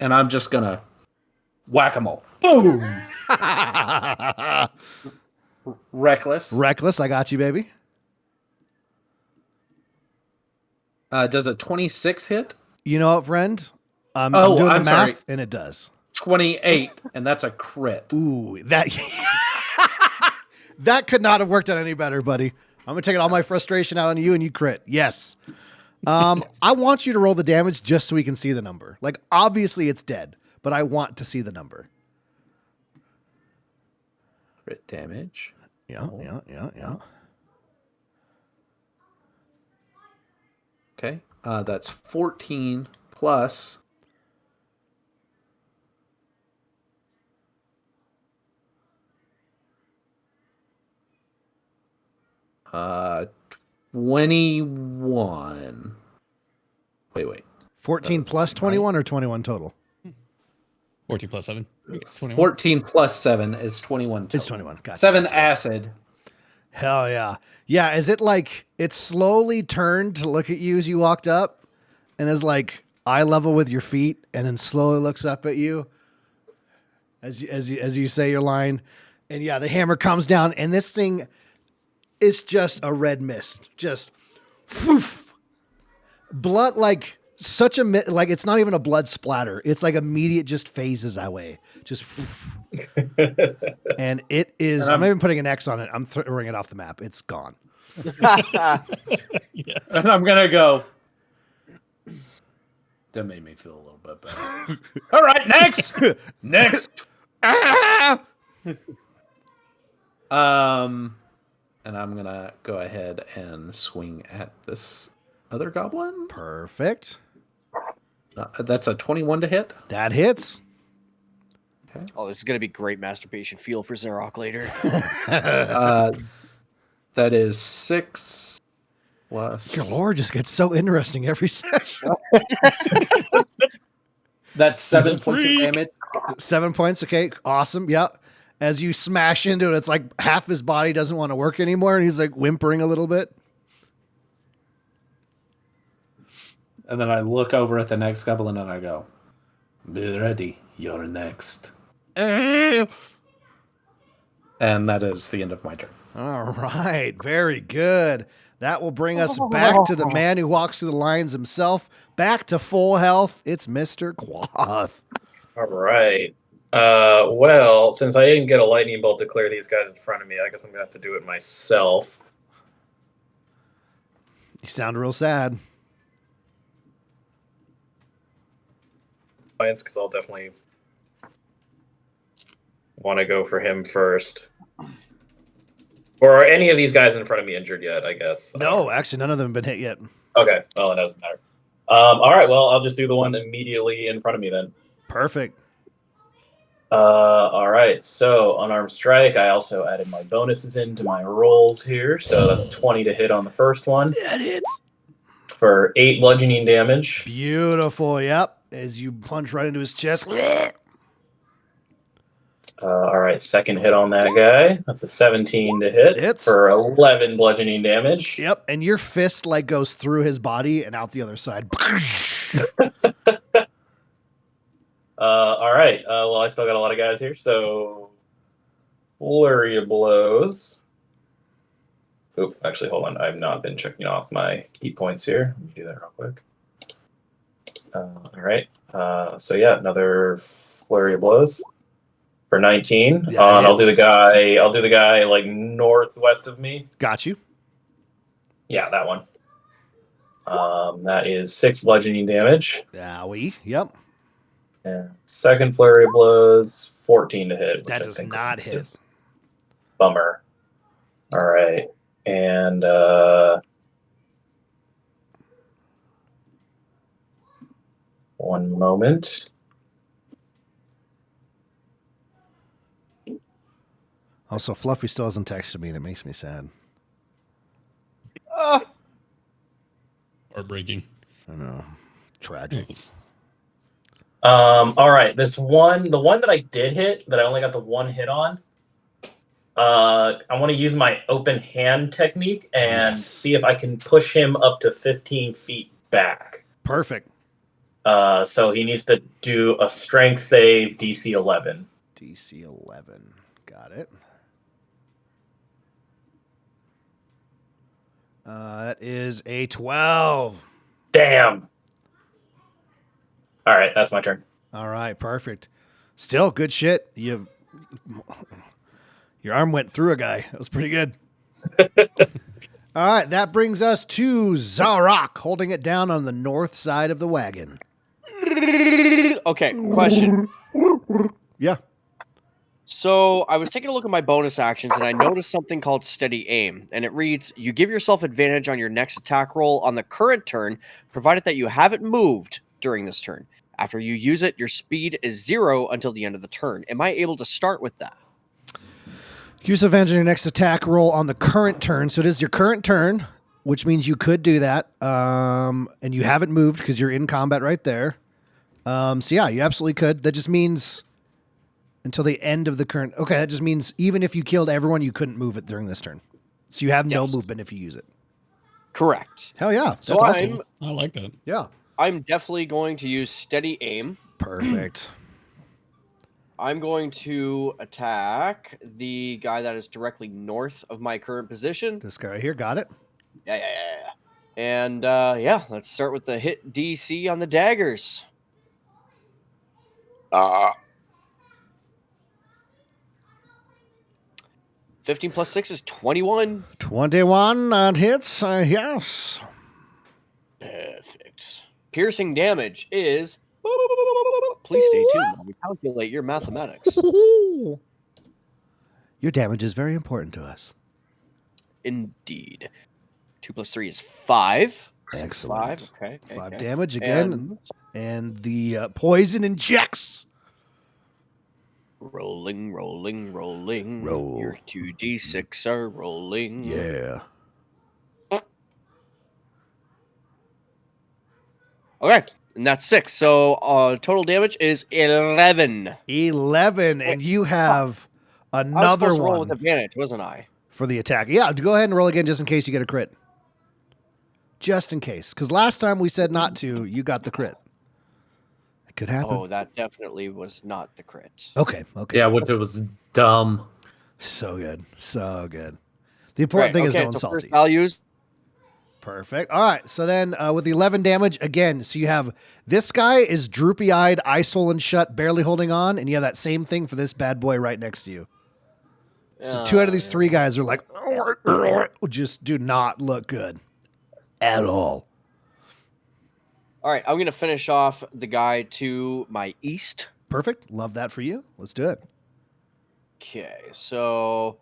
B: and I'm just gonna whack 'em all. Boom. Reckless.
A: Reckless, I got you, baby.
B: Does a 26 hit?
A: You know what, friend? I'm
B: Oh,
A: doing the
B: I'm
A: math,
B: sorry.
A: and it does.
B: 28, and that's a crit.
A: Ooh, that that could not have worked out any better, buddy. I'm gonna take all my frustration out on you, and you crit. Yes. I want you to roll the damage just so we can see the number. Like, obviously, it's dead, but I want to see the number.
B: Crit damage.
A: Yeah.
B: Okay. That's 14 plus. Uh, 21. Wait.
A: 14 plus 21 or 21 total?
E: 14 plus 7. 21.
B: 14 plus 7 is 21 total.
A: It's 21. Gotcha.
B: 7 acid.
A: Hell yeah. Yeah, is it like it slowly turned to look at you as you walked up and is like eye level with your feet and then slowly looks up at you as you say your line. And yeah, the hammer comes down and this thing is just a red mist. Just whoof. Blood, like such a like it's not even a blood splatter. It's like immediate just phases away. Just whoof. And it is.
B: And
A: I'm not even putting an X on it. I'm throwing it off the map. It's gone.
E: Yeah.
B: And I'm gonna go. That made me feel a little bit better. All right, next. And I'm gonna go ahead and swing at this other goblin.
A: Perfect.
B: That's a 21 to hit.
A: That hits.
D: Oh, this is gonna be great masturbation fuel for Zar'roc later.
B: That is 6 plus.
A: Your lore just gets so interesting every session.
B: That's 7
E: He's a
B: points of
E: freak.
B: damage.
A: 7 points. Okay, awesome. Yep. As you smash into it, it's like half his body doesn't want to work anymore, and he's like whimpering a little bit.
B: And then I look over at the next goblin and I go, "Be ready, you're next." And that is the end of my turn.
A: All right, very good. That will bring us back to the man who walks through the lines himself, back to full health. It's Mr. Quoth.
C: All right. Well, since I didn't get a lightning bolt to clear these guys in front of me, I guess I'm gonna have to do it myself.
A: You sound real sad.
C: Because I'll definitely want to go for him first. Or are any of these guys in front of me injured yet? I guess.
A: No, actually, none of them have been hit yet.
C: Okay. Well, it doesn't matter. All right. Well, I'll just do the one immediately in front of me then.
A: Perfect.
C: All right. So unarmed strike. I also added my bonuses into my rolls here. So that's 20 to hit on the first one.
A: That hits.
C: For 8 bludgeoning damage.
A: Beautiful. Yep. As you punch right into his chest.
C: All right. Second hit on that guy. That's a 17 to hit.
A: Hits.
C: For 11 bludgeoning damage.
A: Yep. And your fist like goes through his body and out the other side.
C: All right. Well, I still got a lot of guys here, so flurry of blows. Oop, actually, hold on. I've not been checking off my key points here. Let me do that real quick. All right. So yeah, another flurry of blows for 19.
A: Yeah,
C: I'll do the
A: hits.
C: guy. I'll do the guy like northwest of me.
A: Got you.
C: Yeah, that one. That is 6 bludgeoning damage.
A: Yep.
C: And second flurry of blows, 14 to hit. Which
A: That
C: I
A: does
C: think
A: not hit.
C: is bummer. All right, and one moment.
A: Also, Fluffy still hasn't texted me, and it makes me sad.
E: Heartbreaking.
A: I know. Tragic.
C: All right, the one that I did hit, that I only got the one hit on. I want to use my open hand technique and see if I can push him up to 15 feet back.
A: Perfect.
C: So he needs to do a strength save, DC 11.
A: DC 11. Got it. That is a 12.
C: Damn. All right, that's my turn.
A: All right, perfect. Still good shit. Your arm went through a guy. That was pretty good. All right, that brings us to Zar'roc, holding it down on the north side of the wagon.
D: Okay, question.
A: Yeah.
D: So I was taking a look at my bonus actions and I noticed something called steady aim. And it reads, you give yourself advantage on your next attack roll on the current turn, provided that you haven't moved during this turn. After you use it, your speed is 0 until the end of the turn. Am I able to start with that?
A: Use advantage on your next attack roll on the current turn. So it is your current turn, which means you could do that. And you haven't moved because you're in combat right there. So yeah, you absolutely could. That just means until the end of the current. Okay, that just means even if you killed everyone, you couldn't move it during this turn. So you have no movement if you use it.
D: Correct.
A: Hell yeah.
D: So
A: That's awesome.
E: I like that.
A: Yeah.
D: I'm definitely going to use steady aim.
A: Perfect.
D: I'm going to attack the guy that is directly north of my current position.
A: This guy right here, got it.
D: Yeah. And yeah, let's start with the hit DC on the daggers. 15 plus 6 is 21.
A: 21 on hits, yes.
D: Perfect. Piercing damage is... Please stay tuned while we calculate your mathematics.
A: Your damage is very important to us.
D: Indeed. 2 plus 3 is 5.
A: Excellent.
D: 5, okay.
A: 5 damage again. And the poison injects.
D: Rolling.
A: Roll.
D: Your 2d6 are rolling.
A: Yeah.
D: Okay, and that's 6. So total damage is 11.
A: 11, and you have
D: I was
A: another
D: supposed to roll
A: one
D: with advantage, wasn't I?
A: for the attack. Yeah, go ahead and roll again just in case you get a crit. Just in case. Because last time we said not to, you got the crit. It could happen.
D: Oh, that definitely was not the crit.
A: Okay.
B: Yeah, which it was dumb.
A: So good. The important thing is no one's salty.
D: First values.
A: Perfect. All right. So then with the 11 damage, again, so you have this guy is droopy-eyed, eye swollen shut, barely holding on, and you have that same thing for this bad boy right next to you. So 2 out of these 3 guys are like, just do not look good at all.
D: All right, I'm going to finish off the guy to my east.
A: Perfect. Love that for you. Let's do it.
D: Okay, so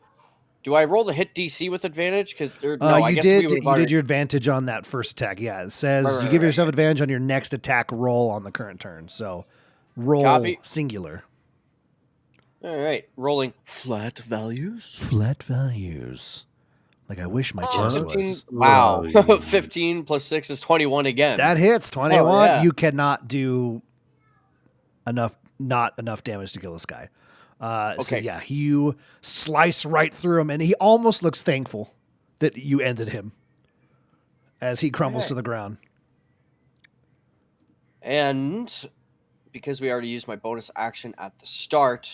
D: do I roll the hit DC with advantage? Because
A: you did your advantage on that first attack. Yeah, it says you give yourself advantage on your next attack roll on the current turn. So roll singular.
D: All right, rolling flat values.
A: Flat values. Like I wish my chest
D: 15,
A: was.
D: Wow. 15 plus 6 is 21 again.
A: That hits 21.
D: Oh, yeah.
A: You cannot do not enough damage to kill this guy. So yeah, you slice right through him, and he almost looks thankful that you ended him as he crumbles to the ground.
D: And because we already used my bonus action at the start.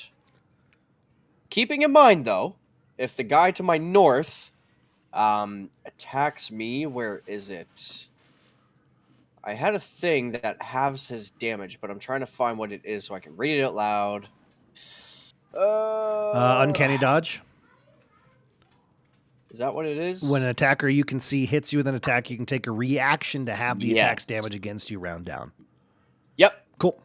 D: Keeping in mind, though, if the guy to my north attacks me, where is it? I had a thing that halves his damage, but I'm trying to find what it is so I can read it out loud.
A: Uncanny dodge.
D: Is that what it is?
A: When an attacker you can see hits you with an attack, you can take a reaction to have the attack's damage against you round down.
D: Yep.
A: Cool.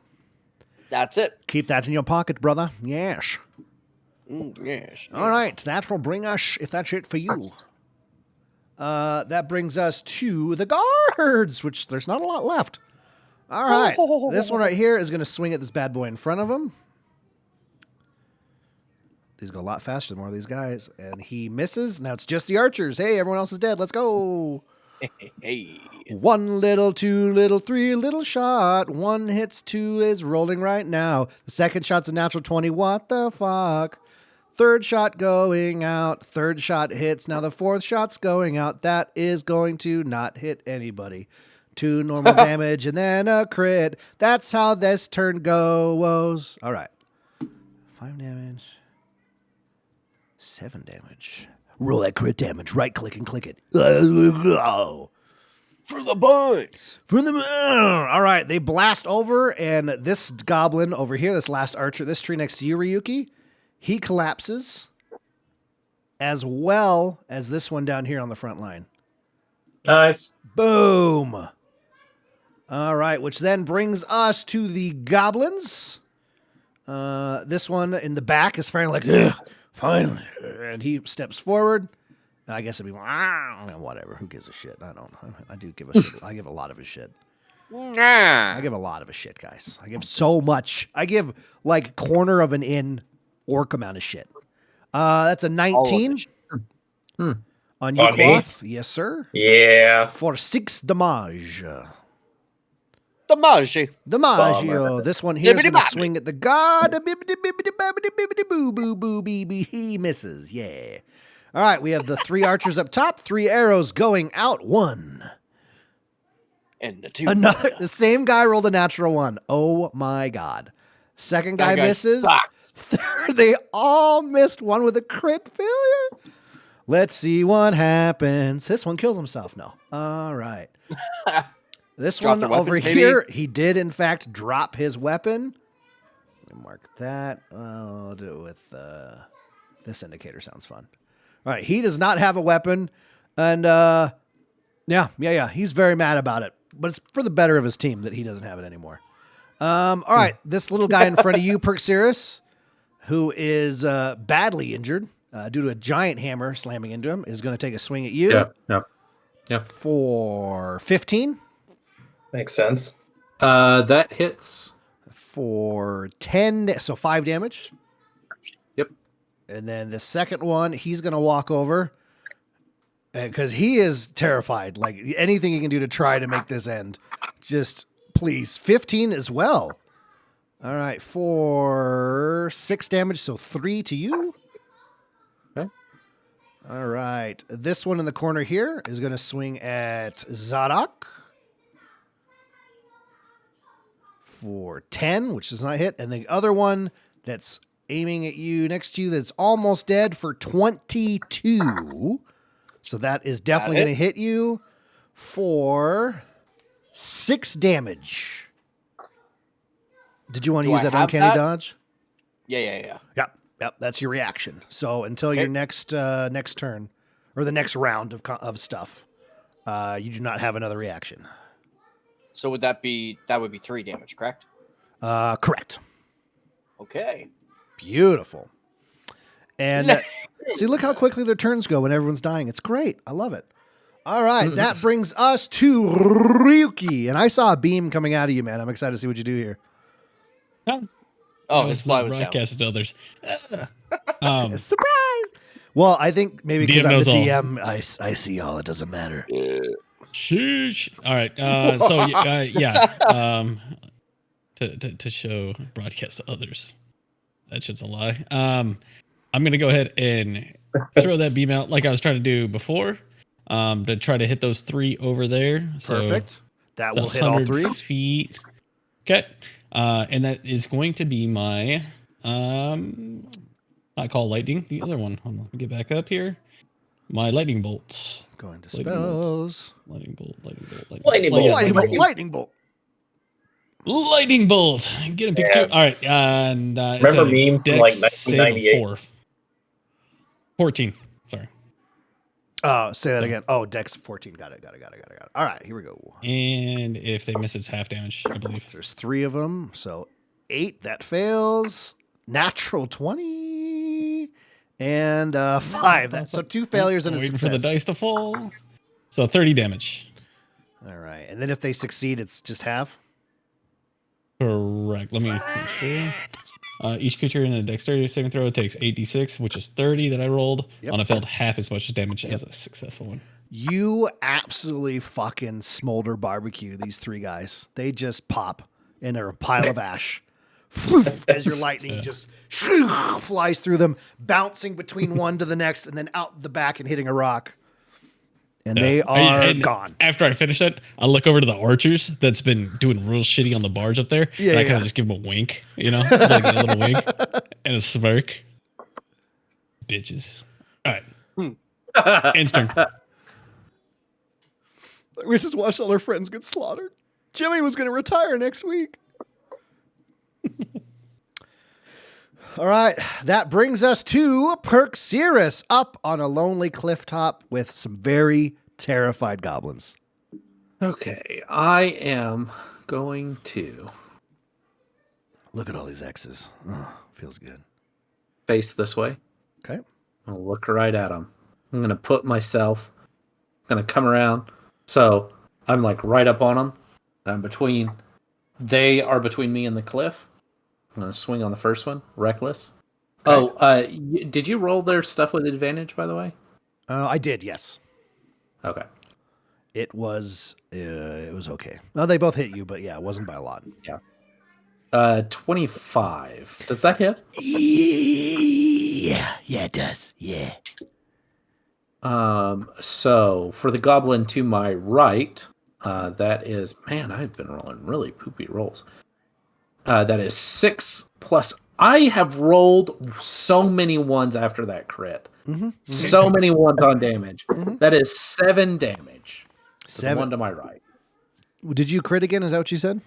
D: That's it.
A: Keep that in your pocket, brother. Yes.
D: Yes.
A: All right. That will bring us, if that's it for you. That brings us to the guards, which there's not a lot left. All right. This one right here is going to swing at this bad boy in front of him. These go a lot faster than more of these guys. And he misses. Now it's just the archers. Hey, everyone else is dead. Let's go.
D: Hey.
A: 1 little, 2 little, 3 little shot. 1 hits, 2 is rolling right now. The second shot's a natural 20. What the fuck? Third shot going out. Third shot hits. Now the fourth shot's going out. That is going to not hit anybody. 2 normal damage and then a crit. That's how this turn goes. All right. 5 damage. 7 damage. Roll that crit damage. Right click and click it.
D: For the buns.
A: All right. They blast over, and this goblin over here, this last archer, this tree next to you, Ryuki, he collapses, as well as this one down here on the front line.
C: Nice.
A: Boom. All right, which then brings us to the goblins. This one in the back is finally like, ugh, finally. And he steps forward. I guess it'd be whatever. Who gives a shit? I do give a shit. I give a lot of a shit. I give a lot of a shit, guys. I give so much. I give like corner of an inn orc amount of shit. That's a 19 on you,
C: On me?
A: Cloth. Yes, sir.
C: Yeah.
A: For 6 damage.
D: Damage.
A: DiMaggio. This one here is going to
D: Bibbidi-bobbidi.
A: swing at the god. Bibbidi-bibbidi-babbidi-bibbidi-boo-boo-bee-bee. He misses. Yeah. All right. We have the 3 archers up top. 3 arrows going out. 1.
D: And the 2.
A: Another. The same guy rolled a natural 1. Oh my god. Second guy misses. Third, they all missed. 1 with a crit failure. Let's see what happens. This one kills himself. No. All right. This
D: Drop
A: one
D: the weapons,
A: over
D: baby.
A: here, he did in fact drop his weapon. Let me mark that. I'll do it with this indicator. Sounds fun. All right, he does not have a weapon, and yeah, he's very mad about it. But it's for the better of his team that he doesn't have it anymore. All right, this little guy in front of you, Perxiris, who is badly injured due to a giant hammer slamming into him, is going to take a swing at you.
B: Yeah.
A: For 15.
C: Makes sense.
B: That hits.
A: For 10, so 5 damage.
B: Yep.
A: And then the second one, he's going to walk over because he is terrified. Like anything he can do to try to make this end. Just please. 15 as well. All right. For 6 damage, so 3 to you.
B: Okay.
A: All right. This one in the corner here is going to swing at Zar'roc. For 10, which does not hit. And the other one that's aiming at you next to you that's almost dead for 22. So that is definitely going to hit you for 6 damage. Did you want to use that uncanny dodge?
D: Yeah.
A: Yep. That's your reaction. So until your next turn or the next round of stuff, you do not have another reaction.
D: So would that would be 3 damage, correct?
A: Correct.
D: Okay.
A: Beautiful. And see, look how quickly their turns go when everyone's dying. It's great. I love it. All right. That brings us to Ryuki. And I saw a beam coming out of you, man. I'm excited to see what you do here.
D: Oh, his fly was down.
E: broadcasted to others.
A: Surprise! Well, I think maybe because
E: DM
A: I'm the
E: knows all.
A: DM, I see all. It doesn't matter.
E: Sheesh. All right. To show broadcast to others. That shit's a lie. I'm gonna go ahead and throw that beam out like I was trying to do before. To try to hit those 3 over there. So
A: Perfect. That
E: it's
A: will hit all
E: 100
A: 3.
E: feet. Okay. And that is going to be my I call lightning. The other one. Hold on, let me get back up here. My lightning bolt.
A: Going to
E: Lightning bolt.
A: spells.
E: Lightning bolt. Lightning bolt.
C: Lightning
E: bolt.
C: bolt.
E: Yeah,
A: Lightning bolt.
E: bolt.
A: Lightning bolt.
E: Lightning bolt. Get him, Pikachu.
C: Yeah.
E: All right. And it's
C: Remember
E: a
C: meme from
E: dex
C: like
E: save of
C: 1998?
E: 14. Sorry.
A: Say that again. Oh, Dex 14. Got it. All right, here we go.
E: And if they miss, it's half damage, I believe.
A: There's 3 of them, so 8 that fails. Natural 20 and 5. That so 2 failures and a
E: Waiting
A: success.
E: for the dice to fall. So 30 damage.
A: All right, and then if they succeed, it's just half.
E: Correct. Let me make sure. Each creature in a dexterity saving throw takes 8d6, which is 30 that I rolled.
A: Yep.
E: On a failed, half as much damage as a successful one.
A: You absolutely fucking smolder barbecue these 3 guys. They just pop in a pile of ash. As your lightning just flies through them, bouncing between one to the next, and then out the back and hitting a rock. And they are
E: And
A: gone.
E: After I finish that, I look over to the archers that's been doing real shitty on the barge up there.
A: Yeah,
E: and I kind
A: yeah.
E: of just give them a wink, just like a little wink and a smirk. Bitches. All right. Instant.
A: We just watched all our friends get slaughtered. Jimmy was going to retire next week. All right, that brings us to Perxirus up on a lonely cliff top with some very terrified goblins.
B: Okay, I am going to
A: Look at all these X's. Oh, feels good.
B: face this way.
A: Okay.
B: I'll look right at them. I'm going to put myself, I'm going to come around. So I'm like right up on them. I'm between, they are between me and the cliff. I'm going to swing on the first one, reckless.
A: Okay.
B: Oh, did you roll their stuff with advantage, by the way?
A: I did, yes.
B: Okay.
A: It was okay. Well, they both hit you, but yeah, it wasn't by a lot.
B: 25. Does that hit?
A: Yeah, it does. Yeah.
B: So for the goblin to my right, that is, man, I've been rolling really poopy rolls. That is 6 plus. I have rolled so many ones after that crit.
A: Mm-hmm.
B: So many ones on damage.
A: Mhm.
B: That is 7 damage. To the
A: 7.
B: one to my right.
A: Did you crit again? Is that what you said?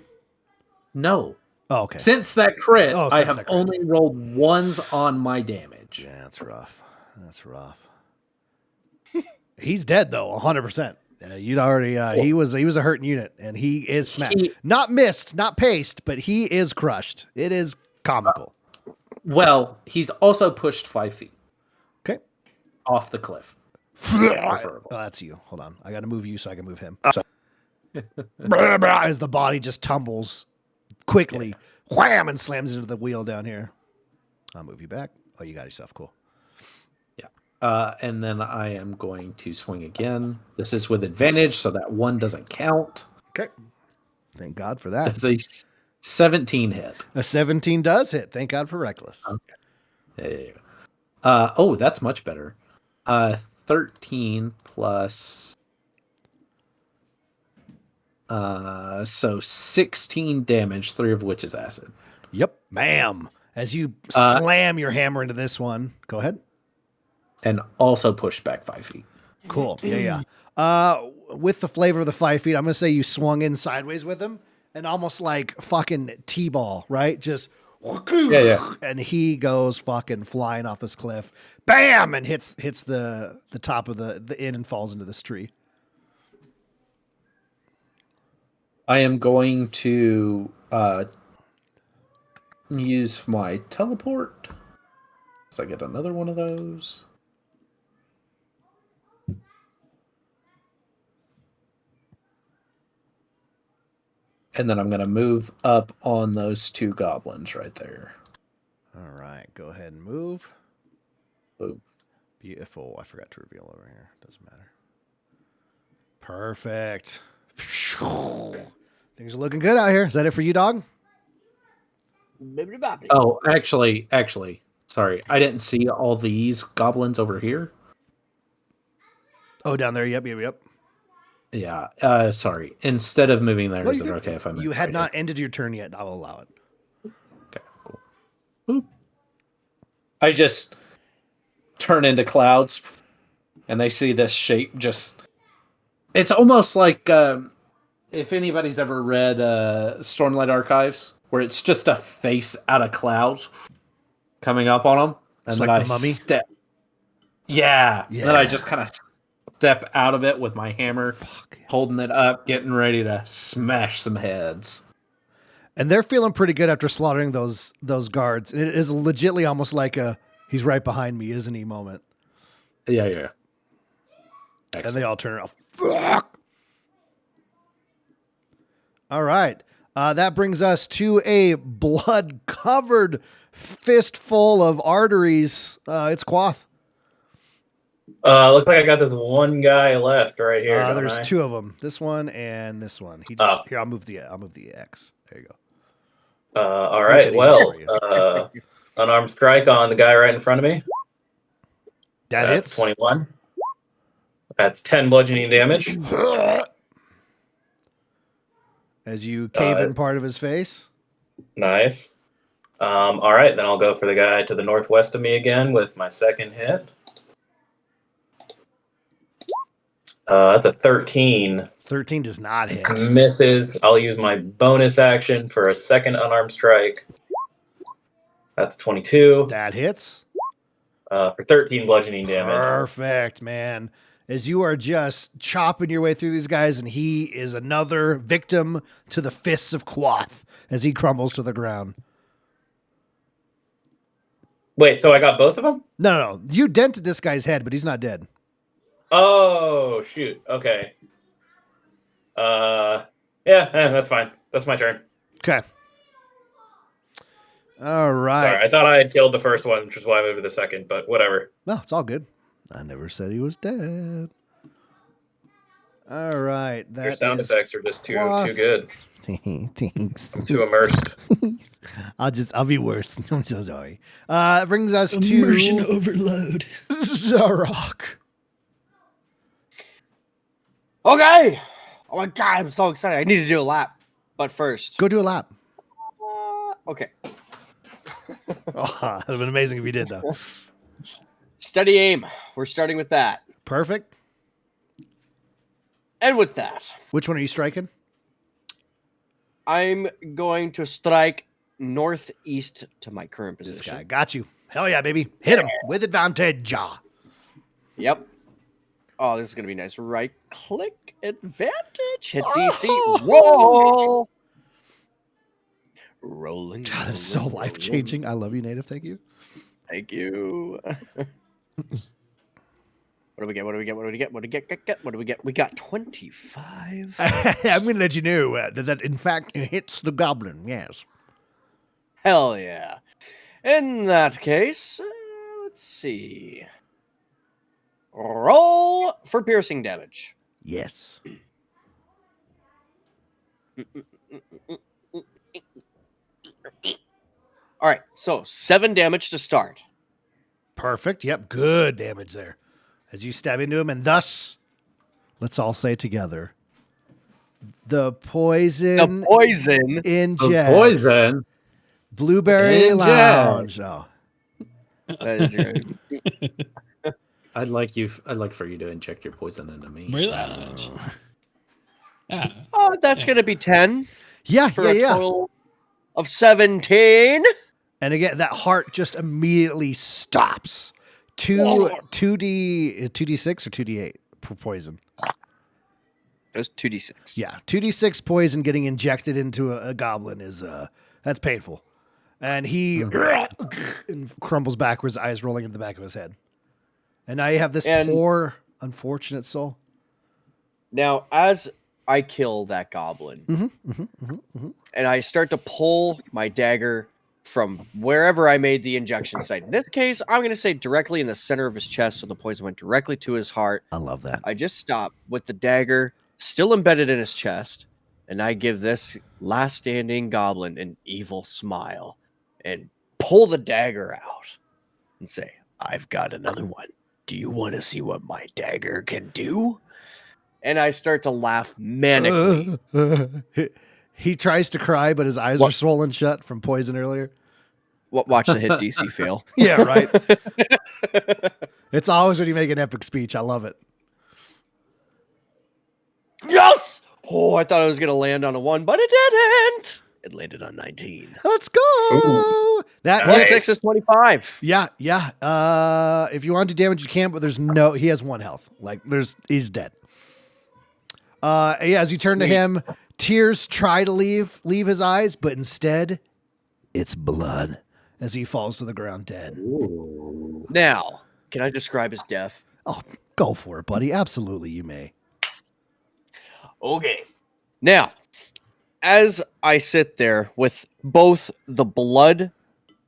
B: No.
A: Oh, okay.
B: Since that crit,
A: Oh,
B: I
A: since
B: have
A: that crit.
B: only rolled ones on my damage.
A: Yeah, that's rough. He's dead though, 100%. You'd already. He was a hurting unit, and he is smashed. Not missed, not paced, but he is crushed. It is comical.
B: Well, he's also pushed 5 feet
A: Okay.
B: off the cliff.
A: Oh, that's you. Hold on. I got to move you so I can move him. So, as the body just tumbles quickly, wham, and slams into the wheel down here. I'll move you back. Oh, you got yourself. Cool.
B: And then I am going to swing again. This is with advantage, so that one doesn't count.
A: Okay. Thank God for that.
B: That's a 17 hit.
A: A 17 does hit. Thank God for reckless.
B: Okay. There you go. Oh, that's much better. 13 plus. So 16 damage, 3 of which is acid.
A: Yep. Ma'am. As you slam your hammer into this one. Go ahead.
B: And also push back 5 feet.
A: Cool. Yeah. With the flavor of the 5 feet, I'm going to say you swung in sideways with him and almost like fucking T-ball, right? Just
B: Yeah.
A: and he goes fucking flying off this cliff. Bam! And hits the top of the inn and falls into this tree.
B: I am going to use my teleport. So I get another one of those. And then I'm going to move up on those 2 goblins right there.
A: All right. Go ahead and move.
B: Boom.
A: Beautiful. I forgot to reveal over here. Doesn't matter. Perfect. Things are looking good out here. Is that it for you, dog?
B: Oh, actually, sorry. I didn't see all these goblins over here.
A: Oh, down there. Yep.
B: Yeah. Sorry. Instead of moving there,
A: Well,
B: is
A: you
B: it
A: could-
B: okay if I move
A: You had
B: right
A: not ended your turn yet. I'll allow it.
B: Boop. I just turn into clouds, and they see this shape just... It's almost like if anybody's ever read Stormlight Archives, where it's just a face out of clouds coming up on them. And
A: It's
B: then
A: like
B: I
A: the Mummy?
B: step... Yeah.
A: Yeah.
B: And then I just kind of step out of it with my hammer, holding it up, getting ready to smash some heads.
A: And they're feeling pretty good after slaughtering those guards. It is legitly almost like a he's right behind me, isn't he moment.
B: Yeah.
A: And they all turn around. Fuck. All right. That brings us to a blood-covered fistful of arteries. It's Quoth.
C: Looks like I got this one guy left right here. don't
A: There's
C: I?
A: two of them. This one and this one. He just here. I'll move the X. There you go.
C: All
A: Make
C: right.
A: it
C: Well,
A: easier for
C: unarmed strike on the guy right in front of me.
A: That
C: That's
A: hits.
C: 21. That's 10 bludgeoning damage.
A: As you cave in part of his face.
C: Nice. All right, then I'll go for the guy to the northwest of me again with my second hit. That's a 13.
A: 13 does not hit.
C: Misses. I'll use my bonus action for a second unarmed strike. That's 22.
A: That hits.
C: For 13 bludgeoning damage.
A: Perfect, man. As you are just chopping your way through these guys, and he is another victim to the fists of Quoth as he crumbles to the ground.
C: Wait, so I got both of them?
A: No. You dented this guy's head, but he's not dead.
C: Oh, shoot. Okay. Yeah, that's fine. That's my turn.
A: Okay. All right.
C: Sorry, I thought I had killed the first one, which is why I moved to the second, but whatever.
A: No, it's all good. I never said he was dead. All right.
C: Your
A: That
C: sound
A: is
C: effects are just too
A: Quoth.
C: good.
F: Thanks.
C: Too immersed.
F: I'll be worse. I'm so sorry.
A: It brings us
E: Immersion
A: to
E: overload.
A: Zar'roc.
D: Okay. Oh my god, I'm so excited. I need to do a lap. But first.
A: Go do a lap.
D: Okay.
A: Oh, that would have been amazing if you did, though.
D: Steady aim. We're starting with that.
A: Perfect.
D: And with that,
A: Which one are you striking?
D: I'm going to strike northeast to my current
A: This
D: position.
A: guy. Got you. Hell yeah, baby. Hit him with advantage.
D: Yep. Oh, this is going to be nice. Right click, advantage, hit DC, roll. Rolling.
A: God, it's so
D: rolling,
A: life changing. I love you, Native. Thank you.
D: Thank you. What do we get? What do we get? What do we get? What do we get? What do we get? We got 25.
A: I'm going to let you know that in fact it hits the goblin. Yes.
D: Hell yeah. In that case, let's see. Roll for piercing damage.
A: Yes.
D: All right, so 7 damage to start.
A: Perfect. Yep. Good damage there. As you stab into him, and thus, let's all say together, the poison
D: The poison.
A: injects.
B: Poison.
A: Blueberry
B: Inject.
A: Lounge. Oh.
D: That is right.
B: I'd like for you to inject your poison into me.
E: Very lounge. Ah,
D: Oh, that's going to be 10
A: Yeah,
D: for a
A: yeah.
D: total of 17.
A: And again, that heart just immediately stops. 2d6 or 2d8 for poison.
D: That's 2d6.
A: Yeah, 2d6 poison getting injected into a goblin is that's painful. And he and crumbles backwards, eyes rolling into the back of his head. And now you have this
D: And-
A: poor, unfortunate soul.
D: Now, as I kill that goblin, and I start to pull my dagger from wherever I made the injection site. In this case, I'm going to say directly in the center of his chest, so the poison went directly to his heart.
A: I love that.
D: I just stop with the dagger still embedded in his chest, and I give this last standing goblin an evil smile and pull the dagger out and say, I've got another one. Do you want to see what my dagger can do? And I start to laugh manically.
A: He tries to cry, but his eyes are swollen shut from poison earlier.
D: Watch the hit DC fail.
A: Yeah, right. It's always when you make an epic speech. I love it.
D: Yes! Oh, I thought I was going to land on a 1, but it didn't. It landed on 19.
A: Let's go.
C: Ooh.
A: That
C: Nice.
A: hits.
D: Texas 25.
A: Yeah. If you want to do damage, you can, but he has 1 health. He's dead. As you turn to him, tears try to leave his eyes, but instead, it's blood as he falls to the ground dead.
B: Ooh.
D: Now, can I describe his death?
A: Oh, go for it, buddy. Absolutely, you may.
D: Okay. Now, as I sit there with both the blood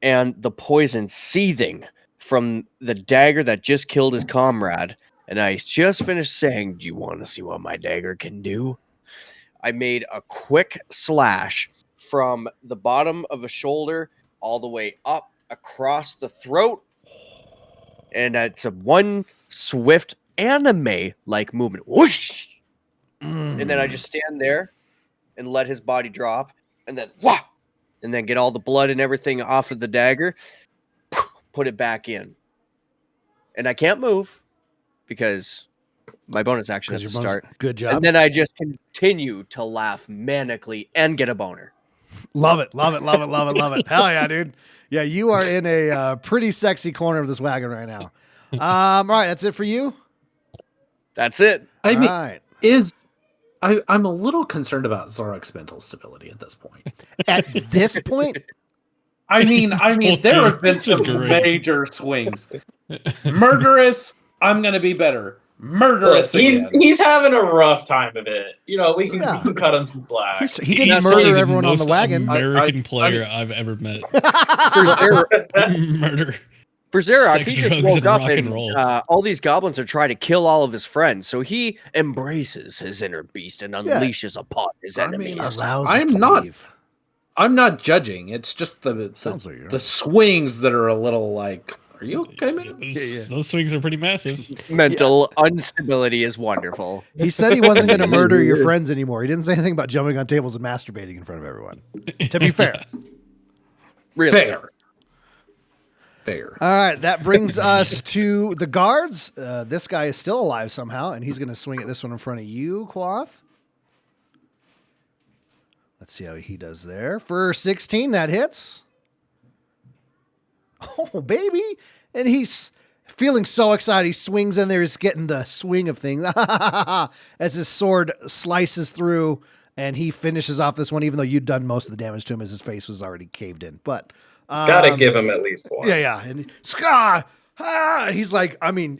D: and the poison seething from the dagger that just killed his comrade, and I just finished saying, "Do you want to see what my dagger can do?" I made a quick slash from the bottom of a shoulder all the way up across the throat, and it's a one swift anime-like movement. Whoosh! And then I just stand there and let his body drop, and then wah! And then get all the blood and everything off of the dagger, put it back in. And I can't move because my bonus action has to start.
A: Good job.
D: And then I just continue to laugh manically and get a boner.
A: Love it. Hell yeah, dude. Yeah, you are in a pretty sexy corner of this wagon right now. All right, that's it for you.
D: That's it.
B: I mean,
A: All right.
B: I'm a little concerned about Zar'roc's mental stability at this point.
A: At this point,
B: I mean, there have been
E: It's been
B: some
E: great.
B: major swings. Murderous, I'm gonna be better. Murderous again.
C: He's having a rough time of it. We can,
A: Yeah.
C: we can cut him some slack.
A: he didn't
E: He's probably
A: murder
E: the
A: everyone on the
E: most
A: wagon.
E: American
B: I-
E: player I've ever met. Murder.
D: For Zar'roc,
E: Sex,
D: he just
E: drugs,
D: woke
E: and
D: up
E: rock and
D: and
E: roll.
D: all these goblins are trying to kill all of his friends. So he embraces his inner beast and unleashes upon his
B: I mean,
D: enemies.
A: Allows
B: I'm
A: it to
B: not-
A: leave.
B: I'm not judging. It's just
A: Sounds like you're
B: the swings that are a little like, are you okay, man?
E: Those swings are pretty massive.
D: Mental instability is wonderful.
A: He said he wasn't going to murder your friends anymore. He didn't say anything about jumping on tables and masturbating in front of everyone. To be fair.
D: Really.
B: Fair.
A: All right, that brings us to the guards. This guy is still alive somehow, and he's going to swing at this one in front of you, Quoth. Let's see how he does there. For 16, that hits. Oh, baby. And he's feeling so excited. He swings in there. He's getting the swing of things. As his sword slices through, and he finishes off this one, even though you'd done most of the damage to him as his face was already caved in. But
C: Gotta give him at least one.
A: yeah. And Ska! Ah! He's like,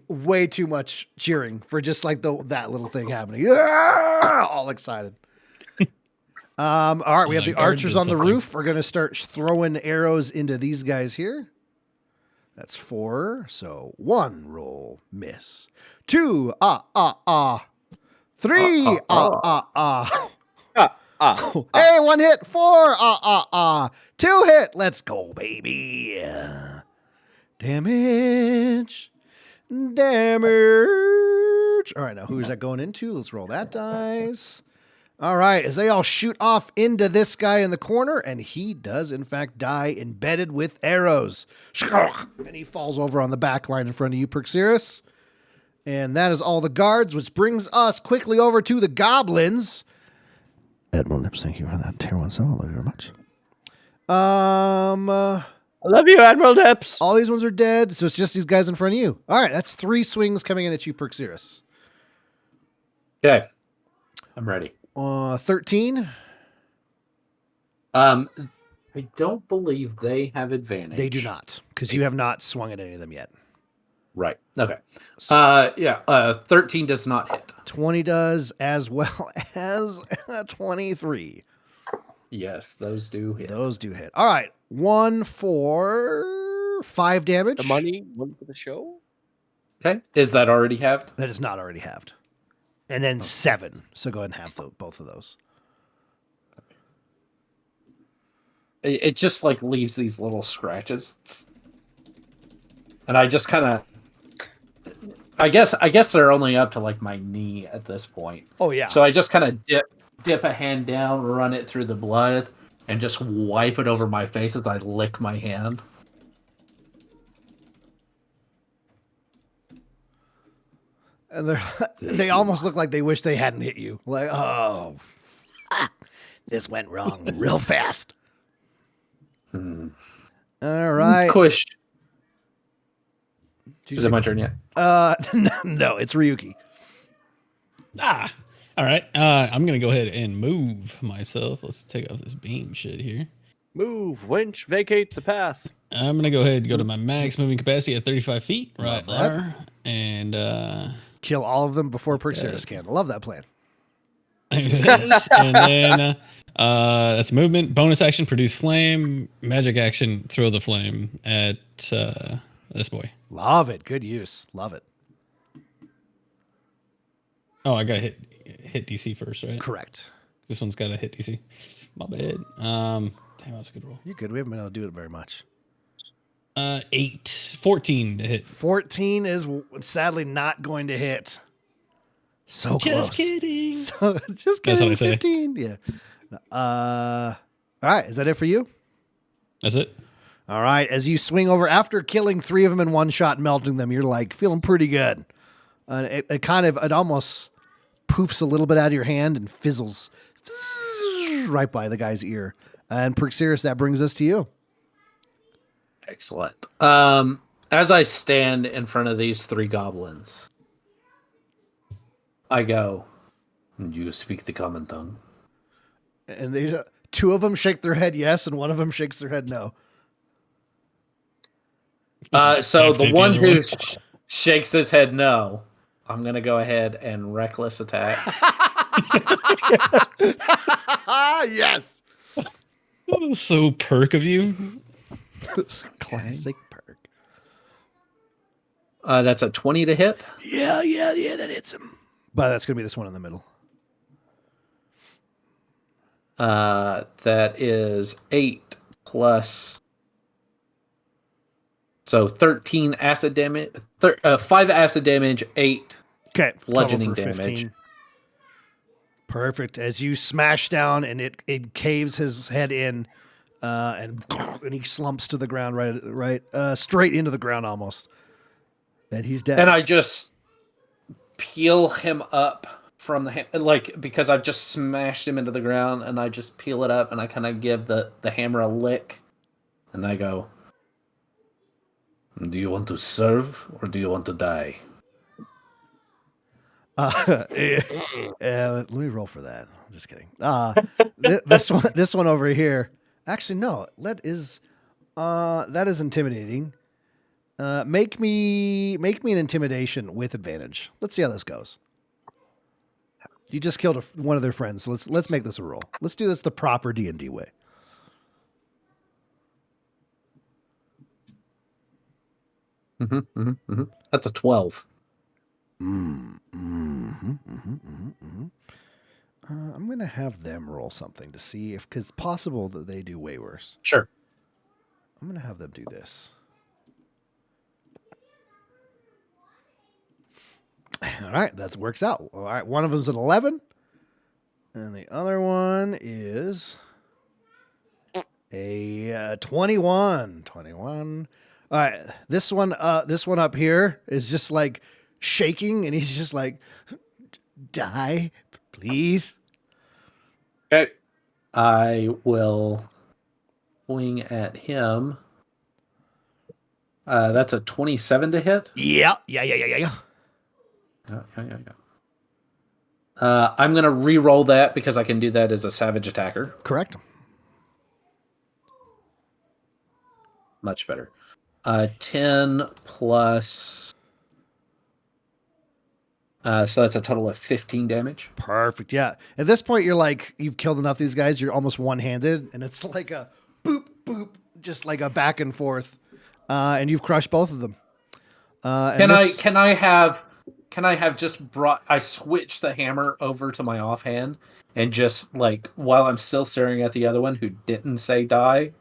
A: way too much cheering for just like that little thing happening. Yeah! All excited. All right, we have the
E: Guard
A: archers
E: did
A: on the
E: something.
A: roof. We're going to start throwing arrows into these guys here. That's 4. So 1 roll, miss. 2, 3, Hey, 1 hit. 4, 2 hit. Let's go, baby. Damage. All right, now who's that going into? Let's roll that dice. All right, as they all shoot off into this guy in the corner, and he does, in fact, die embedded with arrows. And he falls over on the back line in front of you, Perxeris. And that is all the guards, which brings us quickly over to the goblins. Admiral Nips, thank you for that tier 1 sub. I love you very much.
D: I love you, Admiral Dips.
A: All these ones are dead, so it's just these guys in front of you. All right, that's 3 swings coming in at you, Perxeris.
B: Okay. I'm ready.
A: 13.
B: I don't believe they have advantage.
A: They do not, because you have not swung at any of them yet.
B: Right. Okay. 13 does not hit.
A: 20 does, as well as 23.
B: Yes, those do hit.
A: Those do hit. All right, 1 for 5 damage.
D: The money, one for the show.
B: Okay. Is that already halved?
A: That is not already halved. And then 7. So go ahead and have both of those.
B: It just like leaves these little scratches. And I just kind of I guess they're only up to like my knee at this point.
A: Oh, yeah.
B: So I just kind of dip a hand down, run it through the blood, and just wipe it over my face as I lick my hand.
A: And they almost look like they wish they hadn't hit you. Like, oh, this went wrong real fast. All right.
B: Kush.
A: Did
B: Is it my turn yet?
A: No, it's Ryuki.
E: All right. I'm gonna go ahead and move myself. Let's take off this beam shit here.
D: Move, winch, vacate the path.
E: I'm gonna go ahead and go to my max moving capacity at 35 feet right
A: Love that.
E: there, and
A: Kill all of them before Perseus can. I love that plan.
E: this, and then that's movement. Bonus action: produce flame. Magic action: throw the flame at this boy.
A: Love it. Good use. Love it.
E: Oh, I got hit DC first, right?
A: Correct.
E: This one's got a hit DC. My bad. Damn, that was a good roll.
A: You're good. We haven't been able to do it very much.
E: 14 to hit.
A: 14 is sadly not going to hit. So
E: Just
A: close.
E: kidding.
A: So, just
E: That's
A: kidding.
E: what I say.
A: 15. Yeah. All right. Is that it for you?
E: That's it.
A: All right. As you swing over after killing 3 of them in one shot, melting them, you're like feeling pretty good. It almost poofs a little bit out of your hand and fizzles right by the guy's ear. And Perseus, that brings us to you.
B: Excellent. As I stand in front of these 3 goblins, I go, "You speak the common tongue?"
A: And these 2 of them shake their head yes, and 1 of them shakes their head no.
B: So the
E: Activate
B: one
E: other
B: who shakes his head no, I'm going to go ahead and reckless attack.
A: Yes.
E: So perk of you.
A: Classic perk.
B: That's a 20 to hit.
A: Yeah, that hits him. But that's going to be this one in the middle.
B: That is 8 plus. So 13 acid damage. 5 acid damage, 8
A: Okay.
B: bludgeoning
A: total for
B: damage.
A: 15. Perfect. As you smash down and it caves his head in, and he slumps to the ground right straight into the ground almost. And he's dead.
B: And I just peel him up from the because I've just smashed him into the ground, and I just peel it up and I kind of give the hammer a lick, and I go, "Do you want to serve or do you want to die?"
A: Let me roll for that. I'm just kidding. This one over here. Actually, no. That is intimidating. Make me an intimidation with advantage. Let's see how this goes. You just killed one of their friends. So let's make this a roll. Let's do this the proper D&D way.
B: That's a 12.
A: I'm going to have them roll something to see because it's possible that they do way worse.
B: Sure.
A: I'm going to have them do this. All right, that works out. All right, one of them's an 11, and the other one is a 21. 21. All right, this one up here is just like shaking, and he's just like, "Die, please."
B: Okay. I will swing at him. That's a 27 to hit.
A: Yeah.
B: Yeah. I'm going to re-roll that because I can do that as a savage attacker.
A: Correct.
B: Much better. 10 plus... so that's a total of 15 damage.
A: Perfect. Yeah. At this point, you're like, you've killed enough of these guys. You're almost one-handed, and it's like a boop, boop, just like a back and forth. And you've crushed both of them.
B: Can I have just brought... I switched the hammer over to my offhand, and just, like, while I'm still staring at the other one who didn't say die,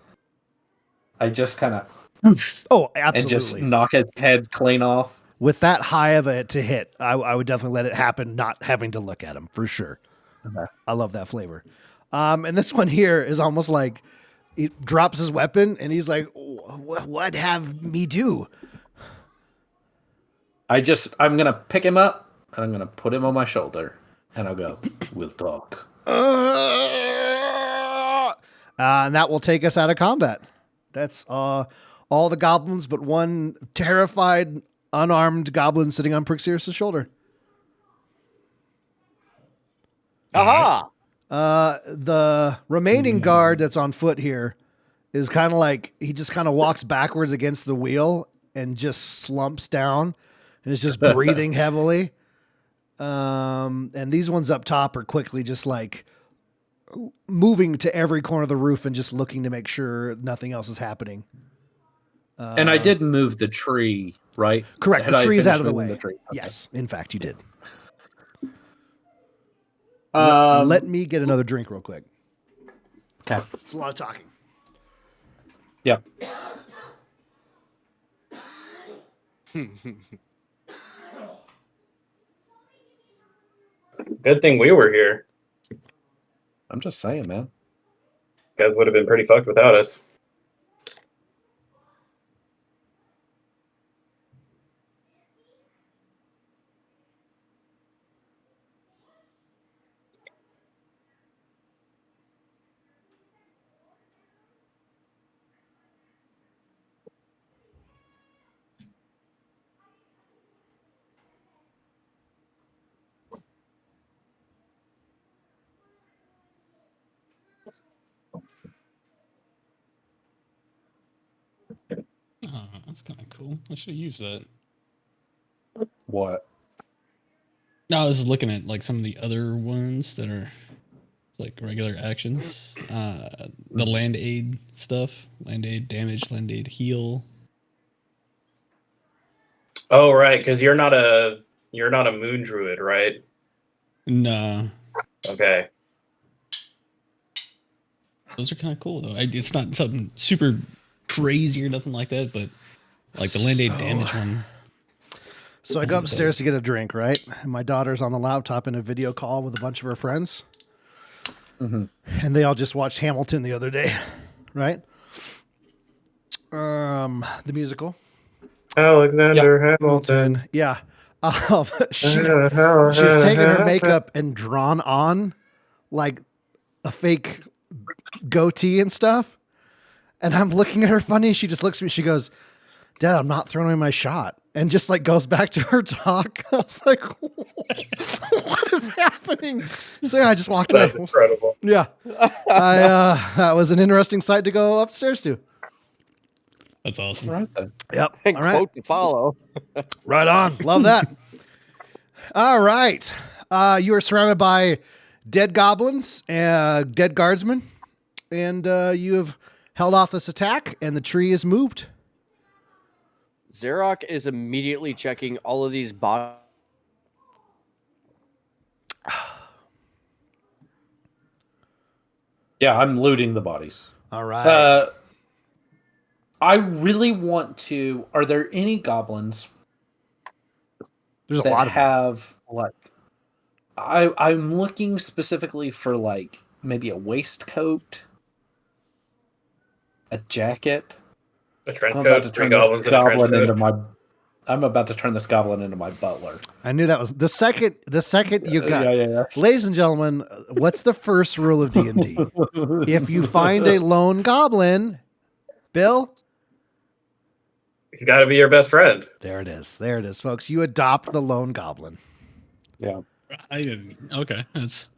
B: I just kind of...
A: Oh, absolutely.
B: And just knock his head clean off.
A: With that high of a to hit, I would definitely let it happen, not having to look at him, for sure.
B: Okay.
A: I love that flavor. And this one here is almost like he drops his weapon and he's like, what have me do?
B: I'm gonna pick him up and I'm gonna put him on my shoulder and I'll go, we'll talk.
A: And that will take us out of combat. That's all the goblins but one terrified, unarmed goblin sitting on Prixier's shoulder.
D: Aha!
A: The remaining guard that's on foot here is kind of like, he just kind of walks backwards against the wheel and just slumps down and is just breathing heavily. And these ones up top are quickly just like moving to every corner of the roof and just looking to make sure nothing else is happening.
B: And I did move the tree, right?
A: Correct.
B: Had
A: The
B: I
A: tree is
B: finished
A: out of the
B: moving
A: way.
B: the tree? Okay.
A: Yes, in fact, you did.
B: Um,
A: Let me get another drink real quick.
B: Okay.
A: It's a lot of talking.
B: Yep.
C: Good thing we were here.
B: I'm just saying, man.
C: You guys would have been pretty fucked without us.
E: Oh, that's kind of cool. I should have used that.
B: What?
E: No, I was looking at like some of the other ones that are like regular actions. The land aid stuff, land aid damage, land aid heal.
C: Oh, right, because you're not a moon druid, right?
E: No,
C: Okay.
E: those are kind of cool though. It's not something super crazy or nothing like that, but like the land aid damage one.
A: So I go upstairs to get a drink, right? And my daughter's on the laptop in a video call with a bunch of her friends.
B: Mm-hmm.
A: And they all just watched Hamilton the other day, right? The musical.
C: Alexander Hamilton.
A: Yeah. She's taken her makeup and drawn on like a fake goatee and stuff. And I'm looking at her funny. She just looks at me. She goes, Dad, I'm not throwing away my shot. And just like goes back to her talk. I was like, what is happening? So yeah, I just walked
C: That's
A: away.
C: incredible.
A: Yeah. That was an interesting sight to go upstairs to.
E: That's awesome.
B: Right then.
A: Yep.
D: And
A: All right.
D: quote to follow.
A: Right on. Love that. All right. You are surrounded by dead goblins, dead guardsmen, and you have held off this attack, and the tree is moved.
D: Zar'roc is immediately checking all of these
B: Yeah, I'm looting the bodies.
A: All right.
B: I really want to. Are there any goblins
A: There's a
B: that
A: lot of them.
B: have like? I'm looking specifically for like maybe a waistcoat, a jacket.
C: A trench
B: I'm about
C: coat,
B: to
C: three
B: turn this
C: goblins in a trench
B: goblin
C: coat.
B: into my. I'm about to turn this goblin into my butler.
A: I knew that was the second you got.
B: Yeah.
A: Ladies and gentlemen, what's the first rule of D&D? If you find a lone goblin, Bill,
C: He's got to be your best friend.
A: there it is. There it is, folks. You adopt the lone goblin.
B: Yeah.
E: I didn't. Okay, that's.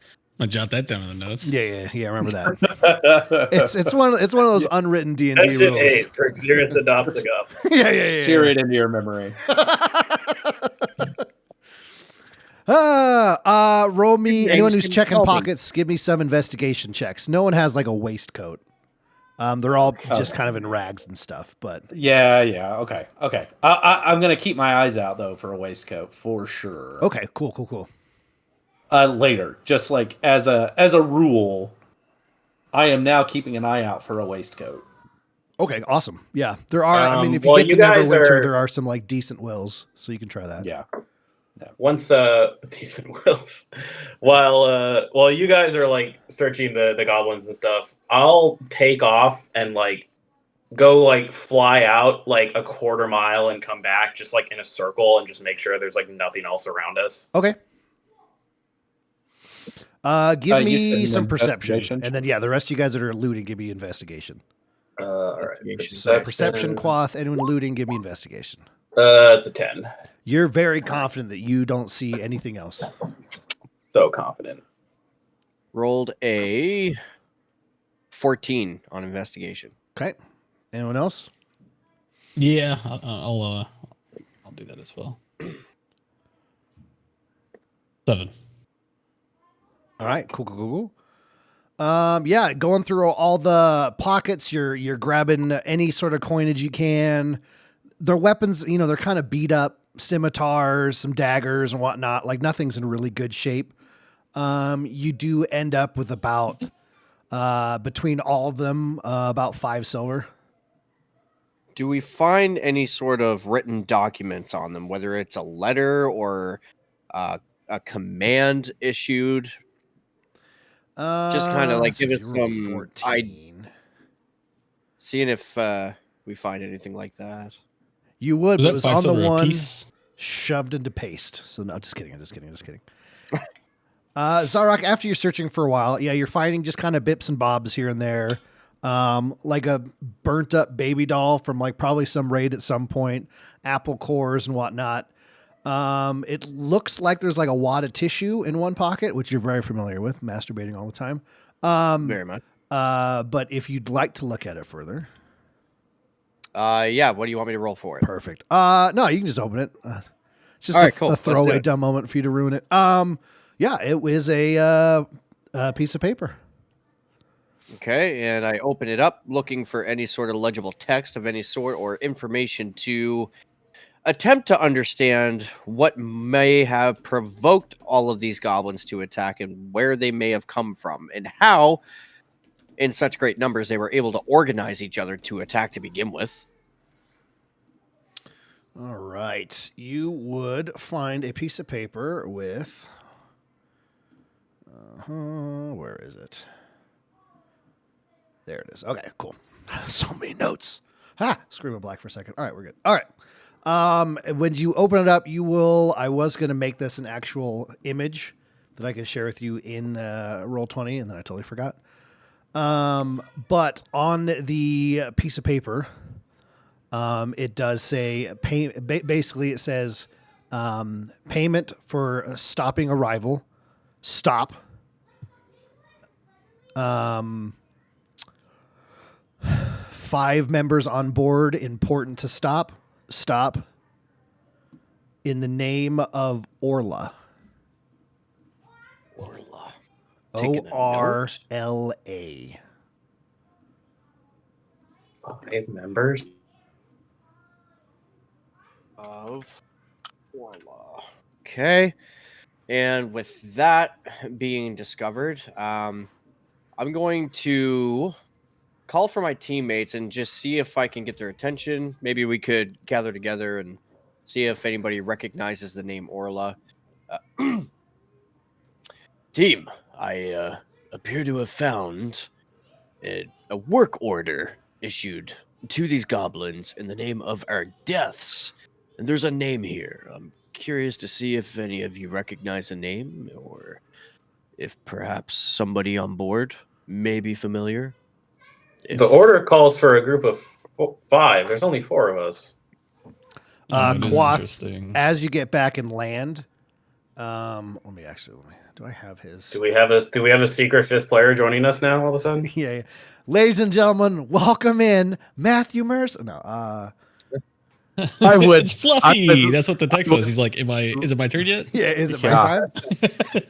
E: I jot that down in the notes.
A: Yeah. Remember that. It's one of those unwritten D&D
C: Section
A: rules.
C: 8, Xerxes adopts a goblin.
A: Yeah.
B: Sear it into your memory.
A: Roll me.
D: Your
A: Anyone
D: name's
A: who's
D: Tim
A: checking
D: Kelby.
A: pockets, give me some investigation checks. No one has like a waistcoat. They're all just kind of in rags and stuff. But
B: Yeah. Okay. I'm gonna keep my eyes out though for a waistcoat for sure.
A: okay, cool.
B: Later, just like as a rule, I am now keeping an eye out for a waistcoat.
A: Okay, awesome. Yeah, there are. I mean, if you
C: well,
A: get to
C: you guys
A: Neverwinter,
C: are-
A: there are some like decent wills, so you can try that.
B: Yeah.
C: Once decent wills, while you guys are like searching the goblins and stuff, I'll take off and like go like fly out like a quarter mile and come back just like in a circle and just make sure there's like nothing else around us.
A: Okay. Give
G: You said
A: me
G: an
A: some perception,
G: investigation?
A: and then the rest of you guys that are looting, give me investigation.
C: All right.
D: Investigation.
A: So perception, quath, anyone looting, give me investigation.
C: It's a 10.
A: You're very confident that you don't see anything else.
C: So confident.
D: Rolled a 14 on investigation.
A: Okay. Anyone else?
E: Yeah, I'll do that as well. 7.
A: All right. Cool. Yeah, going through all the pockets, you're grabbing any sort of coinage you can. Their weapons, they're kind of beat up, scimitars, some daggers and whatnot. Like nothing's in really good shape. You do end up with about between all of them about 5 silver.
D: Do we find any sort of written documents on them, whether it's a letter or a command issued? Just kind of like give us some
A: 14.
D: Seeing if we find anything like that.
A: You would,
E: Was
A: but
E: that
A: it was
E: 5
A: on the
E: silver a
A: one
E: piece?
A: shoved into paste. So no, just kidding. Zar'roc, after you're searching for a while, yeah, you're finding just kind of bips and bobs here and there. Like a burnt up baby doll from like probably some raid at some point, apple cores and whatnot. It looks like there's like a wad of tissue in one pocket, which you're very familiar with, masturbating all the time.
D: Very much.
A: But if you'd like to look at it further.
D: Yeah, what do you want me to roll for it?
A: Perfect. No, you can just open it. It's just
D: All right,
A: a
D: cool. Let's do
A: throwaway
D: it.
A: dumb moment for you to ruin it. Yeah, it was a piece of paper.
D: Okay, and I open it up looking for any sort of legible text of any sort or information to attempt to understand what may have provoked all of these goblins to attack and where they may have come from and how, in such great numbers, they were able to organize each other to attack to begin with.
A: All right. You would find a piece of paper with... where is it? There it is. Okay, cool. So many notes. Scream of black for a second. All right, we're good. All right. When you open it up, I was going to make this an actual image that I could share with you in Roll20, and then I totally forgot. But on the piece of paper, it does say, basically it says, payment for stopping arrival, stop. 5 members on board, important to stop. In the name of Orla.
D: Orla. Taking a
A: O-R-L-A.
C: 5 members.
D: Of Orla. Okay. And with that being discovered, I'm going to call for my teammates and just see if I can get their attention. Maybe we could gather together and see if anybody recognizes the name Orla. Team, I appear to have found a work order issued to these goblins in the name of our deaths. And there's a name here. I'm curious to see if any of you recognize the name or if perhaps somebody on board may be familiar.
C: The order calls for a group of 5. There's only 4 of us.
E: It is
A: Quath,
E: interesting.
A: as you get back and land, do I have his?
C: Do we have a secret 5th player joining us now all of a sudden?
A: Yeah. Ladies and gentlemen, welcome in Matthew No,
G: I would.
E: It's Fluffy.
G: I would-
E: That's what the text was. He's like, is it my turn yet?
A: yeah, is it my
G: Yeah.
A: time?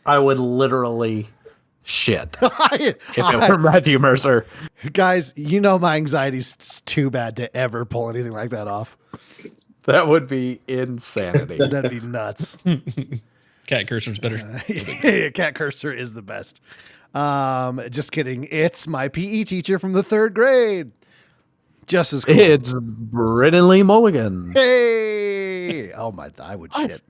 G: I would literally shit
A: I-
G: if it were Matthew Mercer.
A: guys, my anxiety's too bad to ever pull anything like that off.
G: That would be insanity.
A: That'd be nuts.
E: Cat cursor's better.
A: Cat cursor is the best. Just kidding. It's my PE teacher from the 3rd grade. Just as cool.
G: It's Britton Lee Mulligan.
A: Hey. Oh my! I would shit.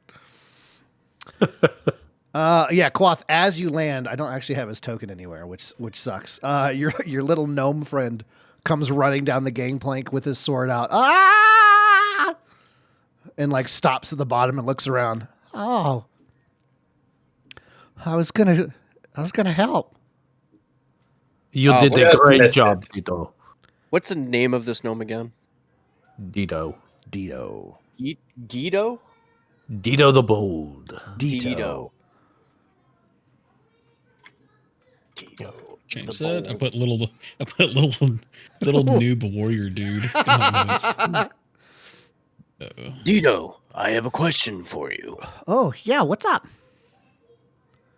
A: Yeah, Quoth. As you land, I don't actually have his token anywhere, which sucks. Your little gnome friend comes running down the gangplank with his sword out. Ah! And like stops at the bottom and looks around. Oh, I was gonna help.
G: You did a
C: just
G: great
C: missed
G: job,
C: it.
G: Dito.
D: What's the name of this gnome again?
G: Dito.
A: Dito.
D: Guido?
G: Dito the Bold.
A: Dito.
E: Change that. I put little noob warrior dude. in my notes.
D: Dido, I have a question for you.
F: Oh, yeah, what's up?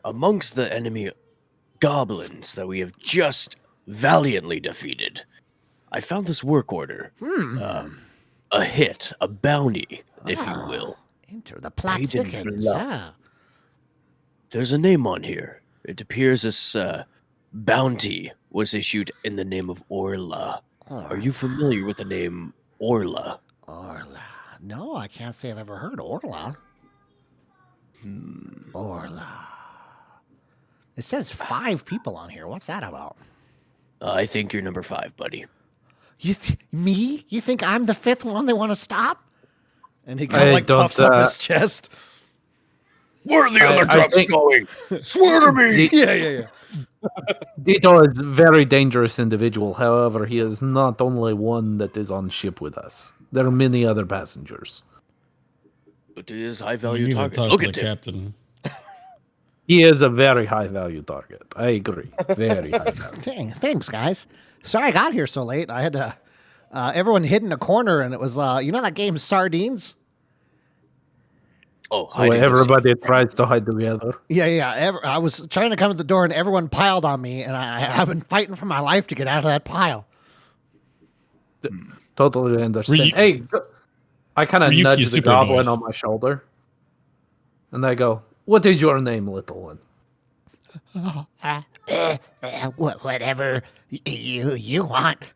D: Amongst the enemy goblins that we have just valiantly defeated, I found this work order. A hit, a bounty, if you will.
F: Enter the plot
D: Paid in
F: thickens.
D: blood.
F: Ah.
D: There's a name on here. It appears this bounty was issued in the name of Orla. Are you familiar with the name Orla?
F: Orla. No, I can't say I've ever heard Orla. Orla. It says 5 people on here. What's that about?
D: I think you're number 5, buddy.
F: Me? You think I'm the 5th one they want to stop?
A: And he kind of like puffs up his chest.
D: Where are the other
G: I
D: trucks
G: think-
D: going? Swear to me!
A: Yeah.
G: Dito is a very dangerous individual. However, he is not only one that is on ship with us. There are many other passengers.
D: But he is high
E: You
D: value
E: need to
D: target.
E: talk
D: Look
E: to
D: at
E: the
D: him.
E: captain.
G: He is a very high value target. I agree. Very high value.
F: Thanks, guys.
A: Sorry I got here so late. I had to. Everyone hid in a corner, and it was you know that game Sardines.
D: Oh,
G: Where everybody tries to hide together.
A: Yeah. I was trying to come to the door, and everyone piled on me, and I've been fighting for my life to get out of that pile.
G: Totally understand.
E: Ryuki-
G: Hey, I kind of
E: Ryuki
G: nudge
E: is
G: the
E: super
G: goblin
E: annoyed.
G: on my shoulder. And I go, "What is your name, little one?"
F: Whatever you want.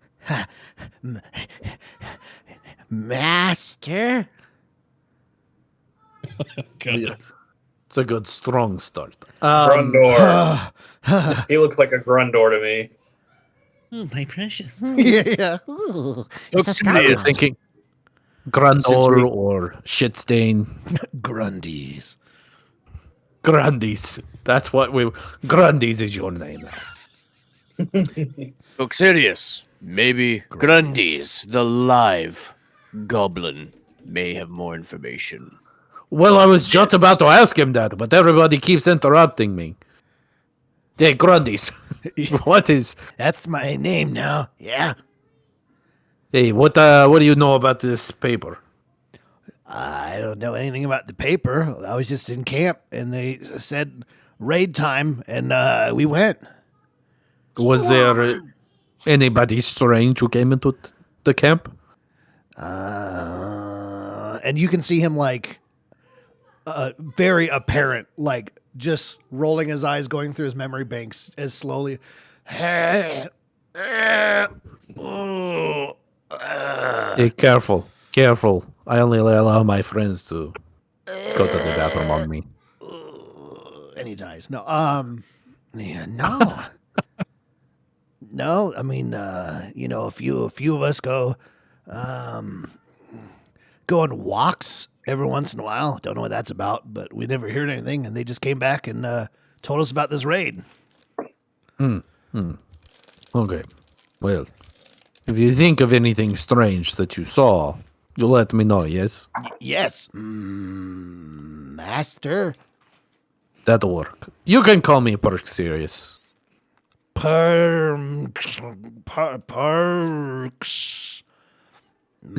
F: Master?
E: God.
G: It's a good, strong start.
C: Grundor. He looks like a Grundor to me.
E: Oh, my precious.
A: Yeah.
F: Ooh, it's a strong
G: You're
F: one.
G: thinking Grandor or Shitstain.
A: Grundies.
G: Grandies. That's what we... Grandies is your name now.
D: Oxerius, maybe Grundis, the live goblin, may have more information.
G: Well, I was just about to ask him that, but everybody keeps interrupting me. Hey, Grundies. What is...
A: That's my name now. Yeah.
G: Hey, what do you know about this paper?
A: I don't know anything about the paper. I was just in camp, and they said raid time, and we went.
G: Was there anybody strange who came into the camp?
A: And you can see him like very apparent, like just rolling his eyes, going through his memory banks as slowly.
G: Hey, careful. I only allow my friends to go to the bathroom on me.
A: And he dies. No, yeah, no, no. I mean, a few of us go on walks every once in a while. Don't know what that's about, but we never heard anything, and they just came back and told us about this raid.
G: Okay. Well, if you think of anything strange that you saw, you let me know, yes?
A: Yes, master.
G: That'll work. You can call me Perks.
A: Perks.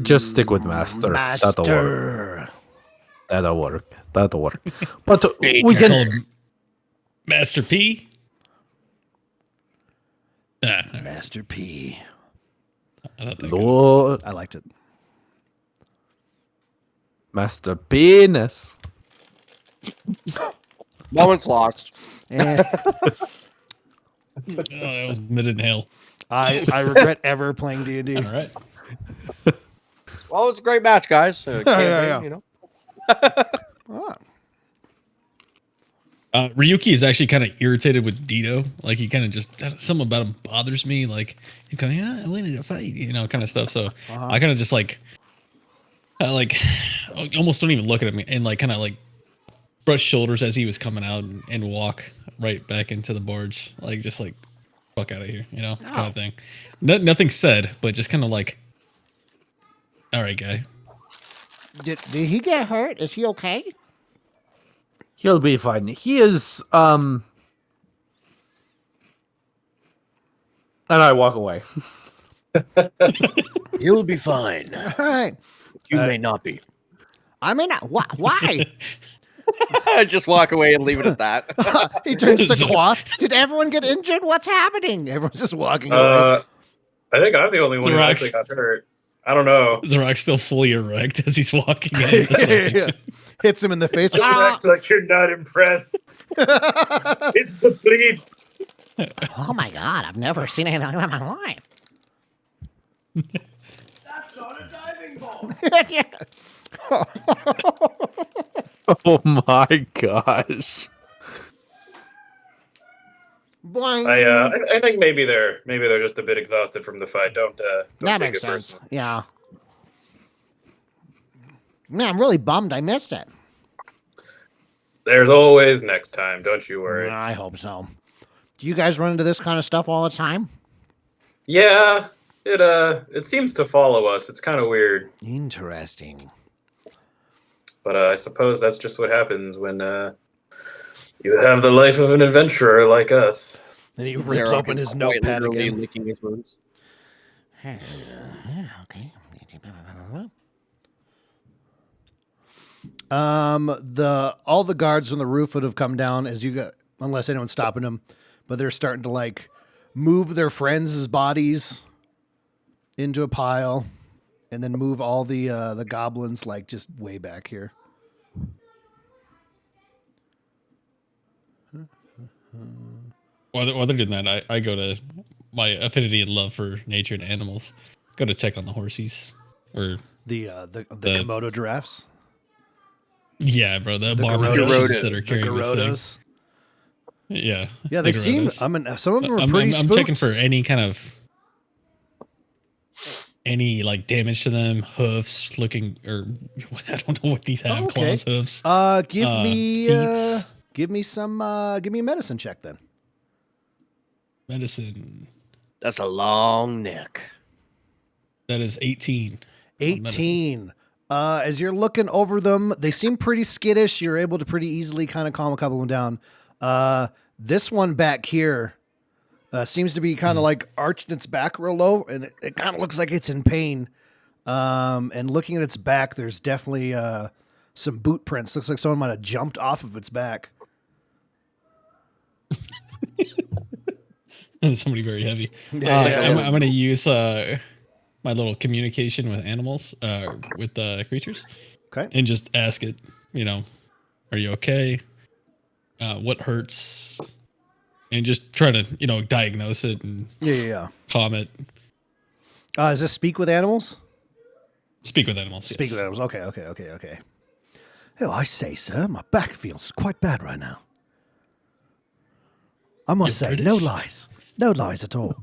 G: Just stick with Master. That'll work. But we
E: Call
G: can...
E: him Master P.
A: Master P.
E: I thought that
G: Lord,
A: I liked it.
G: Master Penis.
D: Moment's lost.
A: And
E: that was mid inhale.
A: I regret ever playing D&D.
E: All right.
D: Well, it was a great match, guys.
A: Yeah.
D: You know.
A: Oh.
E: Ryuki is actually kind of irritated with Dito. Like he kind of just something about him bothers me. Like he kind of I wanted to fight, kind of stuff. So I kind of just I almost don't even look at him and like kind of like brush shoulders as he was coming out and walk right back into the barge. Like just like fuck out of here, kind of thing. Nothing said, but just kind of like, all right, guy.
F: Did he get hurt? Is he okay?
G: He'll be fine. He is, and I walk away.
D: You'll be fine.
A: All right.
D: You may not be.
F: I mean, why?
D: Just walk away and leave it at that.
A: He turns to
E: So-
A: Quath.
F: Did everyone get injured? What's happening?
A: Everyone's just walking away.
C: I think I'm the only one who
E: Zar'roc's-
C: actually got hurt. I don't know.
E: Zar'roc's still fully erect as he's walking in. That's what I'm thinking.
A: Hits him in the face.
C: Act like you're not impressed. It's the police.
F: Oh my god, I've never seen anything like that in my life.
D: That's not a diving ball.
G: Oh my gosh.
F: Boing.
C: I think maybe they're just a bit exhausted from the fight. Don't
F: that
C: take
F: makes
C: it
F: sense.
C: personally.
F: Yeah. Man, I'm really bummed I missed it.
C: There's always next time. Don't you worry.
F: I hope so. Do you guys run into this kind of stuff all the time?
C: Yeah, it seems to follow us. It's kind of weird,
F: Interesting.
C: but I suppose that's just what happens when you have the life of an adventurer like us.
A: And he rips
D: Zar'roc
A: open
D: is
A: his
D: quite
A: notepad
D: literally
A: again.
D: licking his wounds.
F: Okay.
A: All the guards from the roof would have come down as you got, unless anyone's stopping them, but they're starting to like move their friends' bodies into a pile, and then move all the goblins like just way back here.
E: Other than that, I go to my affinity and love for nature and animals. Go to check on the horsies. Or
A: The Komodo giraffes,
E: yeah, bro, the
A: the
E: Barmaid
A: Garotos
E: that are carrying this thing.
A: Garotos.
E: Yeah.
A: Yeah,
E: the
A: they seem.
E: Garotos.
A: I mean, some of them are
E: I'm
A: pretty.
E: checking
A: spooked.
E: for any kind of like damage to them, hoofs looking, or I don't know what these have,
A: Okay.
E: claws, hoofs.
A: Give me
E: feats.
A: give me a medicine check then.
E: Medicine.
D: That's a long neck.
E: That is 18. on medicine.
A: 18. As you're looking over them, they seem pretty skittish. You're able to pretty easily kind of calm a couple of them down. This one back here seems to be kind of like arched its back real low, and it kind of looks like it's in pain. And looking at its back, there's definitely some boot prints. Looks like someone might have jumped off of its back.
E: Somebody very heavy.
A: Yeah.
E: I'm going to use my little communication with animals, with creatures,
A: Okay.
E: and just ask it, are you okay? What hurts? And just try to, diagnose it and
A: Yeah.
E: calm it.
A: Is this speak with animals?
E: Speak with animals.
A: Speak
E: yes.
A: with animals. Okay. Oh, I say, sir, my back feels quite bad right now. I must
E: You're
A: say, no
E: British?
A: lies. No lies at all.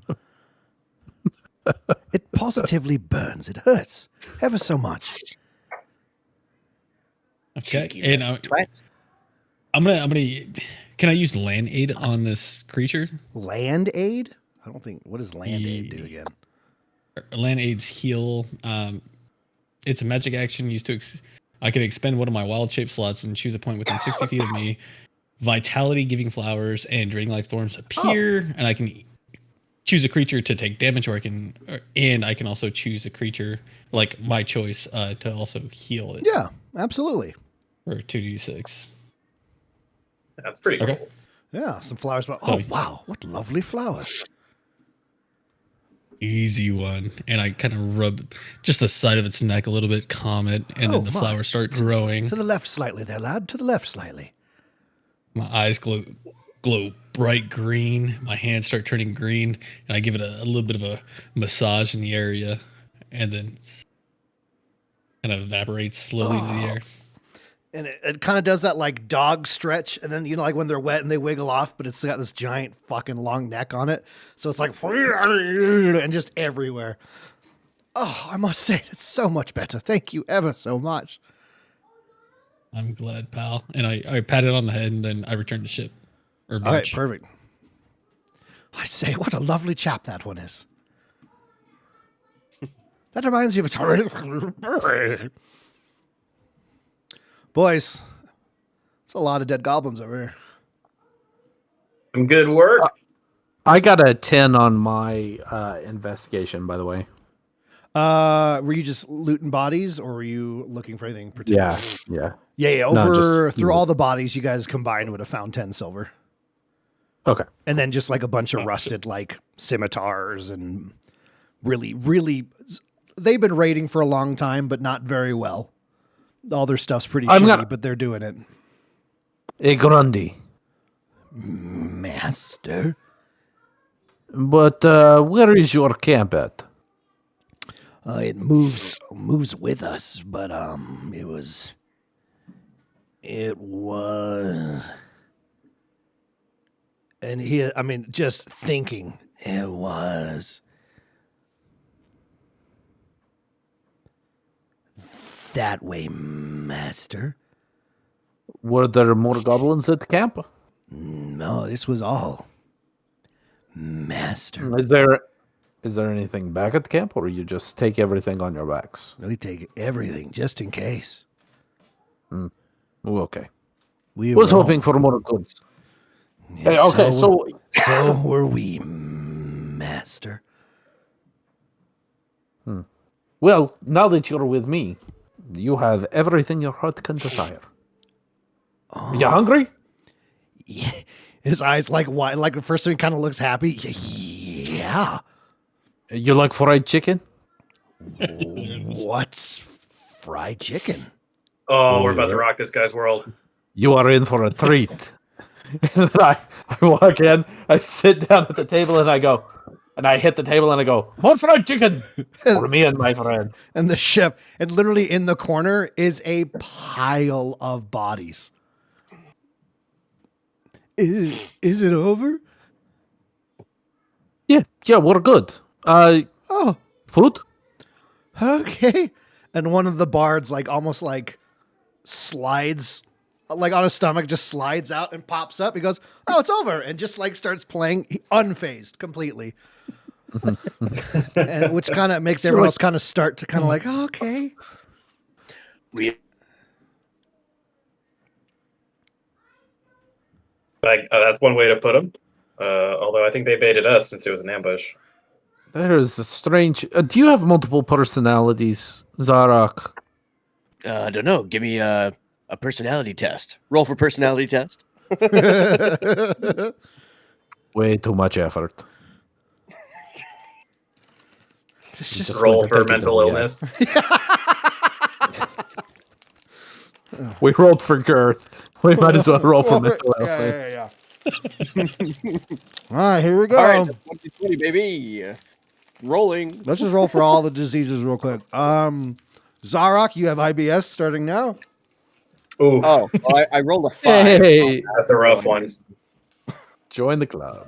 A: It positively burns. It hurts ever so much.
E: Okay.
D: Cheeky
E: And
D: little twat.
E: I'm gonna. Can I use land aid on this creature?
A: Land aid? I don't think. What does land aid do again?
E: Land aids heal. It's a magic action used to. I can expend one of my wild shape slots and choose a point within 60 feet of me. Vitality giving flowers and draining life thorns appear, and I can choose a creature to take damage, I can also choose a creature like my choice to also heal it.
A: Yeah, absolutely.
E: For 2d6.
C: That's pretty
E: Okay.
C: cool.
A: Yeah, some flowers. But oh wow, what lovely flowers!
E: Easy one. And I kind of rub just the side of its neck a little bit, calm it, and
A: Oh,
E: then the
A: my.
E: flowers start growing.
A: To the left slightly, there, lad. To the left slightly.
E: My eyes glow bright green. My hands start turning green, and I give it a little bit of a massage in the area, and then kind of evaporates slowly into the air.
A: and it kind of does that like dog stretch, and then like when they're wet and they wiggle off, but it's got this giant fucking long neck on it, so it's like and just everywhere. Oh, I must say that's so much better. Thank you ever so much.
E: I'm glad, pal. And I pat it on the head and then I return to ship. Or
A: All right,
E: bench.
A: perfect. I say, what a lovely chap that one is. That reminds me of a boys. It's a lot of dead goblins over here.
C: Some good work.
G: I got a 10 on my investigation, by the way.
A: Were you just looting bodies, or were you looking for anything particular?
G: Yeah.
A: Yeah.
G: No,
A: Over
G: just
A: through
G: loot.
A: all the bodies, you guys combined would have found 10 silver.
G: Okay.
A: And then just like a bunch of rusted like scimitars and really they've been raiding for a long time, but not very well. All their stuff's pretty shitty, but they're doing it.
G: A grande.
A: Master.
G: But where is your camp at?
A: It moves with us, but it was and he, I mean, just thinking, it was that way, master.
G: Were there more goblins at camp?
A: No, this was all master.
G: Is there anything back at camp, or you just take everything on your backs?
A: We take everything just in case.
G: Oh, okay.
A: We
G: Was
A: were
G: hoping for more goods.
A: Yeah,
G: Hey, okay, so
A: so were we, master.
G: well, now that you're with me, you have everything your heart can desire. Are you hungry?
A: Yeah. His eyes like wide, like the first thing kind of looks happy. Yeah.
G: You like fried chicken?
A: What's fried chicken?
C: Oh,
G: Oh,
C: we're about to
G: yeah.
C: rock this guy's world.
G: You are in for a treat. And then I walk in, I sit down at the table, and I go, and I hit the table, and I go, more fried chicken for me and my friend.
A: And the chef, and literally in the corner is a pile of bodies. Is it over?
G: Yeah, we're good.
A: Oh,
G: Food?
A: okay. And one of the bards, like almost like slides, like on his stomach, just slides out and pops up. He goes, "Oh, it's over," and just like starts playing, unfazed completely. And which kind of makes everyone else kind of start to kind of like, oh, okay.
C: Like that's one way to put him. Although I think they baited us since it was an ambush.
G: There's a strange... do you have multiple personalities, Zar'roc?
D: I don't know. Give me a personality test. Roll for personality test.
G: Way too much effort.
A: It's
G: Just
A: just
C: Roll
G: going to
C: for
G: take it
C: mental
G: to the
C: illness.
G: We rolled for girth. We might as well roll for mental
A: yeah,
G: illness.
A: yeah. All right, here we go.
D: All right, 20, baby. Rolling.
A: Let's just roll for all the diseases real quick. Zar'roc, you have IBS starting now.
C: Ooh,
D: Oh, well, I rolled a 5.
G: Hey,
C: that's a rough one.
G: join the club.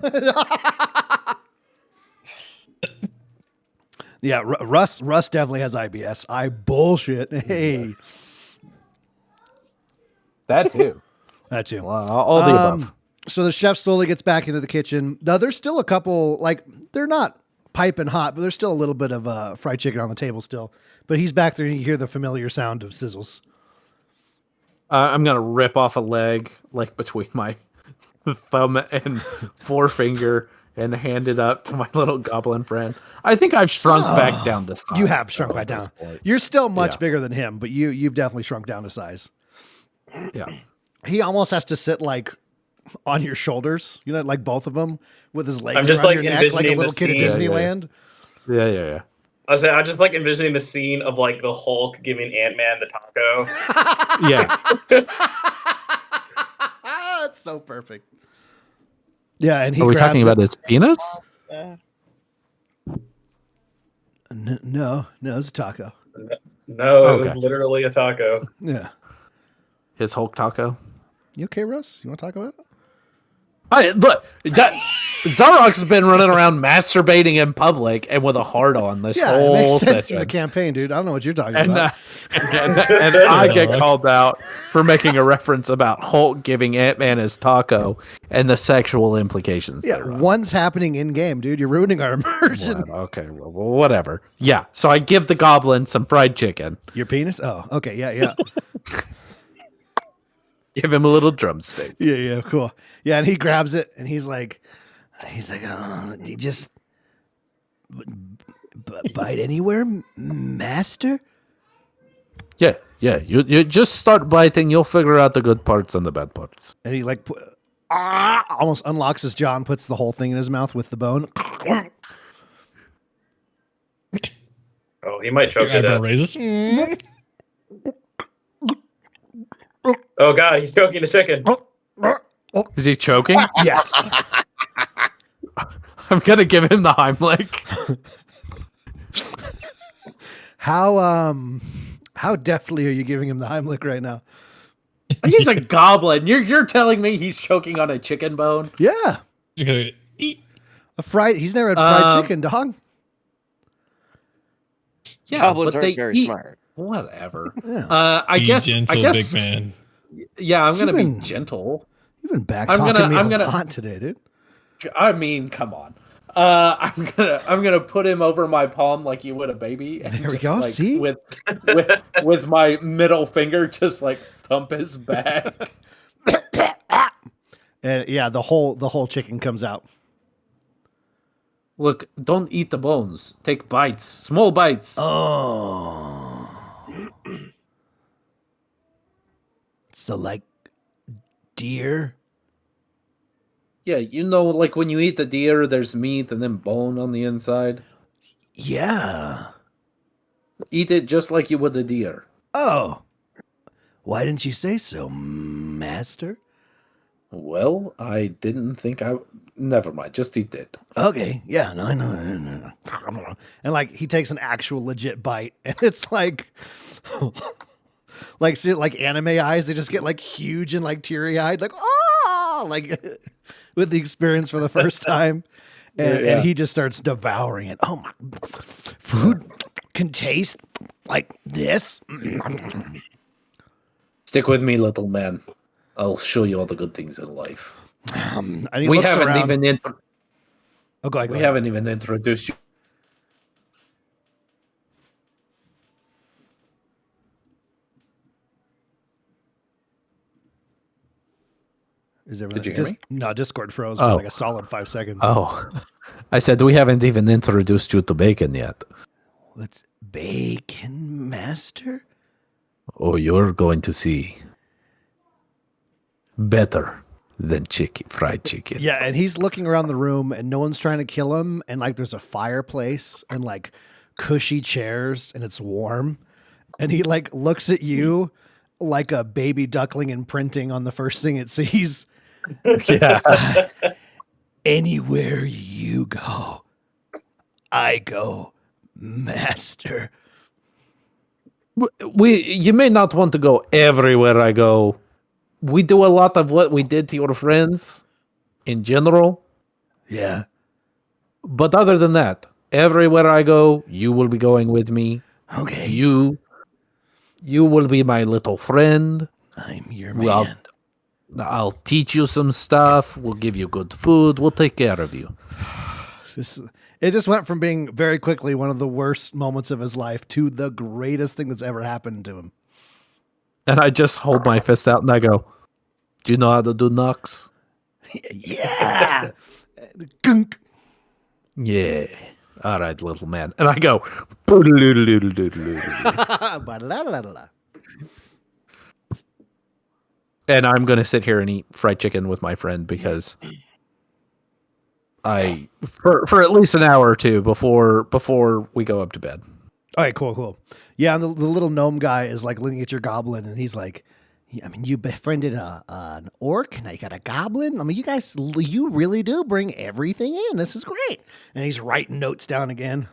A: Yeah, Russ definitely has IBS. I bullshit. Hey,
G: That too.
A: that too.
G: All the above.
A: So the chef slowly gets back into the kitchen. Now there's still a couple, like they're not piping hot, but there's still a little bit of fried chicken on the table still. But he's back there and you hear the familiar sound of sizzles.
G: I'm gonna rip off a leg, like between my thumb and forefinger, and hand it up to my little goblin friend. I think I've shrunk back down to size.
A: You have shrunk back down. You're still much
G: Yeah.
A: bigger than him, but you've definitely shrunk down to size.
G: Yeah.
A: He almost has to sit like on your shoulders, you know, like both of them with his legs
C: I'm just,
A: around
C: like,
A: your neck, like a
C: envisioning
A: little
C: the
A: kid at
C: scene.
A: Disneyland.
G: Yeah.
C: I just like envisioning the scene of like the Hulk giving Ant-Man the taco.
G: Yeah.
A: It's so perfect. Yeah, and he
G: Are we
A: grabs
G: talking
A: it.
G: about his penis?
A: No, it's a taco.
C: No, it was
G: Okay.
C: literally a taco.
A: Yeah.
G: his Hulk taco.
A: You okay, Russ? You want to talk about it?
G: Look, Zar'roc's been running around masturbating in public and with a heart on this
A: Yeah, it
G: whole
A: makes sense
G: session.
A: in the campaign, dude. I don't know what you're talking
G: And,
A: about.
G: and I get called out for making a reference about Hulk giving Ant-Man his taco and the sexual implications.
A: Yeah,
G: thereof.
A: one's happening in game, dude. You're ruining our immersion.
G: Well, okay, well, whatever. Yeah, so I give the goblin some fried chicken.
A: Your penis? Oh, okay, yeah.
G: Give him a little drumstick.
A: Yeah, cool. Yeah, and he grabs it and he's like, oh, do you just bite anywhere, master?
G: Yeah. You just start biting. You'll figure out the good parts and the bad parts.
A: And he like almost unlocks his jaw and puts the whole thing in his mouth with the bone.
C: Oh, he might choke
E: Your
C: to
E: eyebrow
C: death.
E: raises.
C: Oh god, he's choking the chicken.
G: Is he choking?
A: Yes.
G: I'm gonna give him the Heimlich.
A: How deftly are you giving him the Heimlich right now?
G: He's a goblin. You're telling me he's choking on a chicken bone?
A: Yeah.
E: Just gonna eat.
A: He's never had fried chicken, dog.
G: Yeah,
D: Goblins
G: but
D: aren't
G: they
D: very
G: eat.
D: smart.
G: Whatever.
A: Yeah.
G: I
E: Be
G: guess.
E: gentle,
G: I guess.
E: big man.
G: Yeah, I'm gonna
A: Even-
G: be gentle.
A: You've been back
G: I'm
A: talking
G: gonna-
A: me
G: I'm
A: a
G: gonna-
A: lot today, dude.
G: I mean, come on. I'm gonna put him over my palm like you would a baby. And
A: There we
G: just,
A: go,
G: like,
A: see?
G: with my middle finger, just like thump his back.
A: And yeah, the whole chicken comes out.
G: Look, don't eat the bones. Take bites, small bites.
A: Oh. So like deer?
G: Yeah, you know, like when you eat the deer, there's meat and then bone on the inside.
A: Yeah.
G: Eat it just like you would a deer.
A: Oh. Why didn't you say so, master?
G: Well, I didn't think I. Never mind. Just eat it.
A: Okay, yeah, no, I know. And like he takes an actual legit bite, and it's like, see, like anime eyes, they just get like huge and like teary eyed, like oh, like with the experience for the first time, and he just starts devouring it. Oh my, food can taste like this.
G: Stick with me, little man. I'll show you all the good things in life.
A: And he
G: We
A: looks
G: haven't
A: around.
G: even
A: Oh, go ahead.
G: we haven't even introduced you.
A: Is there
G: Did you hear me?
A: No, Discord froze for
G: Oh.
A: like a solid 5 seconds.
G: Oh, I said we haven't even introduced you to bacon yet.
A: What's bacon master?
G: Oh, you're going to see better than fried chicken.
A: Yeah, and he's looking around the room and no one's trying to kill him. And like there's a fireplace and like cushy chairs and it's warm. And he like looks at you like a baby duckling imprinting on the first thing it sees.
G: Yeah.
A: Anywhere you go, I go, master.
G: You may not want to go everywhere I go. We do a lot of what we did to your friends in general.
A: Yeah.
G: But other than that, everywhere I go, you will be going with me.
A: Okay.
G: You will be my little friend.
A: I'm your man.
G: Well, I'll teach you some stuff. We'll give you good food. We'll take care of you.
A: It just went from being very quickly one of the worst moments of his life to the greatest thing that's ever happened to him.
G: And I just hold my fist out and I go, do you know how to do knocks?
A: Yeah. Gunk.
G: Yeah. All right, little man. And I go, and I'm going to sit here and eat fried chicken with my friend because for at least an hour or two before we go up to bed.
A: All right, cool. Yeah, and the little gnome guy is like looking at your goblin, and he's like, I mean, you befriended an orc, now you got a goblin. I mean, you really do bring everything in. This is great. And he's writing notes down again.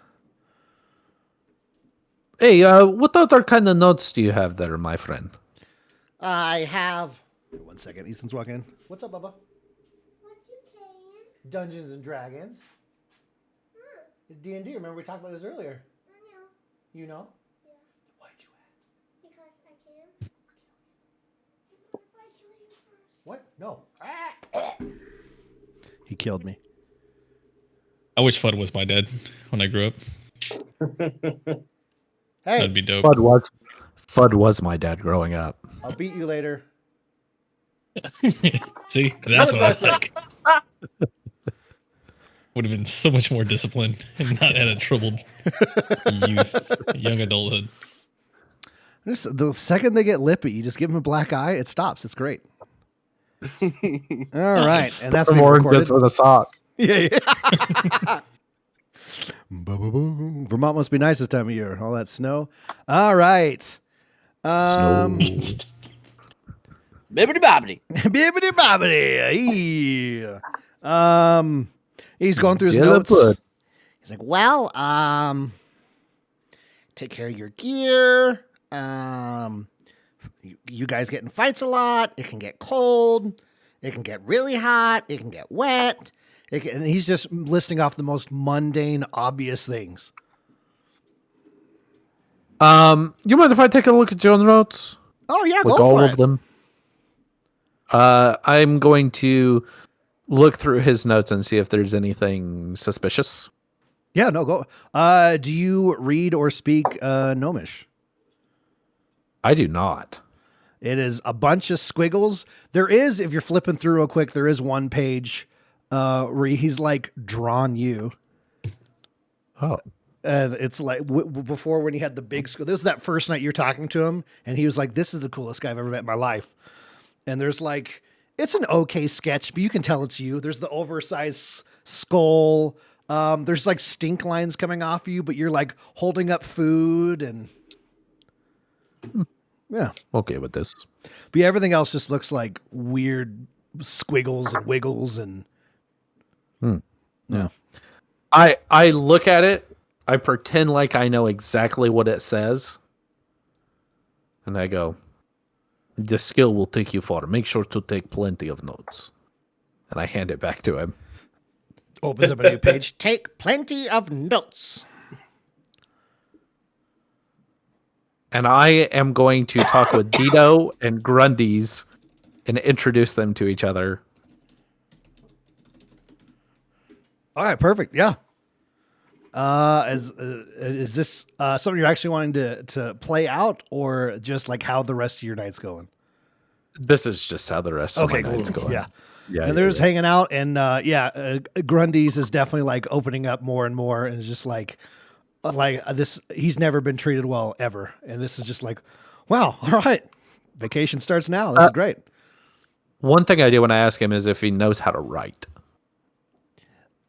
G: Hey, what other kind of notes do you have there, my friend?
A: I have. 1 second. Ethan's walking in. What's up, Bubba?
H: What you playing?
A: Dungeons and Dragons. D&D. Remember we talked about this earlier.
H: I know.
A: You know?
H: Yeah.
A: Why'd you ask?
H: Because I can. What if I kill you first?
A: What? No. He killed me.
E: I wish Fudd was my dad when I grew up.
A: Hey,
E: That'd be dope.
G: Fudd was my dad growing up.
A: I'll beat you later.
E: See, that's what I like. Would have been so much more disciplined and not had a troubled youth, young adulthood.
A: The second they get lippy, you just give them a black eye. It stops. It's great. All right, and that's being
G: More
A: recorded.
G: gets with a sock.
A: Yeah. Vermont must be nice this time of year. All that snow. All right.
D: Bibbidi bobbidi.
A: Bibbidi bobbidi. He's going through his notes.
F: He's like, well, take care of your gear. You guys get in fights a lot. It can get cold. It can get really hot. It can get wet.
A: And he's just listing off the most mundane, obvious things.
G: You mind if I take a look at your notes?
F: Oh yeah,
G: Like
F: go
G: all
F: for
G: of
F: it.
G: them? I'm going to look through his notes and see if there's anything suspicious.
A: Yeah, no, go. Do you read or speak Gnomish?
G: I do not.
A: It is a bunch of squiggles. There is, if you're flipping through real quick, there is one page where he's like drawn you.
G: Oh.
A: And it's like before when he had the big school. This is that first night you're talking to him, and he was like, "This is the coolest guy I've ever met in my life." And there's like, it's an okay sketch, but you can tell it's you. There's the oversized skull. There's like stink lines coming off you, but you're like holding up food and yeah.
G: Okay with this.
A: But yeah, everything else just looks like weird squiggles and wiggles and yeah.
G: I look at it. I pretend like I know exactly what it says. And I go, the skill will take you far. Make sure to take plenty of notes. And I hand it back to him.
A: Opens up a new page.
F: Take plenty of notes.
G: And I am going to talk with Dido and Grundy's and introduce them to each other.
A: All right, perfect. Yeah. Is this something you're actually wanting to play out, or just like how the rest of your night's going?
G: This is just how the rest of my night's going.
A: Yeah.
G: Yeah.
A: And they're just hanging out, and Grundy's is definitely like opening up more and more, and it's just like this. He's never been treated well ever, and this is just like, wow. All right, vacation starts now. This is great.
G: One thing I do when I ask him is if he knows how to write.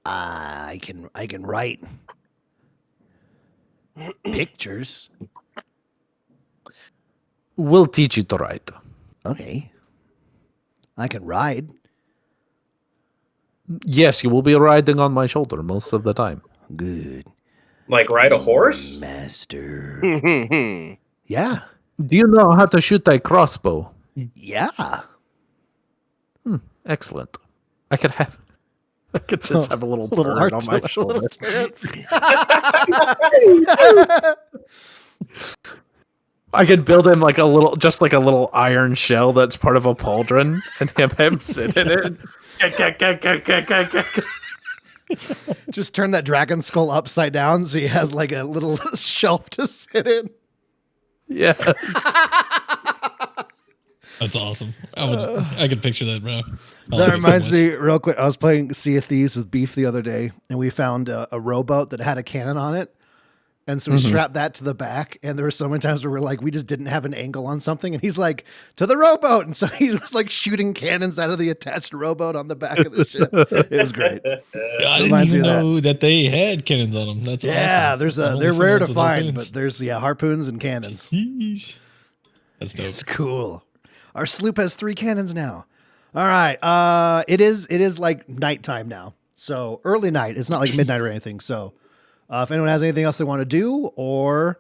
A: I can write pictures.
G: We'll teach you to write.
A: Okay. I can ride.
G: Yes, you will be riding on my shoulder most of the time.
A: Good.
C: Like ride a horse?
A: Master.
D: Hmm.
A: Yeah.
G: Do you know how to shoot a crossbow?
A: Yeah.
G: Excellent. I could just have a little turret on my shoulder. I could build him like a little iron shell that's part of a pauldron, and him sit in it.
A: Just turn that dragon skull upside down so he has like a little shelf to sit in.
G: Yes.
E: That's awesome. I could picture that, bro.
A: That reminds me, real quick. I was playing Sea of Thieves with Beef the other day, and we found a rowboat that had a cannon on it. And so we strapped that to the back. And there were so many times where we're like, we just didn't have an angle on something. And he's like, to the rowboat. And so he was like shooting cannons out of the attached rowboat on the back of the ship. It was great.
E: I didn't
A: Reminds me
E: even
A: of
E: know that they had cannons on them. That's
A: Yeah,
E: awesome.
A: they're rare to find,
E: harpoons.
A: but there's harpoons and cannons.
E: Sheesh. That's dope.
A: It's cool. Our sloop has 3 cannons now. All right. It is like nighttime now. So early night. It's not like midnight or anything. So if anyone has anything else they want to do or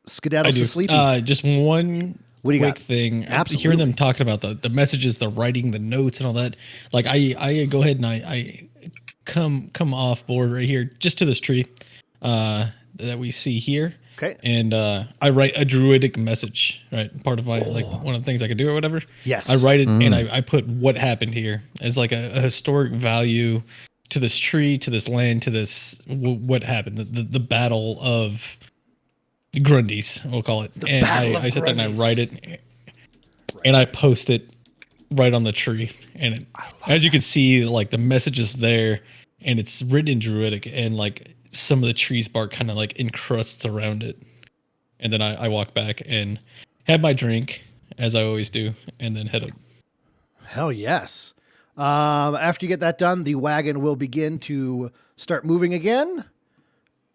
A: skedaddle to sleep.
E: Just one
A: What do you
E: quick
A: got?
E: thing.
A: Absolutely.
E: Hearing them talking about the messages, the writing, the notes, and all that. Like I go ahead and I come off board right here, just to this tree, that we see here.
A: Okay.
E: And I write a druidic message, right? Part of my like one of the things I could do or whatever.
A: Yes.
E: I write it and I put what happened here as like a historic value to this tree, to this land, to this what happened, the battle of Grundys, we'll call it. And I sit there and I write it, and I post it right on the tree. And as you can see, like the message is there, and it's written in Druidic, and like some of the tree's bark kind of like encrusts around it. And then I walk back and have my drink, as I always do, and then head up.
A: Hell yes. After you get that done, the wagon will begin to start moving again.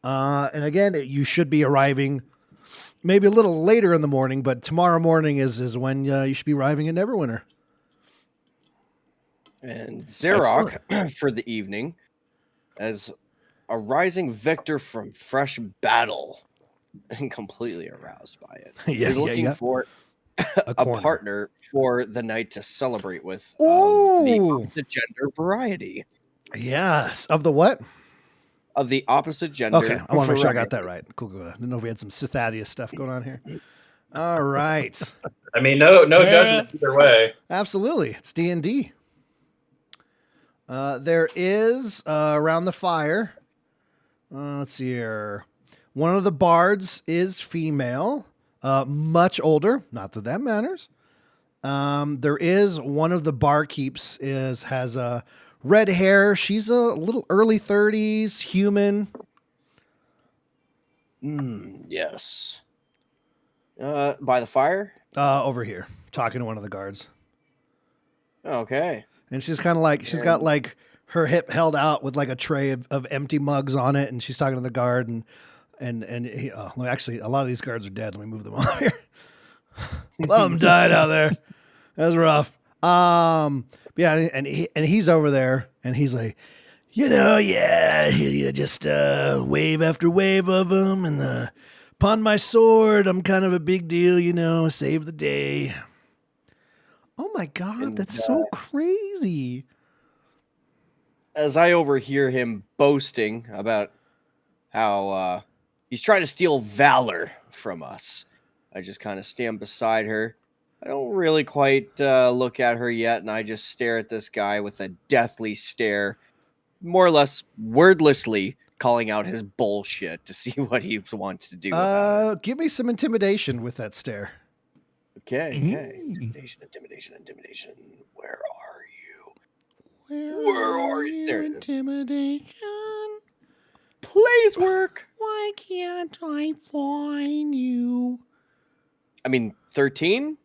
A: And again, you should be arriving maybe a little later in the morning, but tomorrow morning is when you should be arriving in Neverwinter.
D: And Zar'roc for the evening as a rising victor from fresh battle and completely aroused by it.
A: Yeah,
D: He's looking for a
A: corner.
D: partner for the night to celebrate with of the
A: Ooh.
D: opposite gender variety.
A: Yes. Of the what?
D: Of the opposite gender.
A: Okay. I want to make sure I got
D: variety.
A: that right. Cool. I didn't know if we had some Thaddeus stuff going on here. All right.
C: I mean, no judgment either way.
A: Absolutely. It's D&D. There is around the fire. Let's see here. One of the bards is female, much older. Not that that matters. There is one of the barkeeps has red hair. She's a little early 30s, human.
D: Yes. By the fire?
A: Over here, talking to one of the guards.
D: Okay.
A: And she's kind of like, she's got like her hip held out with like a tray of empty mugs on it. And she's talking to the guard and he, well, actually a lot of these guards are dead. Let me move them over here. A lot of them died out there. That was rough. Yeah. And he's over there and he's like, just wave after wave of them. And upon my sword, I'm kind of a big deal, save the day. Oh my God,
D: And,
A: that's so crazy.
D: As I overhear him boasting about how he's trying to steal valor from us, I just kind of stand beside her. I don't really quite look at her yet, and I just stare at this guy with a deathly stare, more or less wordlessly calling out his bullshit to see what he wants to do about it.
A: Give me some intimidation with that stare.
D: Okay. Intimidation. Where are you? Where are you? There it is.
A: Intimidation.
D: Please work.
A: Why can't I find you?
D: I mean, 13?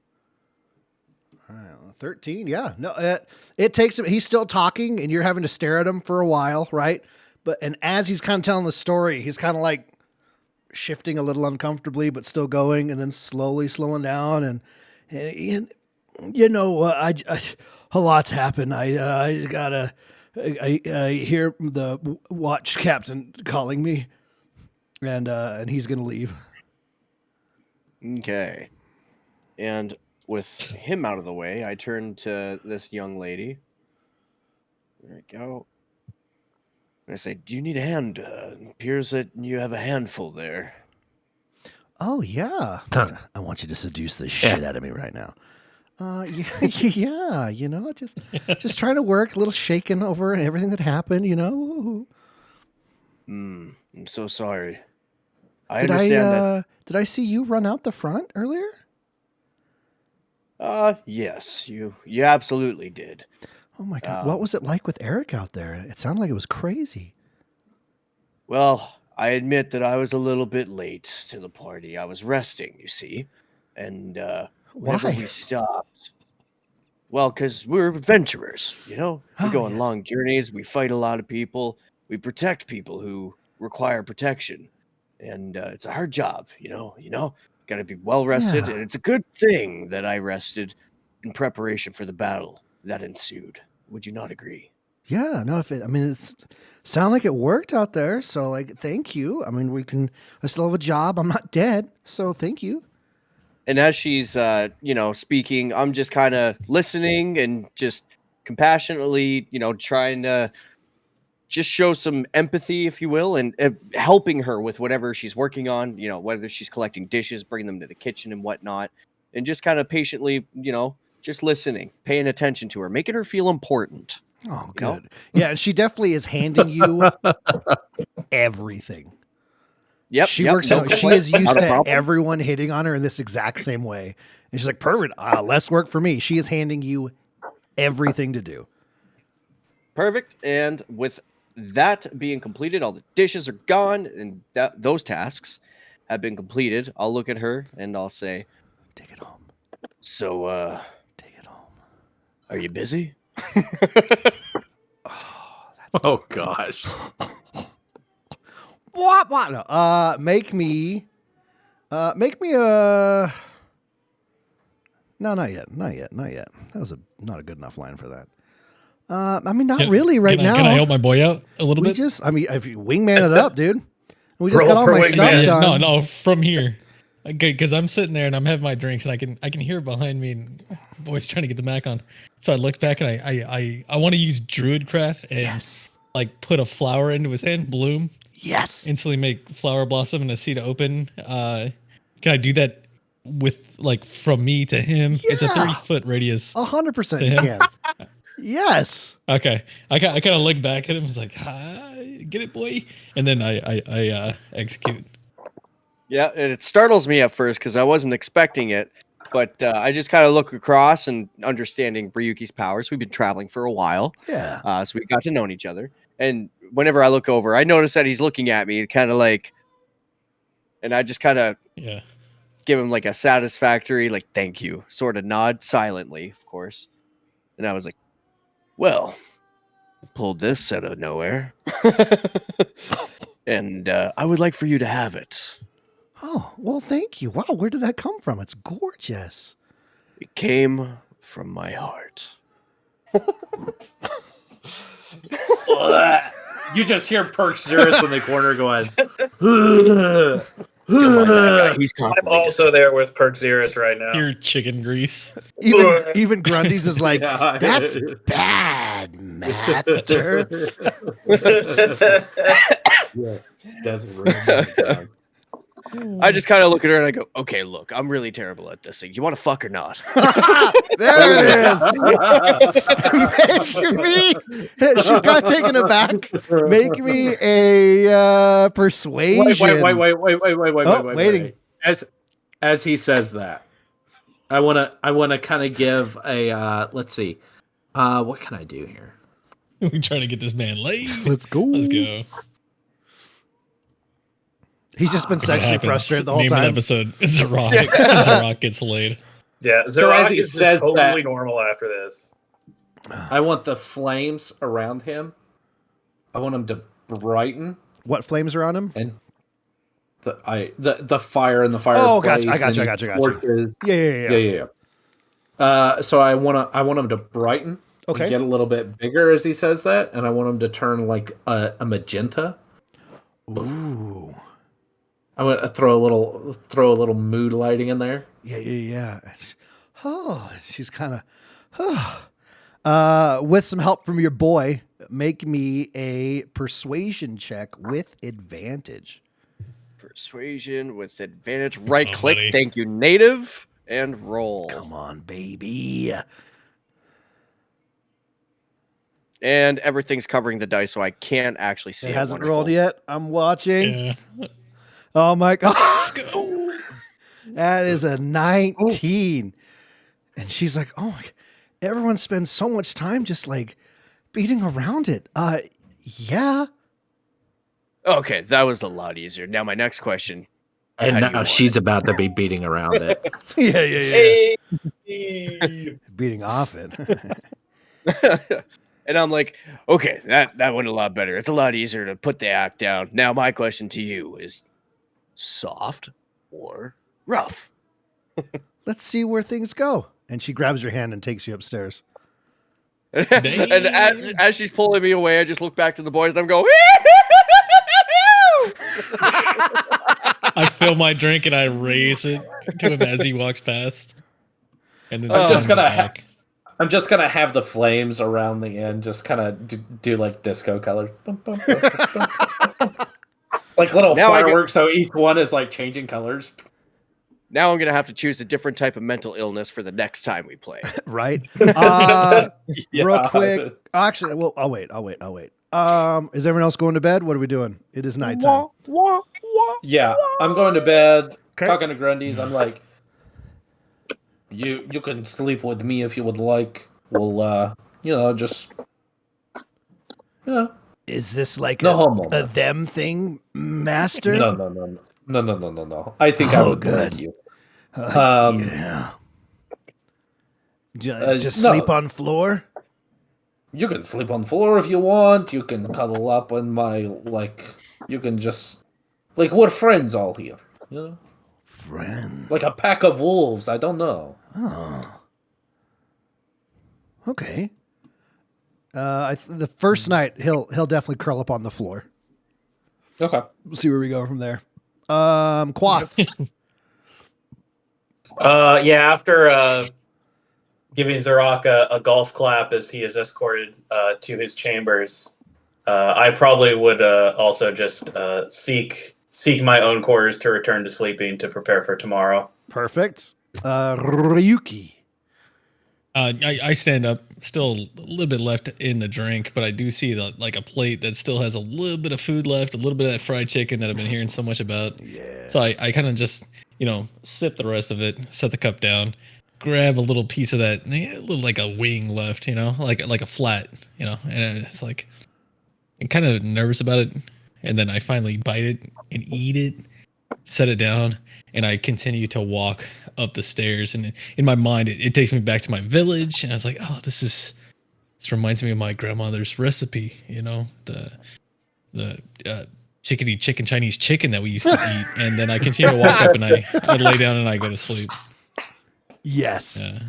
A: 13, yeah. No, it takes him. He's still talking, and you're having to stare at him for a while, right? And as he's kind of telling the story, he's kind of like shifting a little uncomfortably, but still going, and then slowly slowing down. And a lot's happened. I hear the watch captain calling me, and he's gonna leave.
D: Okay. And with him out of the way, I turn to this young lady. There we go. And I say, do you need a hand? It appears that you have a handful there.
A: Oh yeah, I want you to seduce the shit out of me right now. Yeah, just trying to work, a little shaken over everything that happened.
D: I'm so sorry. I
A: Did
D: understand
A: Did I see you run out the front earlier?
D: that. Yes, you absolutely did.
A: Oh my God, what was it like with Eric out there? It sounded like it was crazy.
D: Well, I admit that I was a little bit late to the party. I was resting, you see, and whenever
A: Why?
D: we stopped, well, because we're adventurers, We go on long journeys. We fight a lot of people. We protect people who require protection, and it's a hard job, Got to be well rested,
A: Yeah.
D: and it's a good thing that I rested in preparation for the battle that ensued. Would you not agree?
A: Yeah, no, it's sound like it worked out there. So thank you. I mean, I still have a job. I'm not dead. So thank you.
D: And as she's, speaking, I'm just kind of listening and just compassionately, trying to just show some empathy, if you will, and helping her with whatever she's working on, whether she's collecting dishes, bringing them to the kitchen and whatnot, and just kind of patiently, just listening, paying attention to her, making her feel important.
A: Oh,
D: You know?
A: good. Yeah, and she definitely is handing you everything.
D: Yep.
A: She
D: yep,
A: works
D: no
A: out. She
D: complaints,
A: is used
D: not a
A: to
D: problem.
A: everyone hitting on her in this exact same way. And she's like, perfect. Less work for me. She is handing you everything to do.
D: Perfect. And with that being completed, all the dishes are gone, and those tasks have been completed. I'll look at her and I'll say,
A: Take it home.
D: "So,
A: Take it home.
D: are you busy?"
G: Oh gosh.
A: What? No. Make me a. No, not yet. That was not a good enough line for that. I mean, not really right now.
E: Can I help my boy out a little bit?
A: If you wingman it up, dude. We just
C: Roll
A: got all
C: for
A: my
C: wingman.
A: stuff done.
E: No, from here. Okay, because I'm sitting there and I'm having my drinks and I can hear behind me and boy's trying to get the Mac on. So I look back and I want to use Druidcraft and
A: Yes.
E: like put a flower into his hand, bloom,
A: Yes.
E: instantly make flower blossom and a seed open. Can I do that with like from me to him? It's a
A: Yeah.
E: 30-foot radius.
A: 100%
E: To
A: you
E: him.
A: can. Yes.
E: Okay, I kind of look back at him. It's like, hi, get it, boy, and then I execute.
D: Yeah, and it startles me at first because I wasn't expecting it, but I just kind of look across and understanding Ryuki's powers. We've been traveling for a while,
A: Yeah.
D: so we got to know each other. And whenever I look over, I notice that he's looking at me, kind of like, and I just kind of
E: Yeah.
D: give him like a satisfactory, like, thank you, sort of nod silently, of course. And I was like, well, I pulled this out of nowhere. And I would like for you to have it.
A: Oh, well, thank you. Wow, where did that come from? It's gorgeous.
D: It came from my heart.
G: You just hear Perk-Zerus in the corner going,
D: Don't mind that guy. He's
C: I'm
D: constantly just
C: also there with Perk-Zerus right now.
E: Pure chicken grease.
A: Even Grundy's is like,
G: Yeah.
A: that's bad, master.
G: Yeah, that's really bad.
D: I just kind of look at her and I go, okay, look, I'm really terrible at this thing. You want to fuck or not?
A: There it is. Make me. She's got taken aback. Make me a persuasion.
G: Wait.
A: Waiting.
G: As he says that, I wanna kind of give a let's see, what can I do here?
E: We trying to get this man laid.
A: Let's go.
E: Let's go.
A: He's just been
E: If it
A: sexually
E: happens,
A: frustrated the whole
E: name of the
A: time.
E: episode is Zar'roc. Zar'roc gets laid.
C: Yeah,
G: So as
C: Zar'roc
G: he
C: is just
G: says
C: totally
G: that-
C: normal after this.
G: I want the flames around him. I want him to brighten
A: What flames are on him?
G: and the fire in the fireplace.
A: Oh, gotcha. I got you.
G: and torches.
A: Yeah.
G: So I want him to brighten.
A: Okay.
G: And get a little bit bigger as he says that, and I want him to turn like a magenta.
A: Ooh.
G: I want to throw a little mood lighting in there.
A: Yeah. Oh, she's kind of. With some help from your boy, make me a persuasion check with advantage.
D: Persuasion with advantage. Right click.
E: buddy.
D: Thank you, native. And roll.
A: Come on, baby.
D: And everything's covering the dice, so I can't actually see
A: It
D: it.
A: hasn't
D: Wonderful.
A: rolled yet. I'm watching.
E: Yeah.
A: Oh my god.
E: Let's go.
A: That is a 19. And she's like, oh, everyone spends so much time just like beating around it. Yeah.
D: Okay, that was a lot easier. Now my next question.
G: And
D: How do you
G: now
D: want
G: she's about to be beating around it.
A: Yeah.
C: Hey.
A: Beating off it.
D: And I'm like, okay, that went a lot better. It's a lot easier to put the act down. Now my question to you is soft or rough?
A: Let's see where things go. And she grabs your hand and takes you upstairs.
D: And as she's pulling me away, I just look back to the boys and I'm going,
E: I fill my drink and I raise it to him as he walks past. And then
B: I'm just
E: slams it
B: gonna
E: back.
B: I'm just gonna have the flames around the end, just kind of do like disco colors, like little
D: Now I get-
B: fireworks. So each one is like changing colors.
D: Now I'm gonna have to choose a different type of mental illness for the next time we play.
A: Right?
B: Yeah.
A: Real quick. Actually, well, I'll wait. Is everyone else going to bed? What are we doing? It is nighttime.
B: Yeah, I'm going to bed.
A: Okay.
B: Talking to Grundy's, I'm like, you can sleep with me if you would like. We'll just
A: Is this like
B: no
A: a
B: homo.
A: them thing, master?
B: No. I think I
A: Oh,
B: would
A: good.
B: like you.
A: Yeah. Just sleep on floor?
B: You can sleep on the floor if you want. You can cuddle up on my you can just we're friends all here. You know,
A: Friend.
B: like a pack of wolves. I don't know.
A: Oh. Okay. The first night he'll definitely curl up on the floor.
B: Okay.
A: We'll see where we go from there. Quaff.
C: After giving Zar'roc a golf clap as he is escorted to his chambers, I probably would also just seek my own quarters to return to sleeping to prepare for tomorrow.
A: Perfect. Ryuki.
E: I stand up, still a little bit left in the drink, but I do see a plate that still has a little bit of food left, a little bit of that fried chicken that I've been hearing so much about.
A: Yeah.
E: So I kind of just, sip the rest of it, set the cup down, grab a little piece of that, a little like a wing left, like a flat, and it's like, I'm kind of nervous about it. And then I finally bite it and eat it, set it down, and I continue to walk up the stairs. And in my mind, it takes me back to my village. And I was like, oh, this reminds me of my grandmother's recipe, the chickadee chicken Chinese chicken that we used to eat. And then I continue to walk up and I lay down and I go to sleep.
A: Yes.
E: Yeah.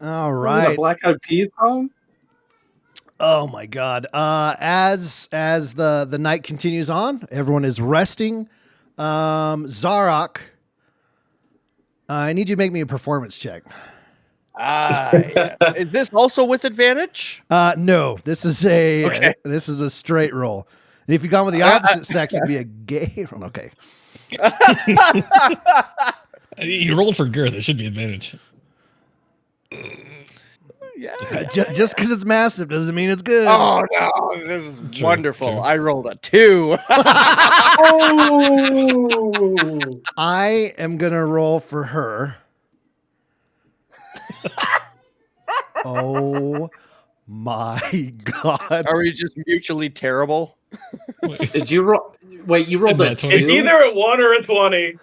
A: All
G: The
A: right.
G: Black Eyed Peas song.
A: Oh my God. As the night continues on, everyone is resting. Zar'roc, I need you to make me a performance check.
D: Is this also with advantage?
A: No, this is a straight roll. And if you've gone with the opposite sex, it'd be a gay roll. Okay.
E: You rolled for girth. It should be advantage.
D: Yeah.
A: Just because it's massive doesn't mean it's good.
D: Oh no, this is
E: True,
D: wonderful.
E: true.
D: I rolled a 2.
A: I am gonna roll for her. Oh my God.
D: Are we just mutually terrible?
B: Did you roll? Wait, you rolled a
E: Isn't that 20?
C: It's
B: 2?
C: either a 1 or a 20.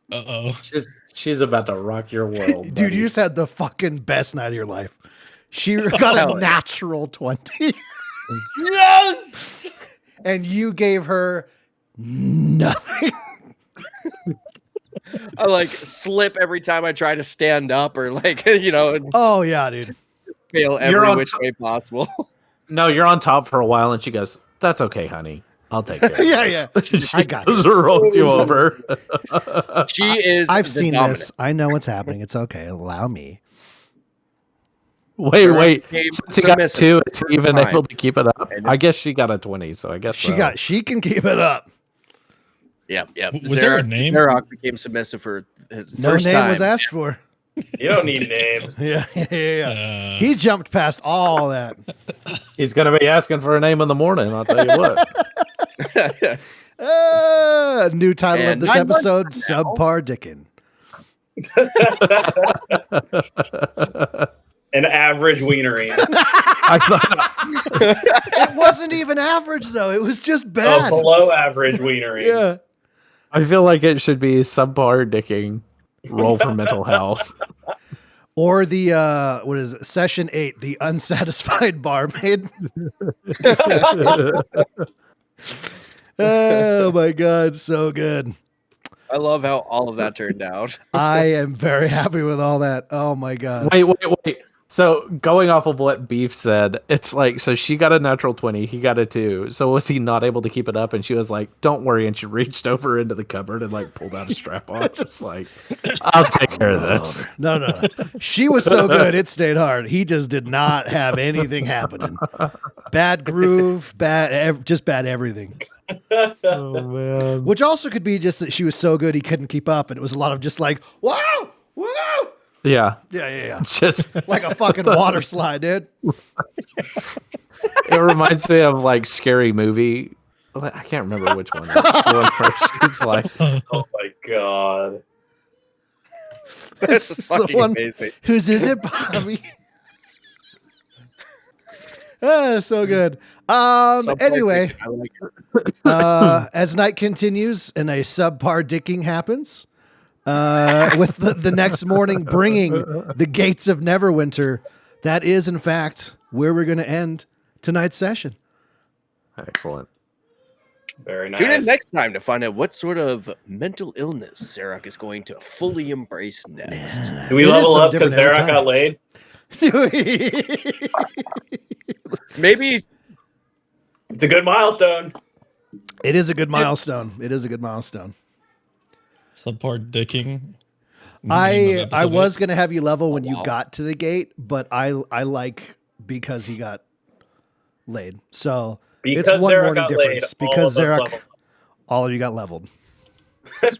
E: Uh-oh.
B: She's about to rock your world,
A: Dude,
B: buddy.
A: you just had the fucking best night of your life. She got a
D: Hell yeah.
A: natural 20.
D: Yes.
A: And you gave her nothing.
D: I slip every time I try to stand up or and
A: Oh yeah, dude.
D: fail
G: You're
D: every
G: on
D: which way possible.
G: No, you're on top for a while, and she goes, "That's okay, honey. I'll take it."
A: Yeah. I got this.
G: Rolled you over.
D: She is.
A: I've
D: the
A: seen
D: dominant.
A: this. I know what's happening. It's okay. Allow me.
G: Wait.
D: Became
G: Since he got
D: submissive.
G: 2, is he even
D: Fine.
G: able to keep it up?
D: And
G: I guess she got a 20, so I guess
A: She can keep it up.
D: Yep.
E: Was there a name?
D: Zar'roc became submissive for his
A: No
D: first
A: name
D: time.
A: was asked for.
C: You don't need names.
A: Yeah. He jumped past all that.
G: He's gonna be asking for a name in the morning. I'll tell you what.
A: New title of
D: And
A: this
D: 9 months
A: episode:
D: from now-
A: Subpar Dickin.
C: An average wienery.
G: I thought,
A: It wasn't even average though. It was just bad.
C: Below average wienery.
A: Yeah.
G: I feel like it should be subpar dicking. Roll for mental health.
A: Or the what is it? Session 8, the unsatisfied barmaid. Oh my God, so good.
D: I love how all of that turned out.
A: I am very happy with all that. Oh my God.
G: Wait. So going off of what Beef said, it's like, so she got a natural 20, he got a 2. So was he not able to keep it up? And she was like, "Don't worry," and she reached over into the cupboard and like pulled out a strap on. Just like, "I'll take care of this."
A: No. She was so good, it stayed hard. He just did not have anything happening. Bad groove, just bad everything.
G: Oh man.
A: Which also could be just that she was so good he couldn't keep up, and it was a lot of just like, wow, wow.
G: Yeah.
A: Yeah.
G: Just
A: Like a fucking water slide, dude.
G: it reminds me of like Scary Movie. I can't remember which one. It's the one where she's like,
C: Oh my god.
A: This
D: That's
A: is the
D: fucking
A: one.
D: amazing.
A: Whose is it, Bobby? So good. Anyway,
G: I like her.
A: as night continues and a subpar dicking happens, with the next morning bringing the gates of Neverwinter, that is in fact where we're going to end tonight's session.
G: Excellent.
C: Very nice.
D: Tune in next time to find out what sort of mental illness Zar'roc is going to fully embrace next.
C: Do we
A: It is
C: level
A: some
C: up because
A: different every
C: Zar'roc got laid?
D: Maybe
C: It's a good milestone.
A: It is a good milestone. It is a good milestone.
E: Subpar dicking.
A: I was going to have you level when you
D: wow.
A: got to the gate, but I like because he got laid. So
C: Because
A: it's one
C: Zar'roc
A: morning
C: got
A: difference
C: laid,
A: because
C: all of us
A: Zar'roc,
C: leveled
A: all of you got leveled.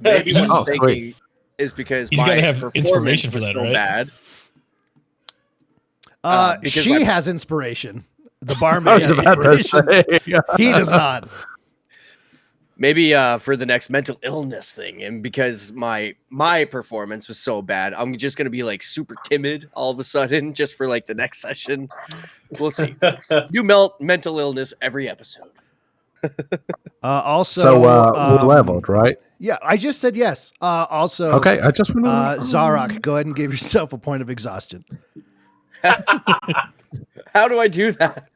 D: maybe what
G: Oh,
D: I'm thinking is because
E: He's
D: my
E: gotta have
D: performance
E: inspiration for
D: was
E: that,
D: so
E: right?
D: bad. Because
A: She
D: my-
A: has inspiration. The
G: I
A: barmaid
G: was
A: has
G: about to
A: inspiration.
G: say.
A: He does not.
D: Maybe for the next mental illness thing, and because my performance was so bad, I'm just gonna be like super timid all of a sudden, just for like the next session. We'll see. New mental illness every episode.
A: Also,
G: So we're leveled, right?
A: Yeah, I just said yes. Also,
G: Okay, I just want to.
A: Zar'roc, go ahead and give yourself a point of exhaustion.
D: How do I do that?